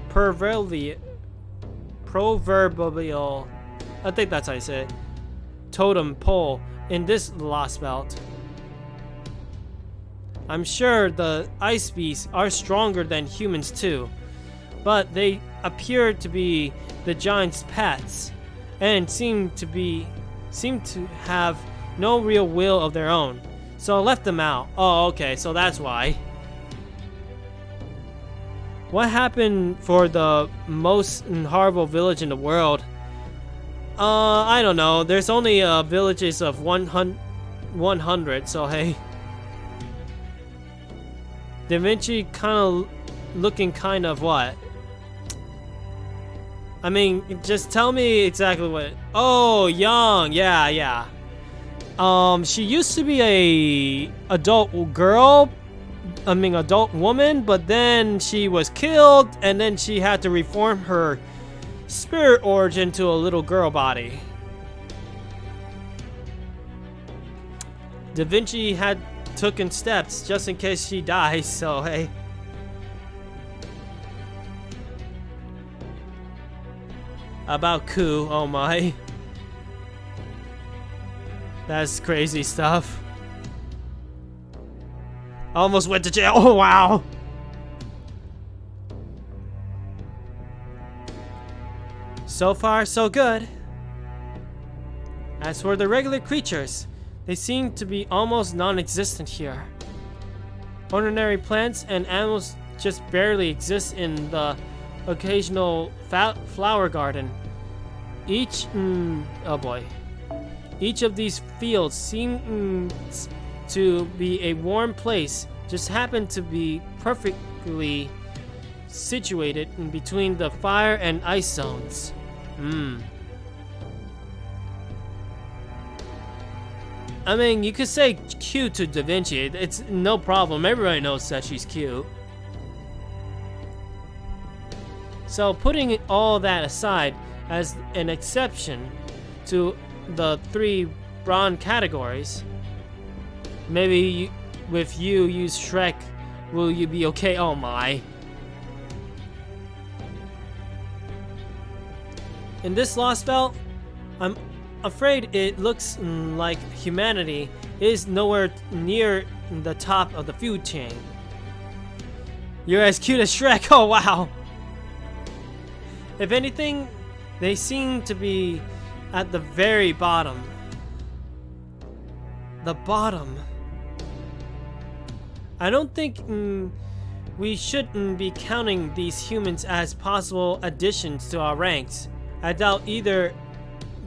proverbial, I think that's how you say it, totem pole in this Lost Belt. I'm sure the ice beasts are stronger than humans too, but they appear to be the giants' pets and seem to have no real will of their own. So I left them out. Oh, okay, so that's why. What happened for the most horrible village in the world? I don't know. There's only villages of 100, so hey. Da Vinci kind of looking kind of what? I mean, just tell me exactly what. Oh, young. Yeah. She used to be a adult woman, but then she was killed, and then she had to reform her spirit origin to a little girl body. Da Vinci had taken steps just in case she dies, so hey. About Ku, oh my. That's crazy stuff. Almost went to jail. Oh wow. So far, so good. As for the regular creatures, they seem to be almost non-existent here. Ordinary plants and animals just barely exist in the occasional flower garden. Each of these fields seems to be a warm place, just happen to be perfectly situated in between the fire and ice zones. I mean, you could say cute to Da Vinci. It's no problem. Everybody knows that she's cute. So putting all that aside, as an exception to the 3 bronze categories, maybe with you use Shrek, will you be okay? Oh my. In this Lost Belt, I'm afraid it looks like humanity is nowhere near the top of the food chain. You're as cute as Shrek, oh wow! If anything, they seem to be at the very bottom. The bottom. I don't think we shouldn't be counting these humans as possible additions to our ranks. I doubt either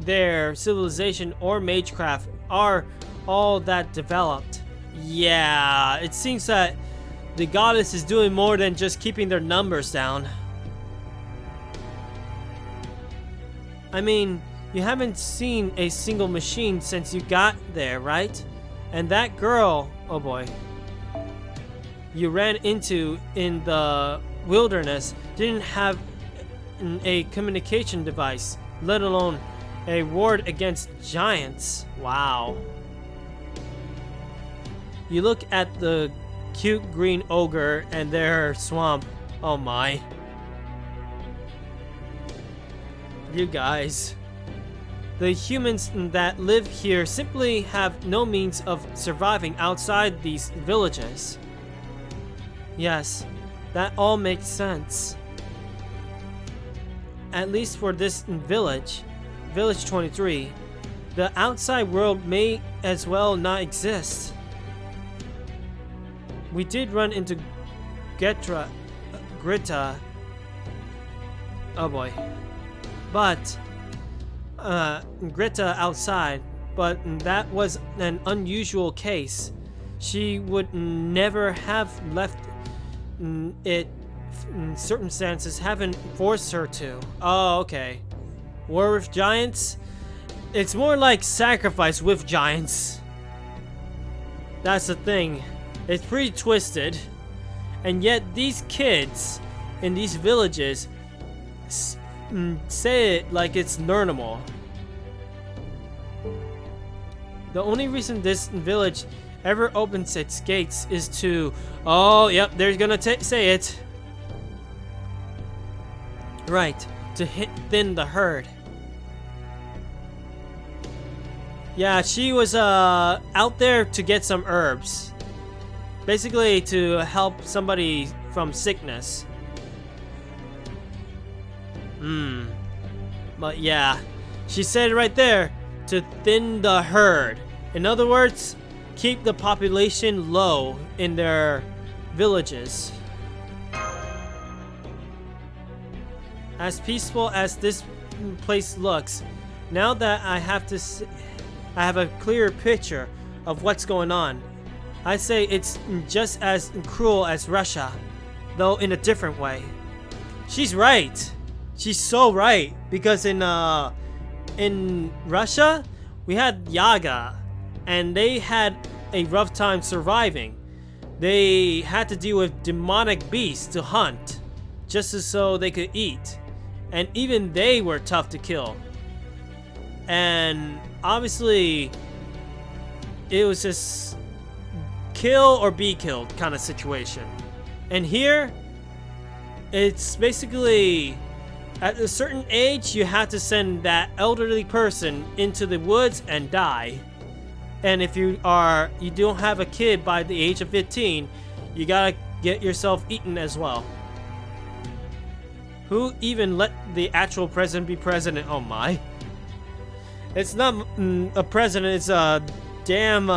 their civilization or magecraft are all that developed. Yeah, it seems that the goddess is doing more than just keeping their numbers down. I mean, you haven't seen a single machine since you got there, right? And that girl, oh boy, you ran into in the wilderness didn't have a communication device, let alone a ward against giants. Wow. You look at the cute green ogre and their swamp. Oh my. You guys. The humans that live here simply have no means of surviving outside these villages. Yes, that all makes sense. At least for this village, Village 23, the outside world may as well not exist. We did run into Grita. Oh boy. But Grita outside, but that was an unusual case. She would never have left it. Circumstances haven't forced her to. Oh, okay. War with giants? It's more like sacrifice with giants. That's the thing. It's pretty twisted. And yet these kids in these villages say it like it's normal. The only reason this village ever opens its gates is to... Oh, yep, they're gonna say it. Right, to thin the herd. Yeah, she was out there to get some herbs. Basically to help somebody from sickness. But yeah, she said it right there, to thin the herd. In other words, keep the population low in their villages. As peaceful as this place looks, now that I have a clearer picture of what's going on, I say it's just as cruel as Russia, though in a different way. She's right. She's so right, because in Russia, we had Yaga, and they had a rough time surviving. They had to deal with demonic beasts to hunt, just so they could eat. And even they were tough to kill. And obviously, it was just kill or be killed kind of situation. And here, it's basically at a certain age, you have to send that elderly person into the woods and die. And if you don't have a kid by the age of 15, you gotta get yourself eaten as well. Who even let the actual president be president? Oh my. It's not a president, it's a damn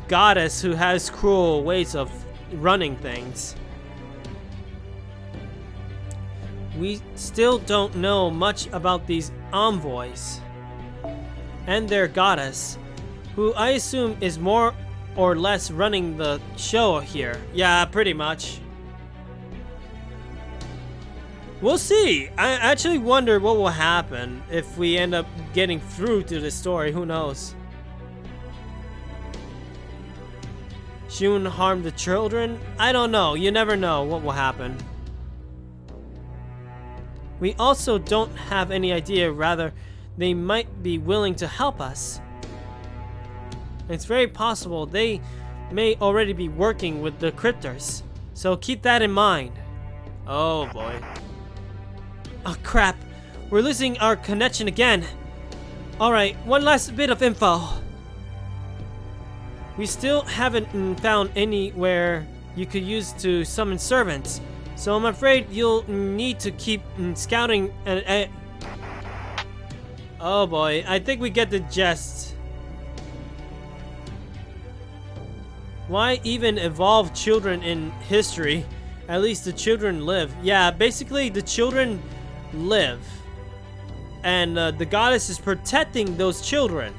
goddess who has cruel ways of running things. We still don't know much about these envoys and their goddess, who I assume is more or less running the show here. Yeah, pretty much. We'll see. I actually wonder what will happen if we end up getting through to the story. Who knows? She wouldn't harm the children? I don't know. You never know what will happen. We also don't have any idea, rather, they might be willing to help us. It's very possible they may already be working with the cryptors, so keep that in mind. Oh boy. Oh crap, we're losing our connection again. Alright, one last bit of info. We still haven't found anywhere you could use to summon servants, so I'm afraid you'll need to keep scouting and... Oh boy, I think we get the gist. Why even evolve children in history? At least the children live. Yeah, basically the children live. And the goddess is protecting those children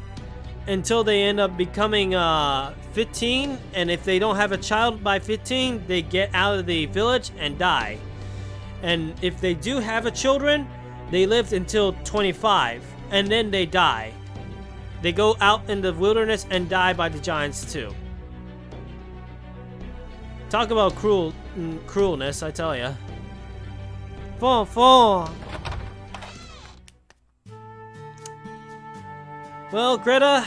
until they end up becoming 15, and if they don't have a child by 15, they get out of the village and die. And if they do have a children, they live until 25, and then they die. They go out in the wilderness and die by the giants too. Talk about cruelness, I tell ya. Fall. Well, Greta,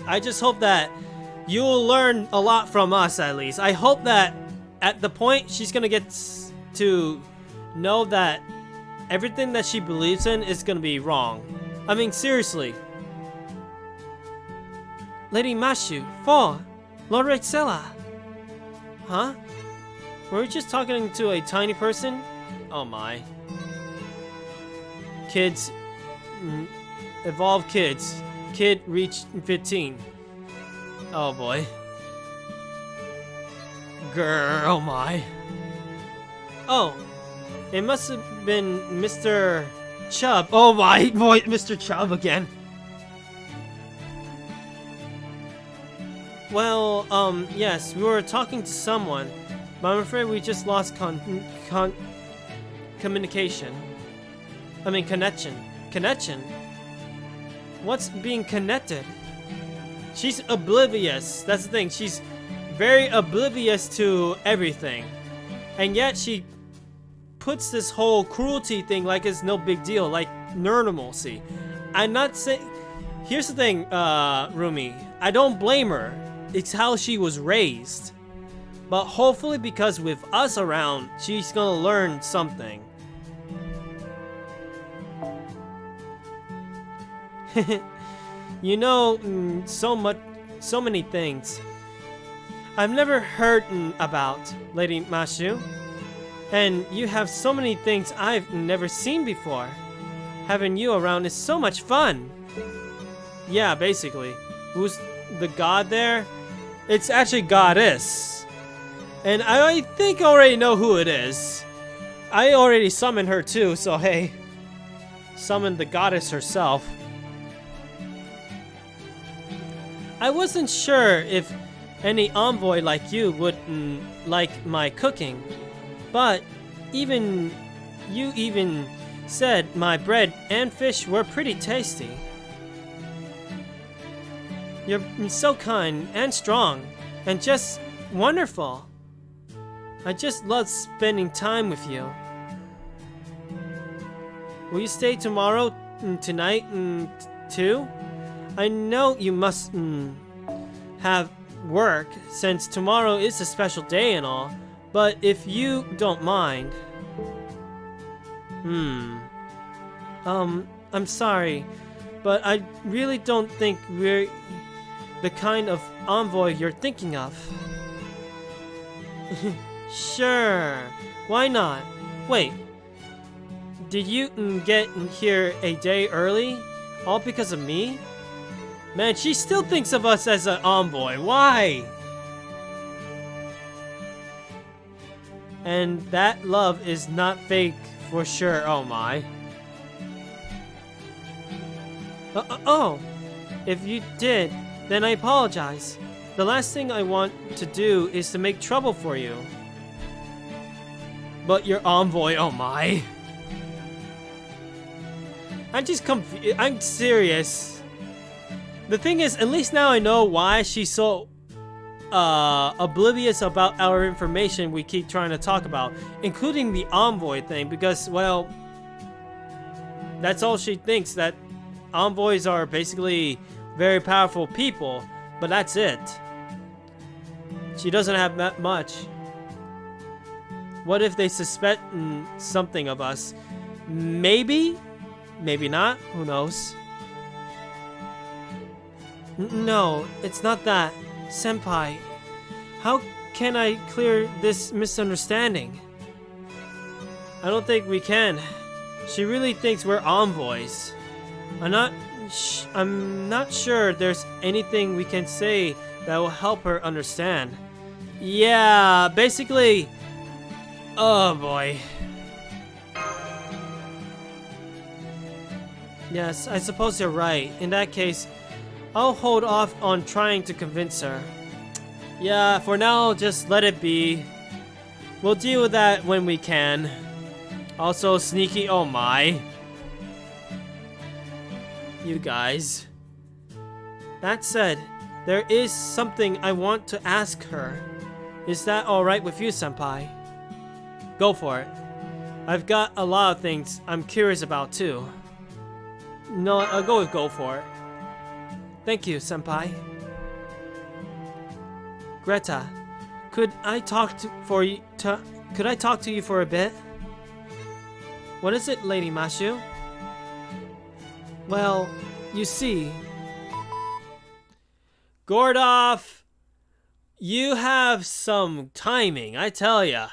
I just hope that you'll learn a lot from us, at least. I hope that at the point she's gonna get to know that everything that she believes in is gonna be wrong. I mean, seriously. Lady Mashu, Fall, Lord Rexella. Huh? Were we just talking to a tiny person? Oh my. Kids. Evolve kids. Kid reached 15. Oh boy. Girl, oh my. Oh. It must have been Mr. Chubb. Oh my boy, Mr. Chubb again. Well, yes, we were talking to someone, but I'm afraid we just lost communication. I mean, connection. Connection? What's being connected? She's oblivious. That's the thing. She's very oblivious to everything. And yet she puts this whole cruelty thing like it's no big deal, like normalcy. I'm not saying... Here's the thing, Rumi. I don't blame her. It's how she was raised. But hopefully because with us around, she's gonna learn something. You know, so many things I've never heard about, Lady Mashu. And you have so many things I've never seen before. Having you around is so much fun. Yeah, basically. Who's the god there? It's actually Goddess. And I think I already know who it is. I already summoned her too, so hey. Summoned the goddess herself. I wasn't sure if any envoy like you would like my cooking. But you even said my bread and fish were pretty tasty. You're so kind and strong and just wonderful. I just love spending time with you. Will you stay tomorrow, tonight, too? I know you must have work since tomorrow is a special day and all, but if you don't mind... I'm sorry, but I really don't think we're the kind of envoy you're thinking of. Sure, why not? Wait, did you get here a day early? All because of me? Man, she still thinks of us as an envoy. Why? And that love is not fake for sure. Oh my. Oh, if you did, then I apologize. The last thing I want to do is to make trouble for you. But your envoy, oh my. I'm just confused. I'm serious. The thing is, at least now I know why she's so oblivious about our information we keep trying to talk about, including the envoy thing, because, well, that's all she thinks, that envoys are basically very powerful people, but that's it. She doesn't have that much. What if they suspect something of us? Maybe? Maybe not? Who knows? No, it's not that. Senpai, how can I clear this misunderstanding? I don't think we can. She really thinks we're envoys. I'm not sure there's anything we can say that will help her understand. Yeah, basically... Oh boy. Yes, I suppose you're right. In that case, I'll hold off on trying to convince her. Yeah, for now, just let it be. We'll deal with that when we can. Also, sneaky, oh my. You guys. That said, there is something I want to ask her. Is that alright with you, Senpai? Go for it. I've got a lot of things I'm curious about too. No, I'll go for it. Thank you, Senpai. Greta, could I talk to you for a bit? What is it, Lady Mashu? Well, you see... Gordoff! You have some timing, I tell ya.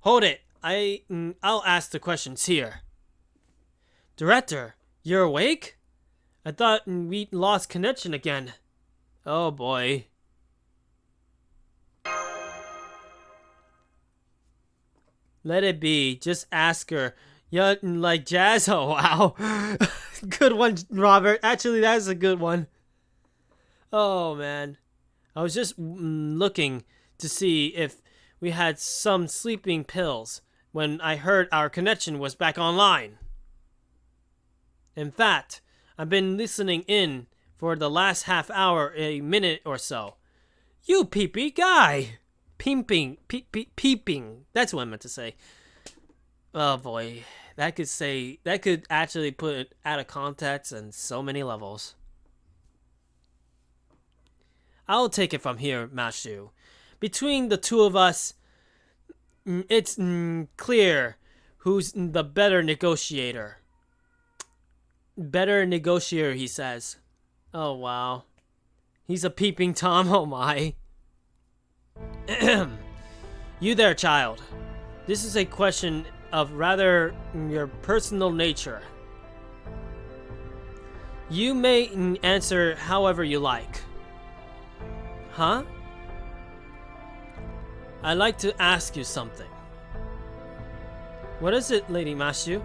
Hold it. I'll ask the questions here. Director, you're awake? I thought we lost connection again. Oh boy. Let it be. Just ask her. Yeah, like Jazz? Oh, wow. Good one, Robert. Actually, that's a good one. Oh, man. I was just looking to see if we had some sleeping pills when I heard our connection was back online. In fact, I've been listening in for the last half hour, a minute or so. You peepee guy! Peeping. That's what I meant to say. Oh boy. That could actually put it out of context on so many levels. I'll take it from here, Mashu. Between the two of us, it's clear who's the better negotiator. Better negotiator, he says. Oh, wow. He's a peeping Tom, oh my. You there, child. This is a question of rather your personal nature. You may answer however you like. Huh? I'd like to ask you something. What is it, Lady Mashu?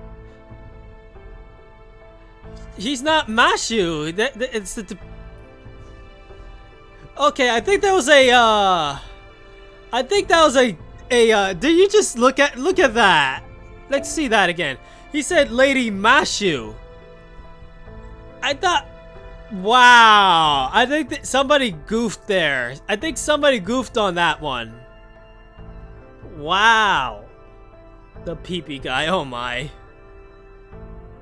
He's not Mashu. It's the... Okay, I think that was a... did you just look at that? Let's see that again. He said Lady Mashu. I thought... Wow. I think that somebody goofed there. I think somebody goofed on that one. Wow. The peepee guy, oh my.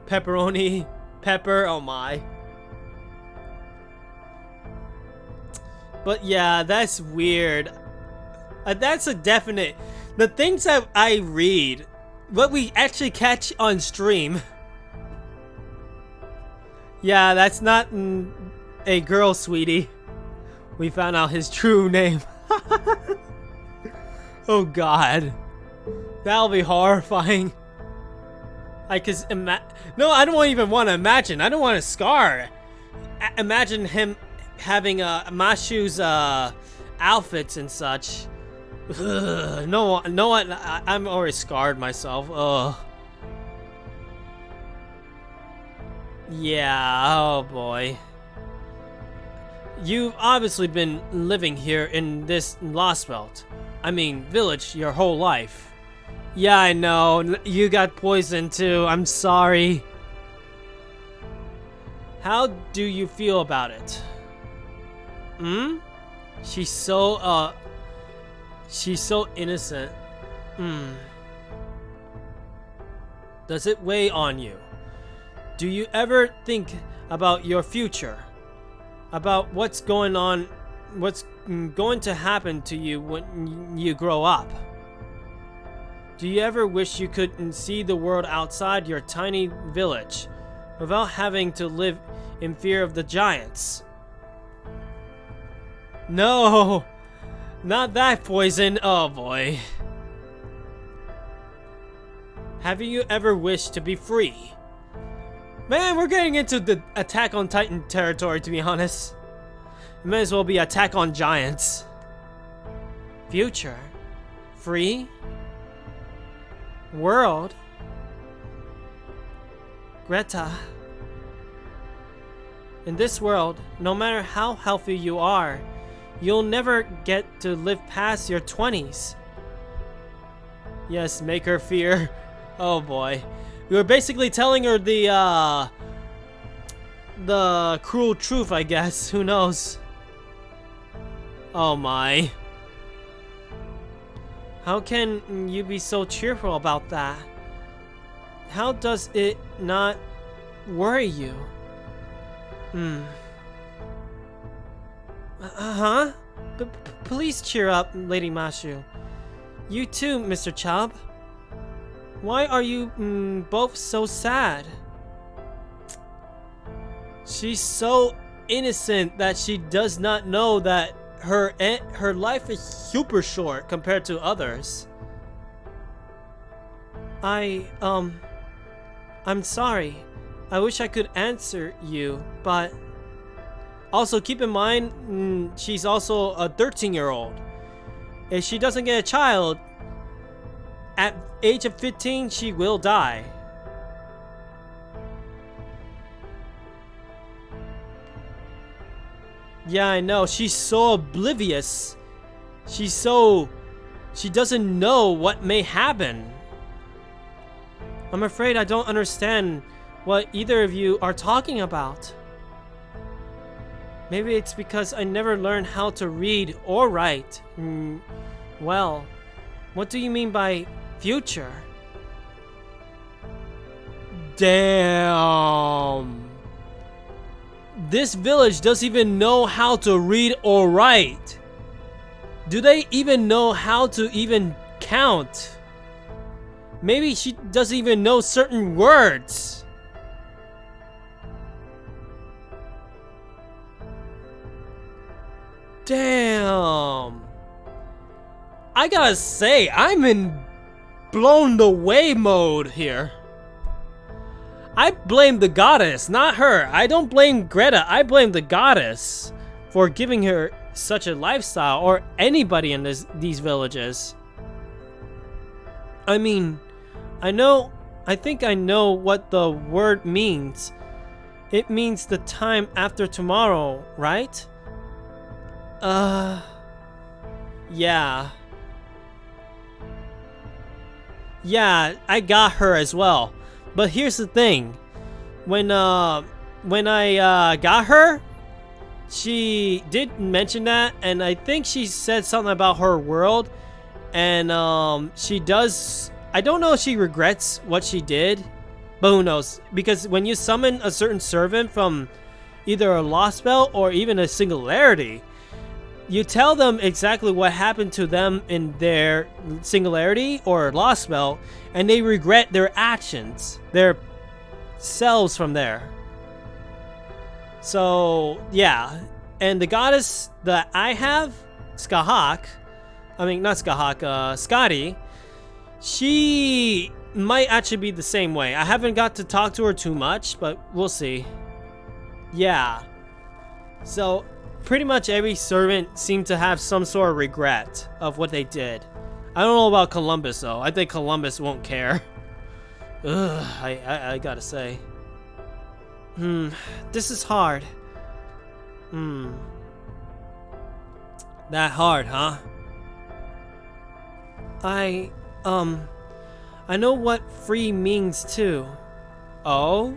Pepperoni, pepper, oh my. But yeah, that's weird. That's a definite... The things that I read, what we actually catch on stream. Yeah, that's not a girl, sweetie. We found out his true name. Oh god. That'll be horrifying. I could no, I don't even want to imagine. I don't want to scar. Imagine him having Mashu's outfits and such. Ugh, no, I'm already scarred myself. Ugh. Yeah, oh boy. You've obviously been living here in this Lost Belt. I mean, village your whole life. Yeah, I know. You got poisoned too. I'm sorry. How do you feel about it? She's so innocent. Does it weigh on you? Do you ever think about your future? About what's going on, what's going to happen to you when you grow up? Do you ever wish you could see the world outside your tiny village without having to live in fear of the giants? No, not that poison. Oh boy. Have you ever wished to be free? Man, we're getting into the Attack on Titan territory, to be honest. It may as well be Attack on Giants. Future? Free? World? Greta. In this world, no matter how healthy you are, you'll never get to live past your 20s. Yes, make her fear. Oh boy. We were basically telling her the cruel truth, I guess. Who knows? Oh my. How can you be so cheerful about that? How does it not worry you? Huh? Please cheer up, Lady Mashu. You too, Mr. Chubb. Why are you both so sad? She's so innocent that she does not know that her life is super short compared to others. I'm sorry. I wish I could answer you, but also keep in mind she's also a 13-year-old. If she doesn't get a child at age of 15, she will die. Yeah, I know. She's so oblivious. She doesn't know what may happen. I'm afraid I don't understand what either of you are talking about. Maybe it's because I never learned how to read or write. Well, what do you mean by future? Damn. This village doesn't even know how to read or write. Do they even know how to even count? Maybe she doesn't even know certain words. Damn. I gotta say, I'm in blown away mode here. I blame the goddess, not her. I don't blame Greta. I blame the goddess for giving her such a lifestyle, or anybody in these villages. I mean, I think I know what the word means. It means the time after tomorrow, right? Yeah. Yeah, I got her as well. But here's the thing. When I got her, she did mention that, and I think she said something about her world, and she does. I don't know if she regrets what she did, but who knows? Because when you summon a certain servant from either a lost spell or even a singularity, you tell them exactly what happened to them in their singularity or lost spell, and they regret their actions, their selves from there. So, yeah. And the goddess that I have, Skahak, I mean, not Skahak, Scotty, she might actually be the same way. I haven't got to talk to her too much, but we'll see. Yeah. So, pretty much every servant seemed to have some sort of regret of what they did. I don't know about Columbus, though. I think Columbus won't care. Ugh, I gotta say. This is hard. That hard, huh? I know what free means too. Oh?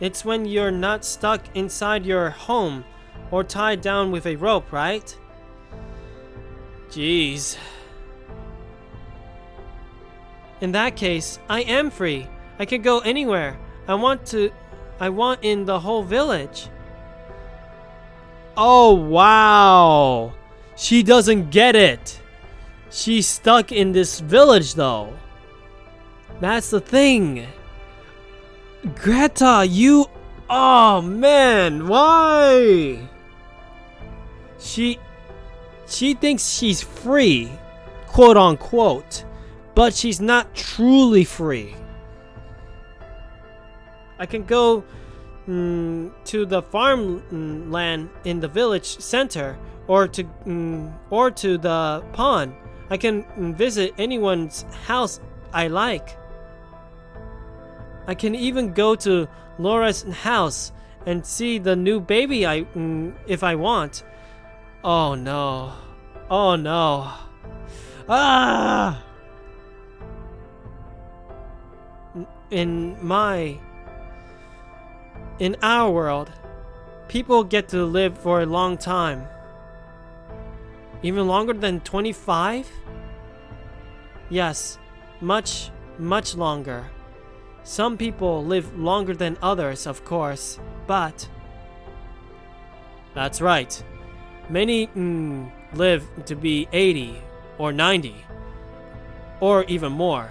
It's when you're not stuck inside your home or tied down with a rope, right? Jeez. In that case, I am free. I can go anywhere I want in the whole village. Oh, wow. She doesn't get it. She's stuck in this village, though. That's the thing. Greta, you... Oh, man. Why? She thinks she's free, quote unquote, but she's not truly free. I can go to the farmland in the village center, or to the pond. I can visit anyone's house I like. I can even go to Laura's house and see the new baby if I want. Oh no. Oh no. Ah! In our world, people get to live for a long time. Even longer than 25? Yes, much, much longer. Some people live longer than others, of course, but... That's right. Many live to be 80 or 90, or even more.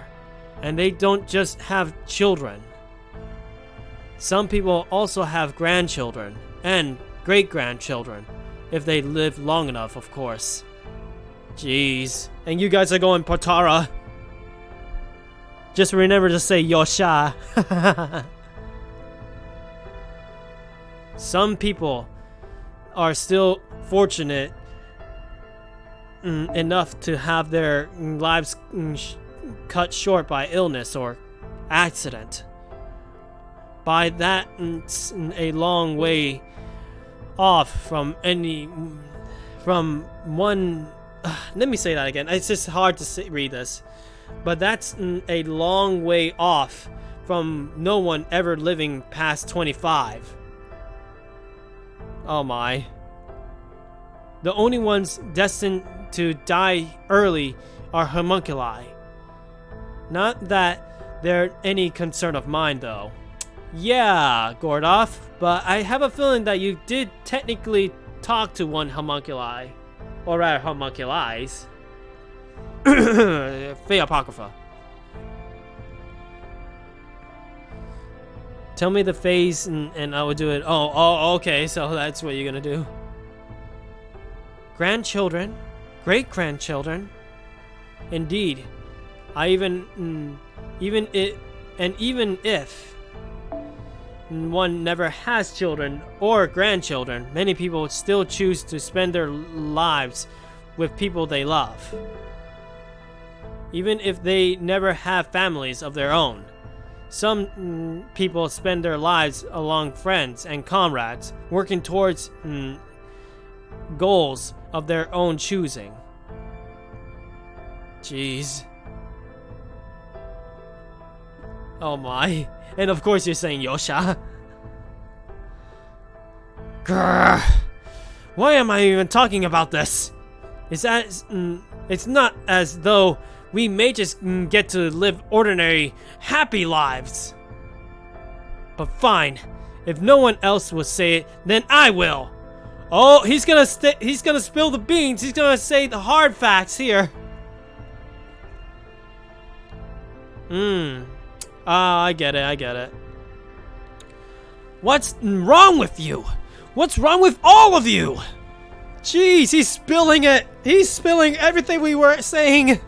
And they don't just have children. Some people also have grandchildren and great-grandchildren, if they live long enough, of course. Jeez. And you guys are going Potara. Just remember to say Yosha. Some people are still fortunate enough to have their lives cut short by illness or accident. By that, it's a long way off from one. Let me say that again. It's just hard to read this, but that's a long way off from no one ever living past 25. Oh my. The only ones destined to die early are homunculi. Not that they're any concern of mine, though. Yeah, Gordoff, but I have a feeling that you did technically talk to one homunculi. Or rather, homunculis. Fey Apocrypha. Tell me the phase and I will do it. Oh, okay, so that's what you're gonna do. Grandchildren, great-grandchildren. Indeed. Even if one never has children or grandchildren, many people still choose to spend their lives with people they love. Even if they never have families of their own. Some people spend their lives along friends and comrades, working towards goals of their own choosing. Jeez. Oh my. And of course you're saying Yosha. Grr. Why am I even talking about this? It's not as though we may just get to live ordinary, happy lives. But fine. If no one else will say it, then I will. Oh, he's gonna spill the beans. He's gonna say the hard facts here. I get it. What's wrong with you? What's wrong with all of you? Jeez, he's spilling it. He's spilling everything we were saying.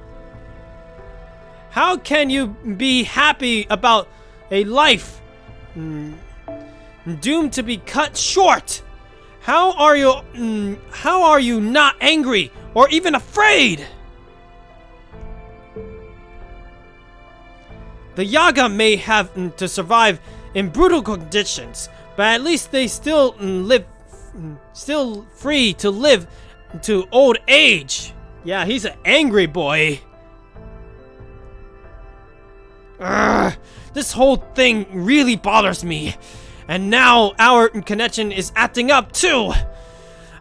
How can you be happy about a life doomed to be cut short? How are you not angry or even afraid? The Yaga may have to survive in brutal conditions, but at least they still free to live to old age. Yeah, he's an angry boy. Urgh, this whole thing really bothers me. And now our connection is acting up too.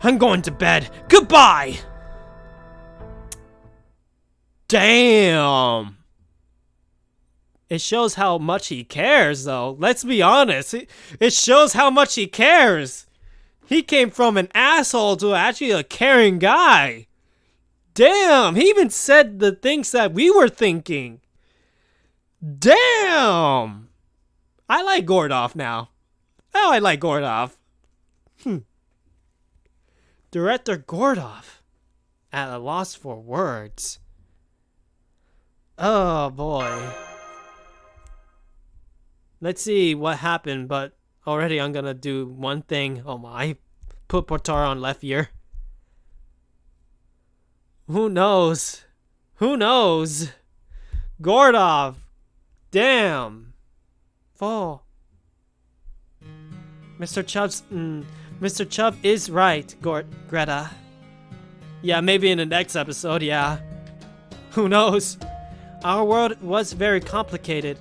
I'm going to bed. Goodbye. Damn. It shows how much he cares, though. Let's be honest. It shows how much he cares. He came from an asshole to actually a caring guy. Damn. He even said the things that we were thinking. Damn. I like Gordoff now. Oh, I like Gordoff. Director Gordoff. At a loss for words. Oh, boy. Let's see what happened, but already I'm gonna do one thing. Oh my. Put Potara on left ear. Who knows? Who knows? Gordoff. Damn. Oh. Mr. Chubb is right, Greta. Yeah, maybe in the next episode, yeah. Who knows? Our world was very complicated,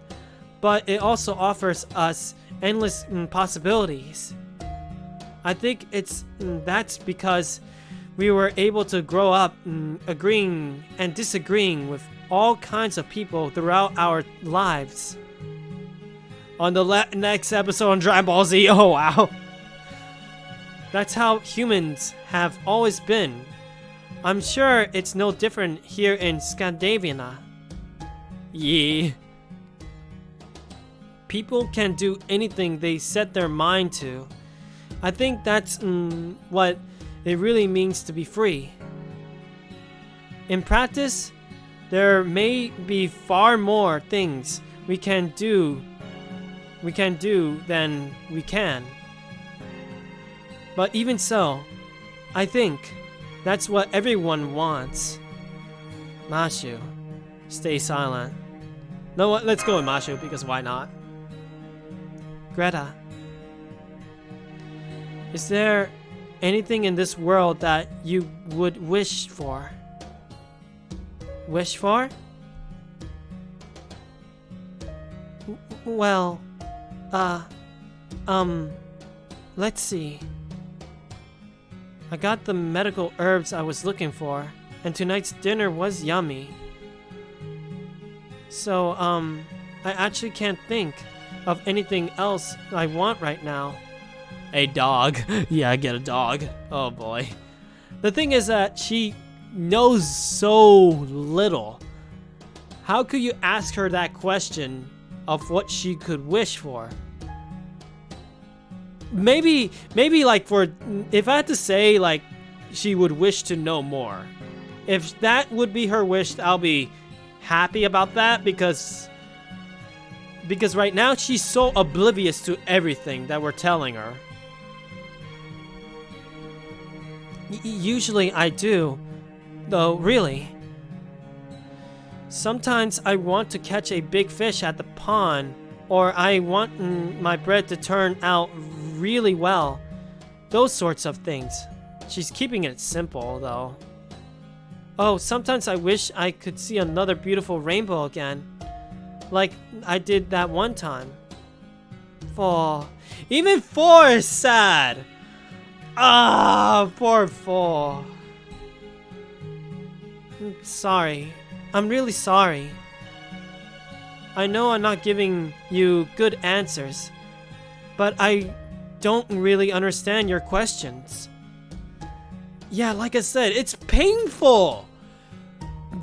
but it also offers us endless possibilities. I think that's because we were able to grow up agreeing and disagreeing with all kinds of people throughout our lives. On the next episode on Dragon Ball Z, oh wow. That's how humans have always been. I'm sure it's no different here in Scandinavia. Yeah. People can do anything they set their mind to. I think that's what it really means to be free. In practice, there may be far more things we can do than we can. But even so, I think that's what everyone wants. Mashu, stay silent. No, let's go with Mashu, because why not? Greta, is there anything in this world that you would wish for? Wish for? Well, let's see. I got the medical herbs I was looking for, and tonight's dinner was yummy. So, I actually can't think of anything else I want right now. A dog. Yeah, I get a dog. Oh boy. The thing is that she knows so little. How could you ask her that question of what she could wish for? Maybe like if I had to say, like, she would wish to know more. If that would be her wish, I'll be happy about that because right now she's so oblivious to everything that we're telling her. Usually I do, though, really. Sometimes I want to catch a big fish at the pond, or I want my bread to turn out really well. Those sorts of things. She's keeping it simple, though. Oh, sometimes I wish I could see another beautiful rainbow again. Like I did that one time. 4. Even 4 is sad! Ah, poor 4. I'm sorry. I'm really sorry. I know I'm not giving you good answers, but I don't really understand your questions. Yeah, like I said, it's painful.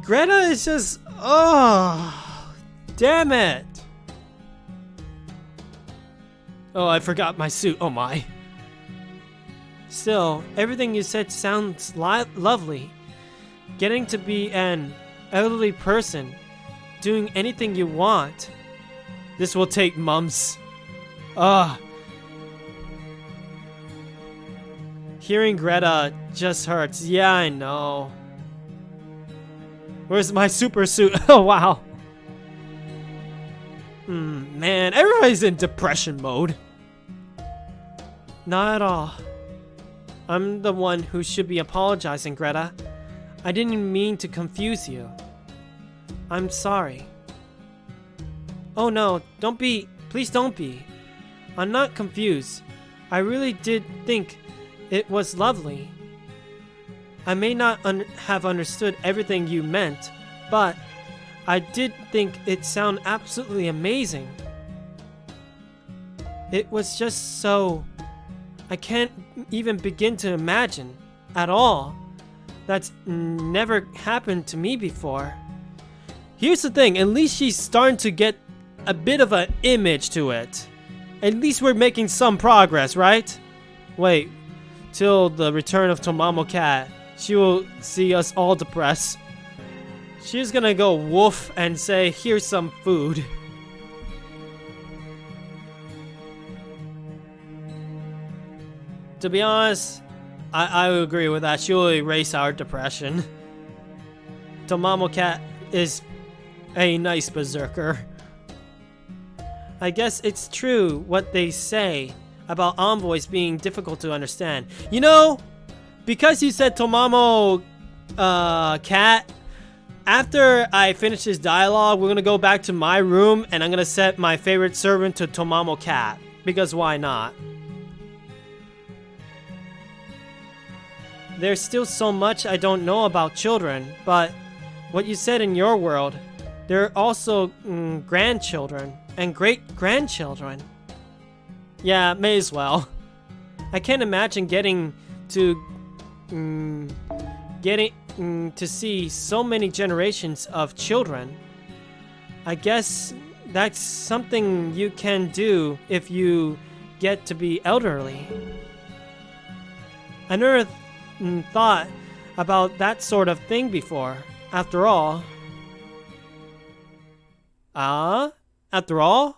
Greta is just... Oh, damn it. Oh, I forgot my suit. Oh my. Still, everything you said sounds lovely. Getting to be an elderly person, doing anything you want. This will take months. Hearing Greta just hurts. Yeah, I know. Where's my super suit? Oh, wow. Man, everybody's in depression mode. Not at all. I'm the one who should be apologizing, Greta. I didn't mean to confuse you. I'm sorry. Oh no, don't be. Please don't be. I'm not confused. I really did think it was lovely. I may not have understood everything you meant, but I did think it sounded absolutely amazing. It was just so... I can't even begin to imagine at all. That's never happened to me before. Here's the thing, at least she's starting to get a bit of an image to it. At least we're making some progress, right? Wait, till the return of Tomamo Cat, she will see us all depressed. She's gonna go woof and say, here's some food. To be honest, I would agree with that. She'll erase our depression. Tomamo Cat is a nice berserker. I guess it's true what they say about envoys being difficult to understand. You know, because you said Tomamo Cat, after I finish this dialogue, we're gonna go back to my room and I'm gonna set my favorite servant to Tomamo Cat. Because why not? There's still so much I don't know about children, but what you said in your world, there are also grandchildren and great-grandchildren. Yeah, may as well. I can't imagine getting to see so many generations of children. I guess that's something you can do if you get to be elderly. I never thought about that sort of thing before. After all. After all?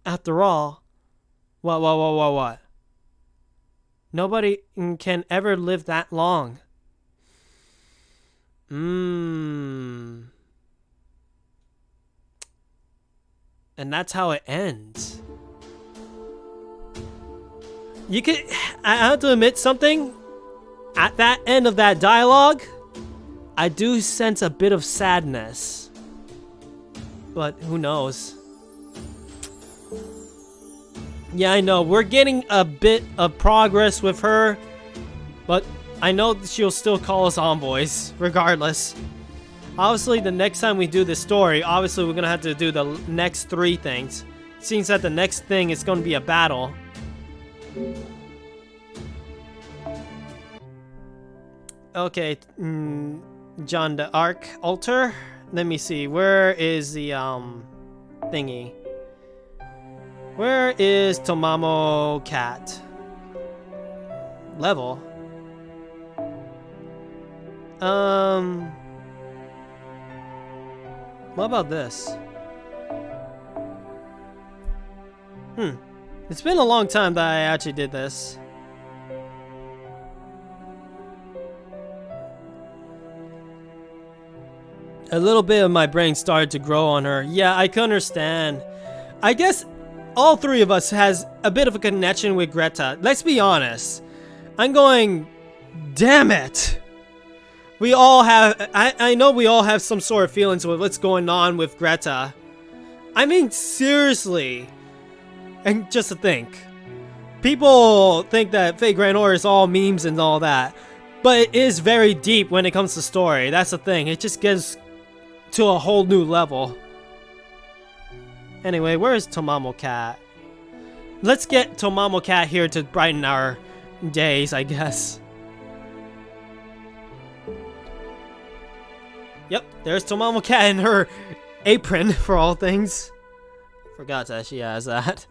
After all. What? Nobody can ever live that long. And that's how it ends. I have to admit something. At that end of that dialogue, I do sense a bit of sadness. But who knows? Yeah, I know. We're getting a bit of progress with her. But I know she'll still call us envoys, regardless. Obviously, the next time we do this story, obviously we're gonna have to do the next 3 things. Seems that the next thing is gonna be a battle. Okay, John the Arc altar. Let me see. Where is the thingy? Where is Tomamo Cat? Level. What about this? It's been a long time that I actually did this. A little bit of my brain started to grow on her. Yeah, I can understand. I guess all 3 of us has a bit of a connection with Greta. Let's be honest. I'm going, damn it. We all have, I know we all have some sort of feelings with what's going on with Greta. I mean, seriously. And just to think. People think that Fate Grand Order is all memes and all that. But it is very deep when it comes to story. That's the thing. It just gets to a whole new level. Anyway, where is Tomamo Cat? Let's get Tomamo Cat here to brighten our days, I guess. Yep, there's Tomamo Cat in her apron, for all things. Forgot that she has that.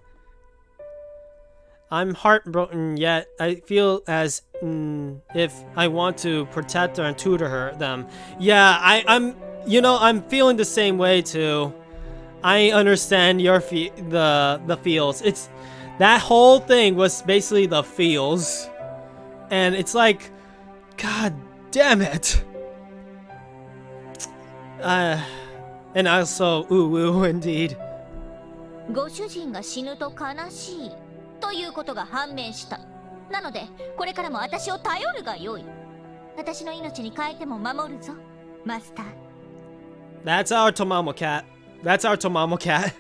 I'm heartbroken, yet I feel as if I want to protect her and tutor them. Yeah, I'm feeling the same way too. I understand your the feels. It's that whole thing was basically the feels, and it's like, god damn it. And also, ooh, indeed. ご主人が死ぬと悲しいということが判明した。なので、これからも私を頼るがよい。私の命に変えても守るぞ、マスター。That's our Tomamo Cat. That's our Tomamo Cat.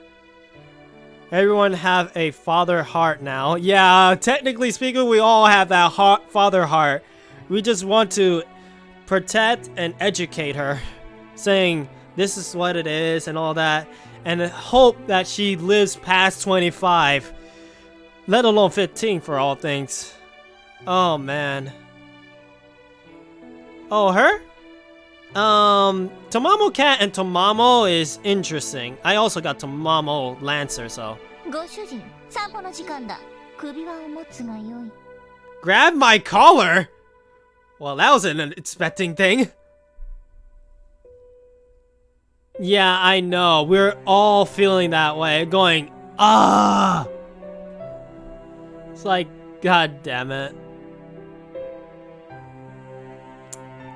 Everyone have a father heart now. Yeah, technically speaking, we all have that father heart. We just want to protect and educate her, saying this is what it is and all that, and hope that she lives past 25, let alone 15 for all things. Oh man. Oh, her? Tomamo Cat and Tomamo is interesting. I also got Tomamo Lancer, so. ご主人、散歩の時間だ。首輪を持つがよい。Grab my collar? Well, that was an unexpected thing. Yeah, I know. We're all feeling that way. Going, ah! It's like, god damn it.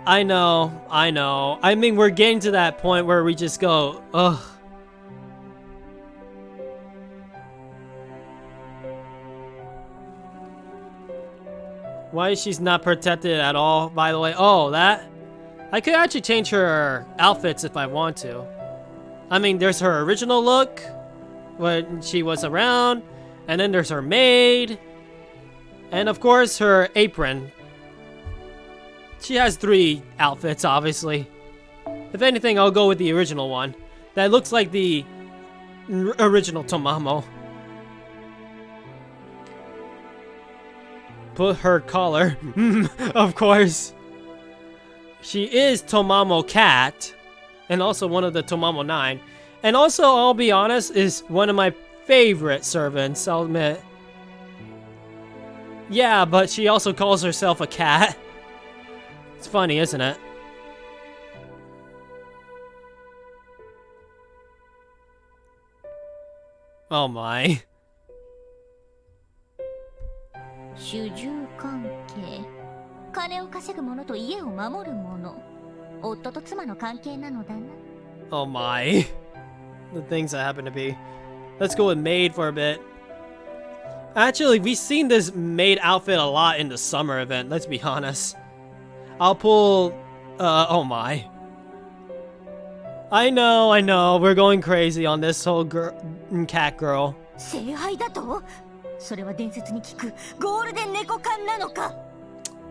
I know. I mean, we're getting to that point where we just go, ugh. Why is she not protected at all, by the way? Oh, that? I could actually change her outfits if I want to. I mean, there's her original look when she was around, and then there's her maid, and of course her apron. She has 3 outfits, obviously. If anything, I'll go with the original one. That looks like the original Tomamo. Put her collar. Of course. She is Tomamo Cat, and also one of the Tomamo 9. And also, I'll be honest, is one of my favorite servants, I'll admit. Yeah, but she also calls herself a cat. It's funny, isn't it? Oh my. 主従関係。金を稼ぐ者と家を守る者。夫と妻の関係なのだな。Oh my. The things that happen to be. Let's go with maid for a bit. Actually, we've seen this maid outfit a lot in the summer event, let's be honest. I'll pull... oh my. I know, we're going crazy on this whole cat girl. 聖杯だと？それは伝説に聞くゴールデン猫缶なのか？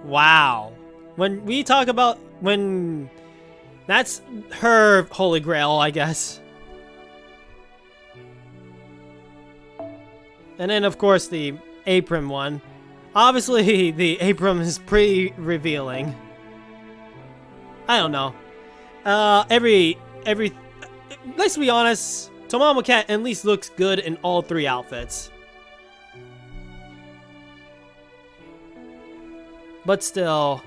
Wow. When we talk about when that's her holy grail, I guess. And then of course the apron one. Obviously the apron is pretty revealing. I don't know. Let's be honest, Tomamo Cat at least looks good in all three outfits. But still,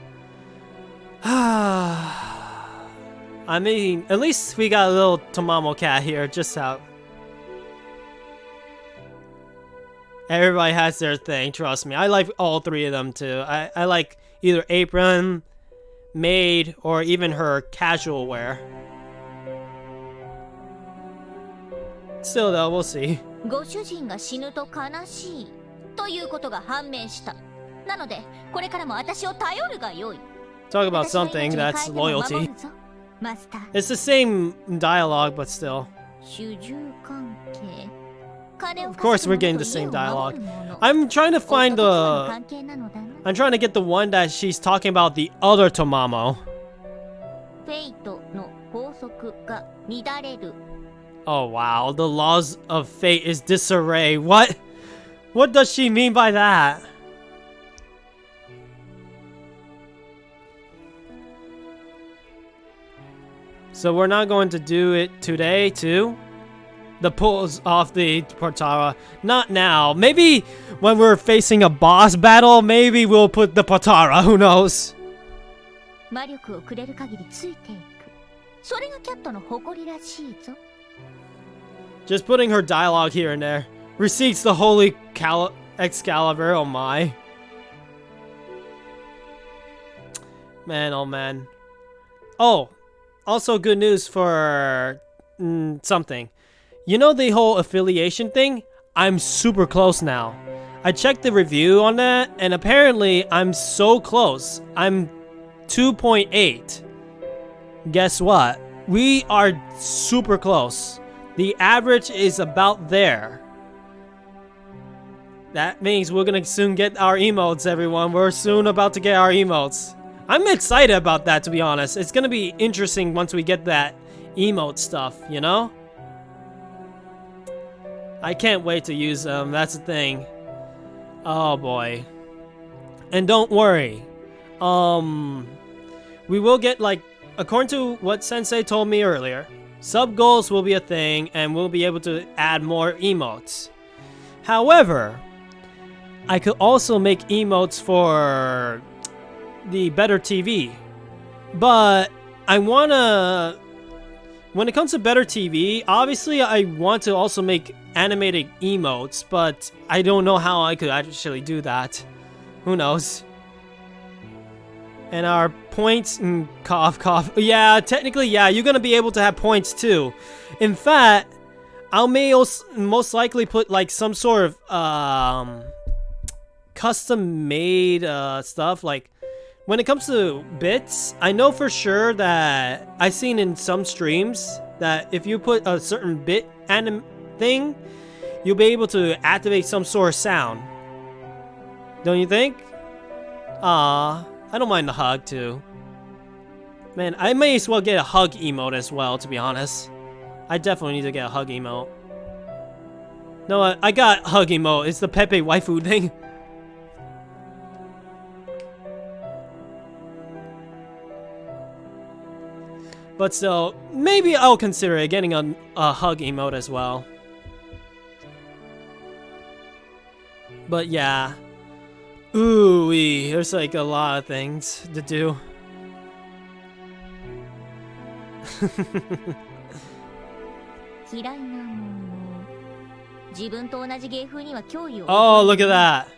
I mean, at least we got a little Tomamo Cat here, just out. Everybody has their thing, trust me. I like all three of them too. I like either apron, maid, or even her casual wear. Still though, we'll see. ご主人が死ぬと悲しいということが判明した。なので、これからも私を頼るがよい。 Talk about something that's loyalty. マスター。 It's the same dialogue, but still. 主従関係。 Of course, we're getting the same dialogue. I'm trying to find the. I'm trying to get the one that she's talking about the other Tomamo. フェイトの法則が乱れる。 Oh wow, the laws of fate is disarray. What? What does she mean by that? So we're not going to do it today too? The pulls off the Potara. Not now. Maybe when we're facing a boss battle, maybe we'll put the Potara. Who knows? 魔力をくれる限りついていく。それがキャットの誇りらしいぞ。 Just putting her dialogue here and there. Receipts the holy Excalibur. Oh my. Man, oh man. Oh, also good news for something. You know the whole affiliation thing? I'm super close now. I checked the review on that, and apparently I'm so close. I'm 2.8. Guess what? We are super close. The average is about there. That means we're gonna soon get our emotes, everyone. We're soon about to get our emotes. I'm excited about that, to be honest. It's gonna be interesting once we get that emote stuff, you know? I can't wait to use them, that's the thing. Oh boy. And don't worry. We will get, like, according to what Sensei told me earlier, sub goals will be a thing and we'll be able to add more emotes. However, I could also make emotes for the better TV. But I wanna... When it comes to better TV, obviously I want to also make animated emotes, but I don't know how I could actually do that. Who knows? And our points, cough, cough. Yeah, technically, yeah, you're gonna be able to have points too. In fact, I'll most likely put like some sort of custom-made stuff. Like when it comes to bits, I know for sure that I've seen in some streams that if you put a certain bit thing, you'll be able to activate some sort of sound. Don't you think? I don't mind the hug too. Man, I may as well get a hug emote as well, to be honest. I definitely need to get a hug emote. No, I got hug emote. It's the Pepe waifu thing. But still, maybe I'll consider getting a hug emote as well. But yeah. Ooh-wee, there's like a lot of things to do. Oh, look at that.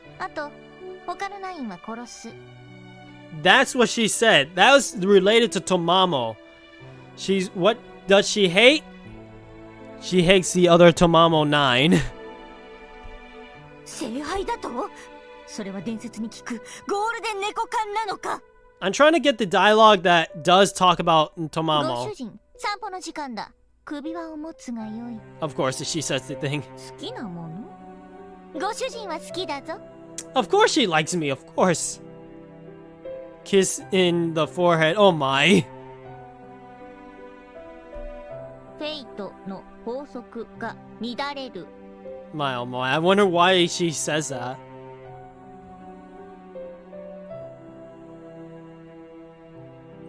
That's what she said. That was related to Tomamo. What does she hate? She hates the other Tomamo 9. I'm trying to get the dialogue that does talk about Tomamo. Of course, she says the thing. Of course she likes me, of course. Kiss in the forehead. Oh my. フェイトの法則が乱れる。 My oh my. I wonder why she says that.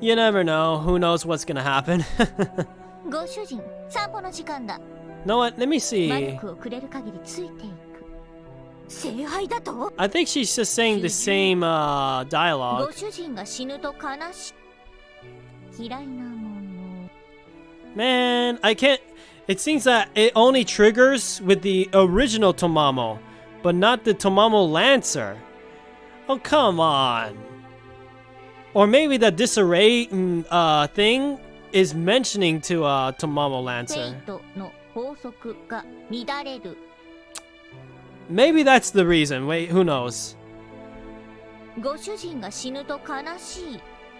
You never know. Who knows what's gonna happen? ご主人、散歩の時間だ。 Know what? Let me 魔 see. 力をくれる限りついていく。聖杯だと？ I think she's just saying the same ご dialogue. 主人が死ぬと悲しい。嫌いなもの。 Man, I can't. It seems that it only triggers with the original Tomamo, but not the Tomamo Lancer. Oh, come on. Or maybe the disarray thing is mentioning to Tomamo フェ Lancer. イトの法則が乱れる。 Maybe that's the reason. Wait, who knows? ご主人が死ぬと悲しい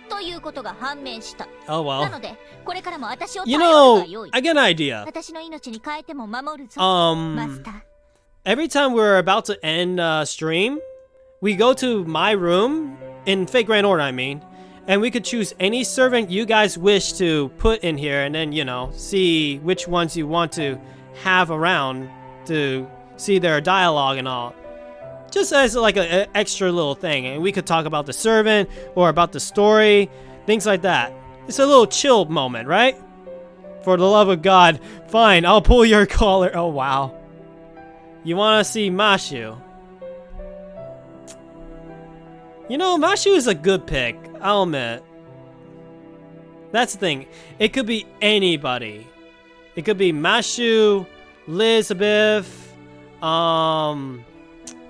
ということが判明した。 Oh な well. ので、これからも私を You 頼るが know, 良い。 I get an idea. 私の命に変えても守るぞ、マスター。 Every time we're about to end stream, we go to my room, in Fake Grand Order, I mean, and we could choose any servant you guys wish to put in here, and then, you know, see which ones you want to have around to see their dialogue and all. Just as like an extra little thing, and we could talk about the servant or about the story, things like that. It's a little chill moment, right? For the love of God, fine, I'll pull your collar. Oh, wow. You want to see Mashu? You know, Mashu is a good pick, I'll admit. That's the thing. It could be anybody. It could be Mashu, Elizabeth, the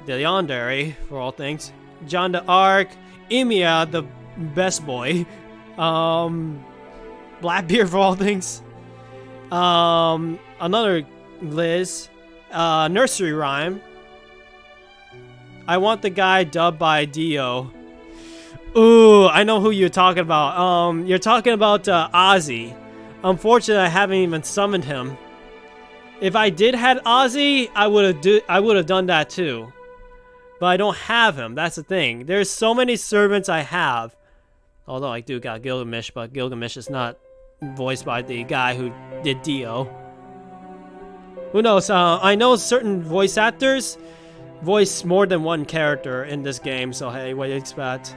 Yandere, for all things, John the Arc, Emiya, the best boy, Blackbeard, for all things, another Liz, Nursery Rhyme. I want the guy dubbed by Dio. Ooh, I know who you're talking about. You're talking about Ozzy. Unfortunately, I haven't even summoned him. If I did had Ozzy, I would have done that too. But I don't have him. That's the thing. There's so many servants I have. Although I do got Gilgamesh, but Gilgamesh is not voiced by the guy who did Dio. Who knows? I know certain voice actors voice more than one character in this game, so hey, what do you expect?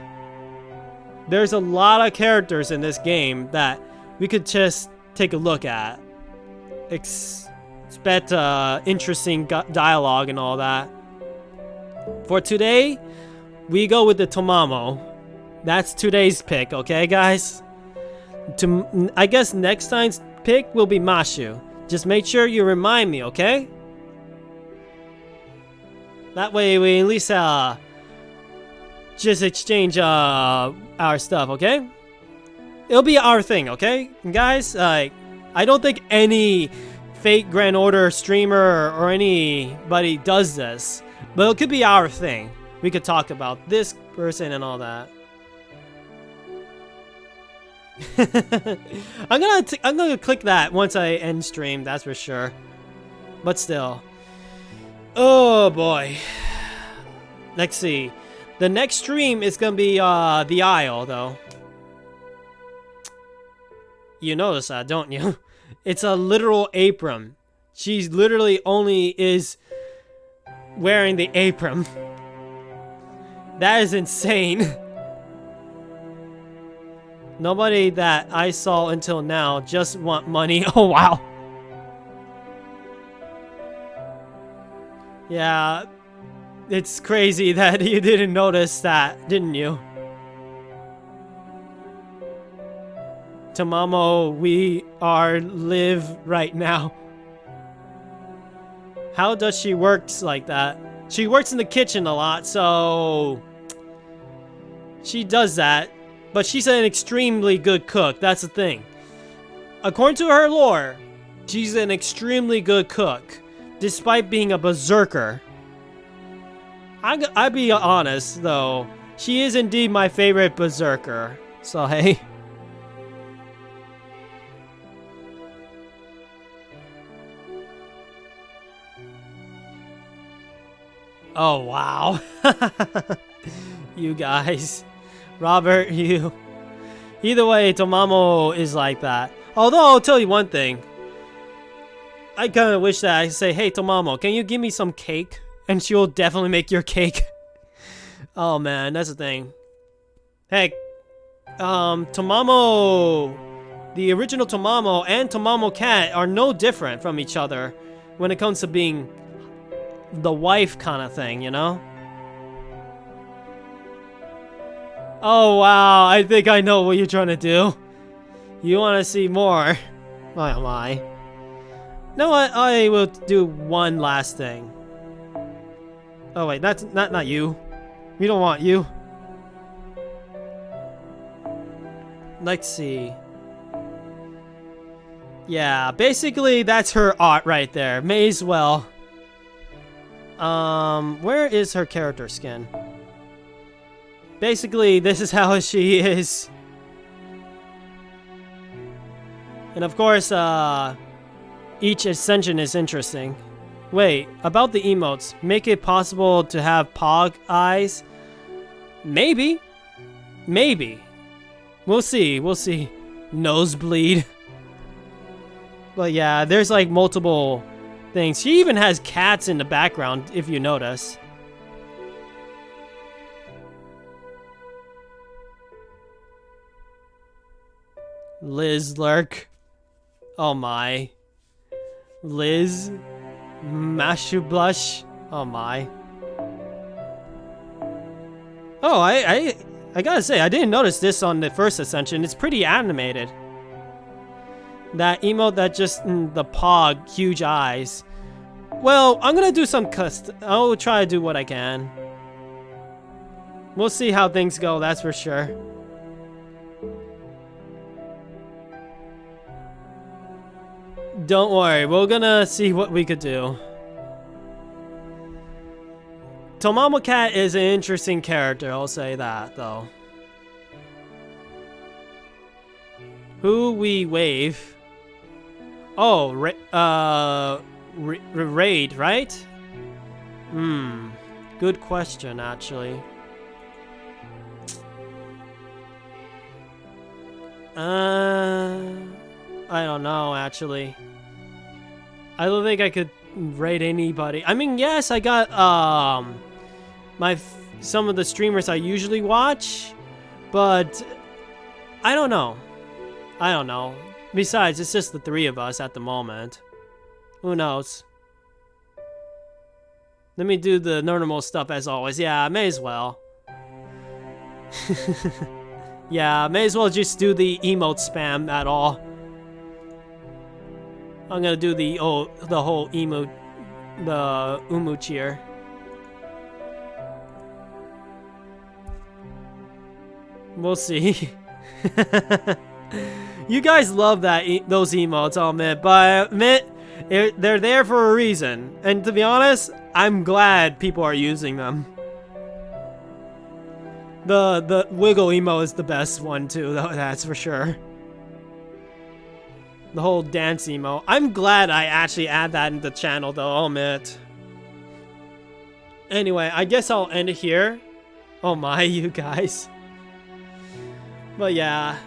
There's a lot of characters in this game that we could just take a look at. Expect interesting dialogue and all that. For today, we go with the Tomamo. That's today's pick, okay, guys? I guess next time's pick will be Mashu. Just make sure you remind me, okay? That way we at least just exchange our stuff, okay? It'll be our thing, okay? Guys, I don't think any Fate Grand Order streamer or anybody does this. But it could be our thing. We could talk about this person and all that. I'm gonna click that once I end stream, that's for sure. But still. Oh boy. Let's see. The next stream is gonna be the Isle, though. You notice that, don't you? It's a literal apron. She's literally only is wearing the apron. That is insane. Nobody that I saw until now just want money. Oh wow. Yeah, it's crazy that you didn't notice that, didn't you? Tamamo, we are live right now. How does she works like that? She works in the kitchen a lot, so she does that. But she's an extremely good cook. That's the thing. According to her lore, she's an extremely good cook, despite being a berserker. I'll be honest, though. She is indeed my favorite berserker. So, hey. Oh, wow. You guys. Robert, you. Either way, Tomamo is like that. Although, I'll tell you one thing. I kind of wish that I say, hey, Tomamo, can you give me some cake? And she will definitely make your cake. Oh, man, that's the thing. Hey, Tomamo, the original Tomamo and Tomamo Cat are no different from each other when it comes to being the wife kind of thing, you know? Oh, wow, I think I know what you're trying to do. You want to see more. Oh, my. You know what? I will do one last thing. Oh, wait, that's not you. We don't want you. Let's see. Yeah, basically that's her art right there. May as well. Where is her character skin? Basically, this is how she is. And of course, each ascension is interesting. Wait, about the emotes. Make it possible to have Pog eyes? Maybe. Maybe. We'll see. We'll see. Nosebleed. But yeah, there's like multiple things. She even has cats in the background, if you notice. Liz Lurk. Oh my. Liz. Mashu Blush. Oh my. Oh, I gotta say, I didn't notice this on the first ascension. It's pretty animated. That emote that just the Pog, huge eyes. Well, I'm gonna do some I'll try to do what I can. We'll see how things go, that's for sure. Don't worry, we're gonna see what we could do. Tomamo Cat is an interesting character, I'll say that, though. Who we wave? Oh, Raid, right? Good question, actually. I don't know, actually. I don't think I could raid anybody. I mean, yes, I got, some of the streamers I usually watch, but I don't know. I don't know. Besides, it's just the three of us at the moment. Who knows? Let me do the normal stuff as always. Yeah, may as well. Yeah, may as well just do the emote spam at all. I'm gonna do the whole emote, the Umu cheer. We'll see. You guys love those emotes, I'll admit, but I admit they're there for a reason. And to be honest, I'm glad people are using them. The wiggle emo is the best one too, though, that's for sure. The whole dance emo. I'm glad I actually add that in the channel, though, I'll admit. Anyway, I guess I'll end it here. Oh my, you guys. But yeah,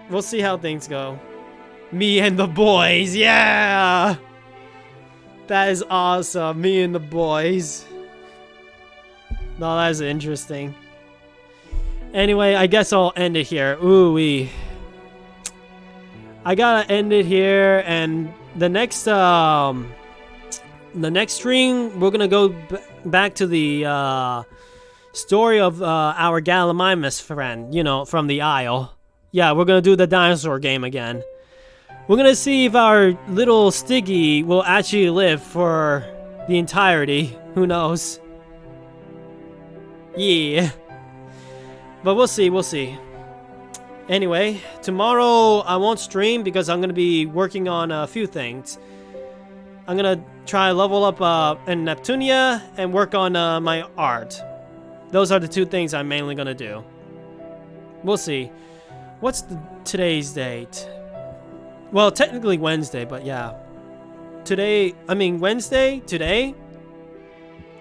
we'll see how things go. Me and the boys, yeah! That is awesome, me and the boys. No, that's interesting. Anyway, I guess I'll end it here. Ooh-wee. I gotta end it here, and the next stream, we're gonna go back to the, story of our Gallimimus friend, you know, from the Isle. Yeah, we're gonna do the dinosaur game again. We're gonna see if our little Stiggy will actually live for the entirety. Who knows? Yeah. But we'll see, we'll see. Anyway, tomorrow I won't stream because I'm gonna be working on a few things. I'm gonna try level up in Neptunia and work on my art. Those are the two things I'm mainly gonna do. We'll see. What's today's date? Well, technically Wednesday, but yeah. Wednesday, today,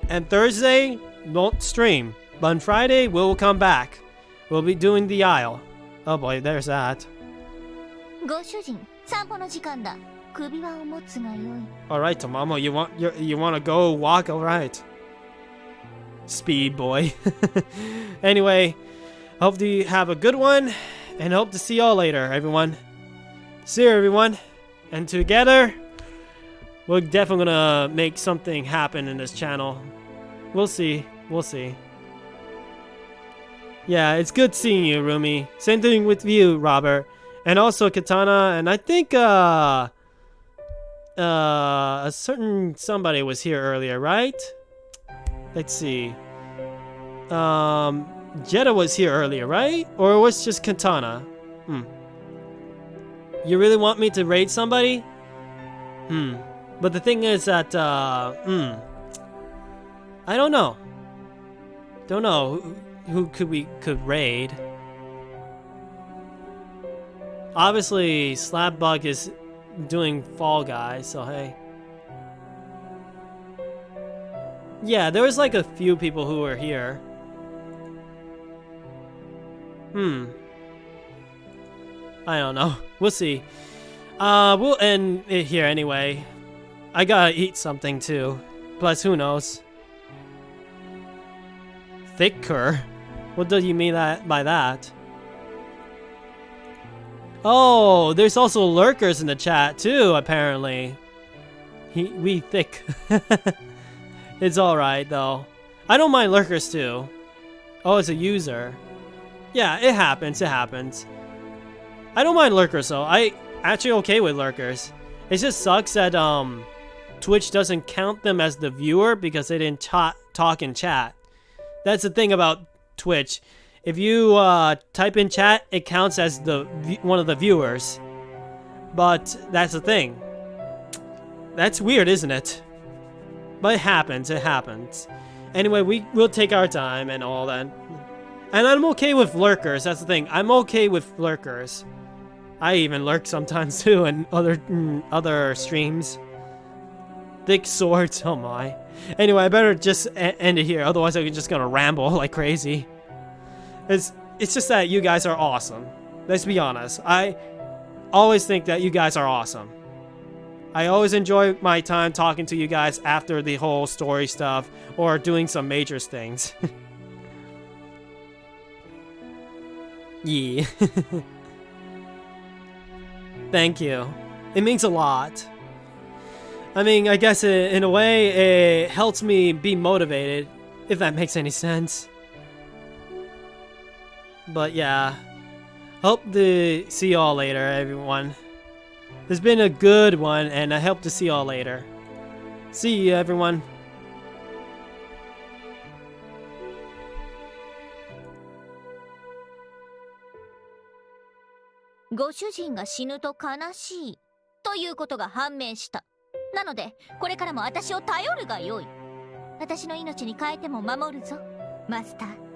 and Thursday, won't stream. But on Friday, we'll come back. we'll be doing the aisle. Oh boy, there's that. ご主人、散歩の時間だ。首輪を持つがよい。Alright, Tamamo, you wanna go walk? Alright. Speed boy. Anyway, hope you have a good one, and hope to see y'all later, everyone. See you, everyone. And together, we're definitely gonna make something happen in this channel. We'll see. We'll see. Yeah, it's good seeing you, Rumi. Same thing with you, Robert. And also Katana, and I think, a certain somebody was here earlier, right? Let's see. Jetta was here earlier, right? Or it was just Katana? You really want me to raid somebody? But the thing is that, I don't know. Don't know who could raid. Obviously, Slapbug is doing Fall Guys, so hey. Yeah, there was like a few people who were here. I don't know. We'll see. We'll end it here anyway. I gotta eat something too. Plus, who knows? Thicker? What do you mean by that? Oh, there's also lurkers in the chat too, apparently. We thick. It's alright though. I don't mind lurkers too. Oh, it's a user. Yeah, it happens, it happens. I don't mind lurkers though. I actually okay with lurkers. It just sucks that Twitch doesn't count them as the viewer because they didn't talk in chat. That's the thing about Twitch. If you type in chat, it counts as one of the viewers. But that's the thing. That's weird, isn't it? But it happens, it happens. Anyway, we'll take our time and all that. And I'm okay with lurkers, that's the thing. I'm okay with lurkers. I even lurk sometimes too in other streams. Thick swords, oh my. Anyway, I better just end it here, otherwise I'm just gonna ramble like crazy. It's just that you guys are awesome. Let's be honest. I always think that you guys are awesome. I always enjoy my time talking to you guys after the whole story stuff or doing some major things. Yeah. Thank you. It means a lot. I mean, I guess in a way it helps me be motivated, if that makes any sense. But yeah, hope to see y'all later, everyone. It's been a good one, and I hope to see y'all later. See you, everyone. ご主人が死ぬと悲しいということが判明した。なのでこれからも私を頼るがよい。私の命に変えても守るぞ、マスター。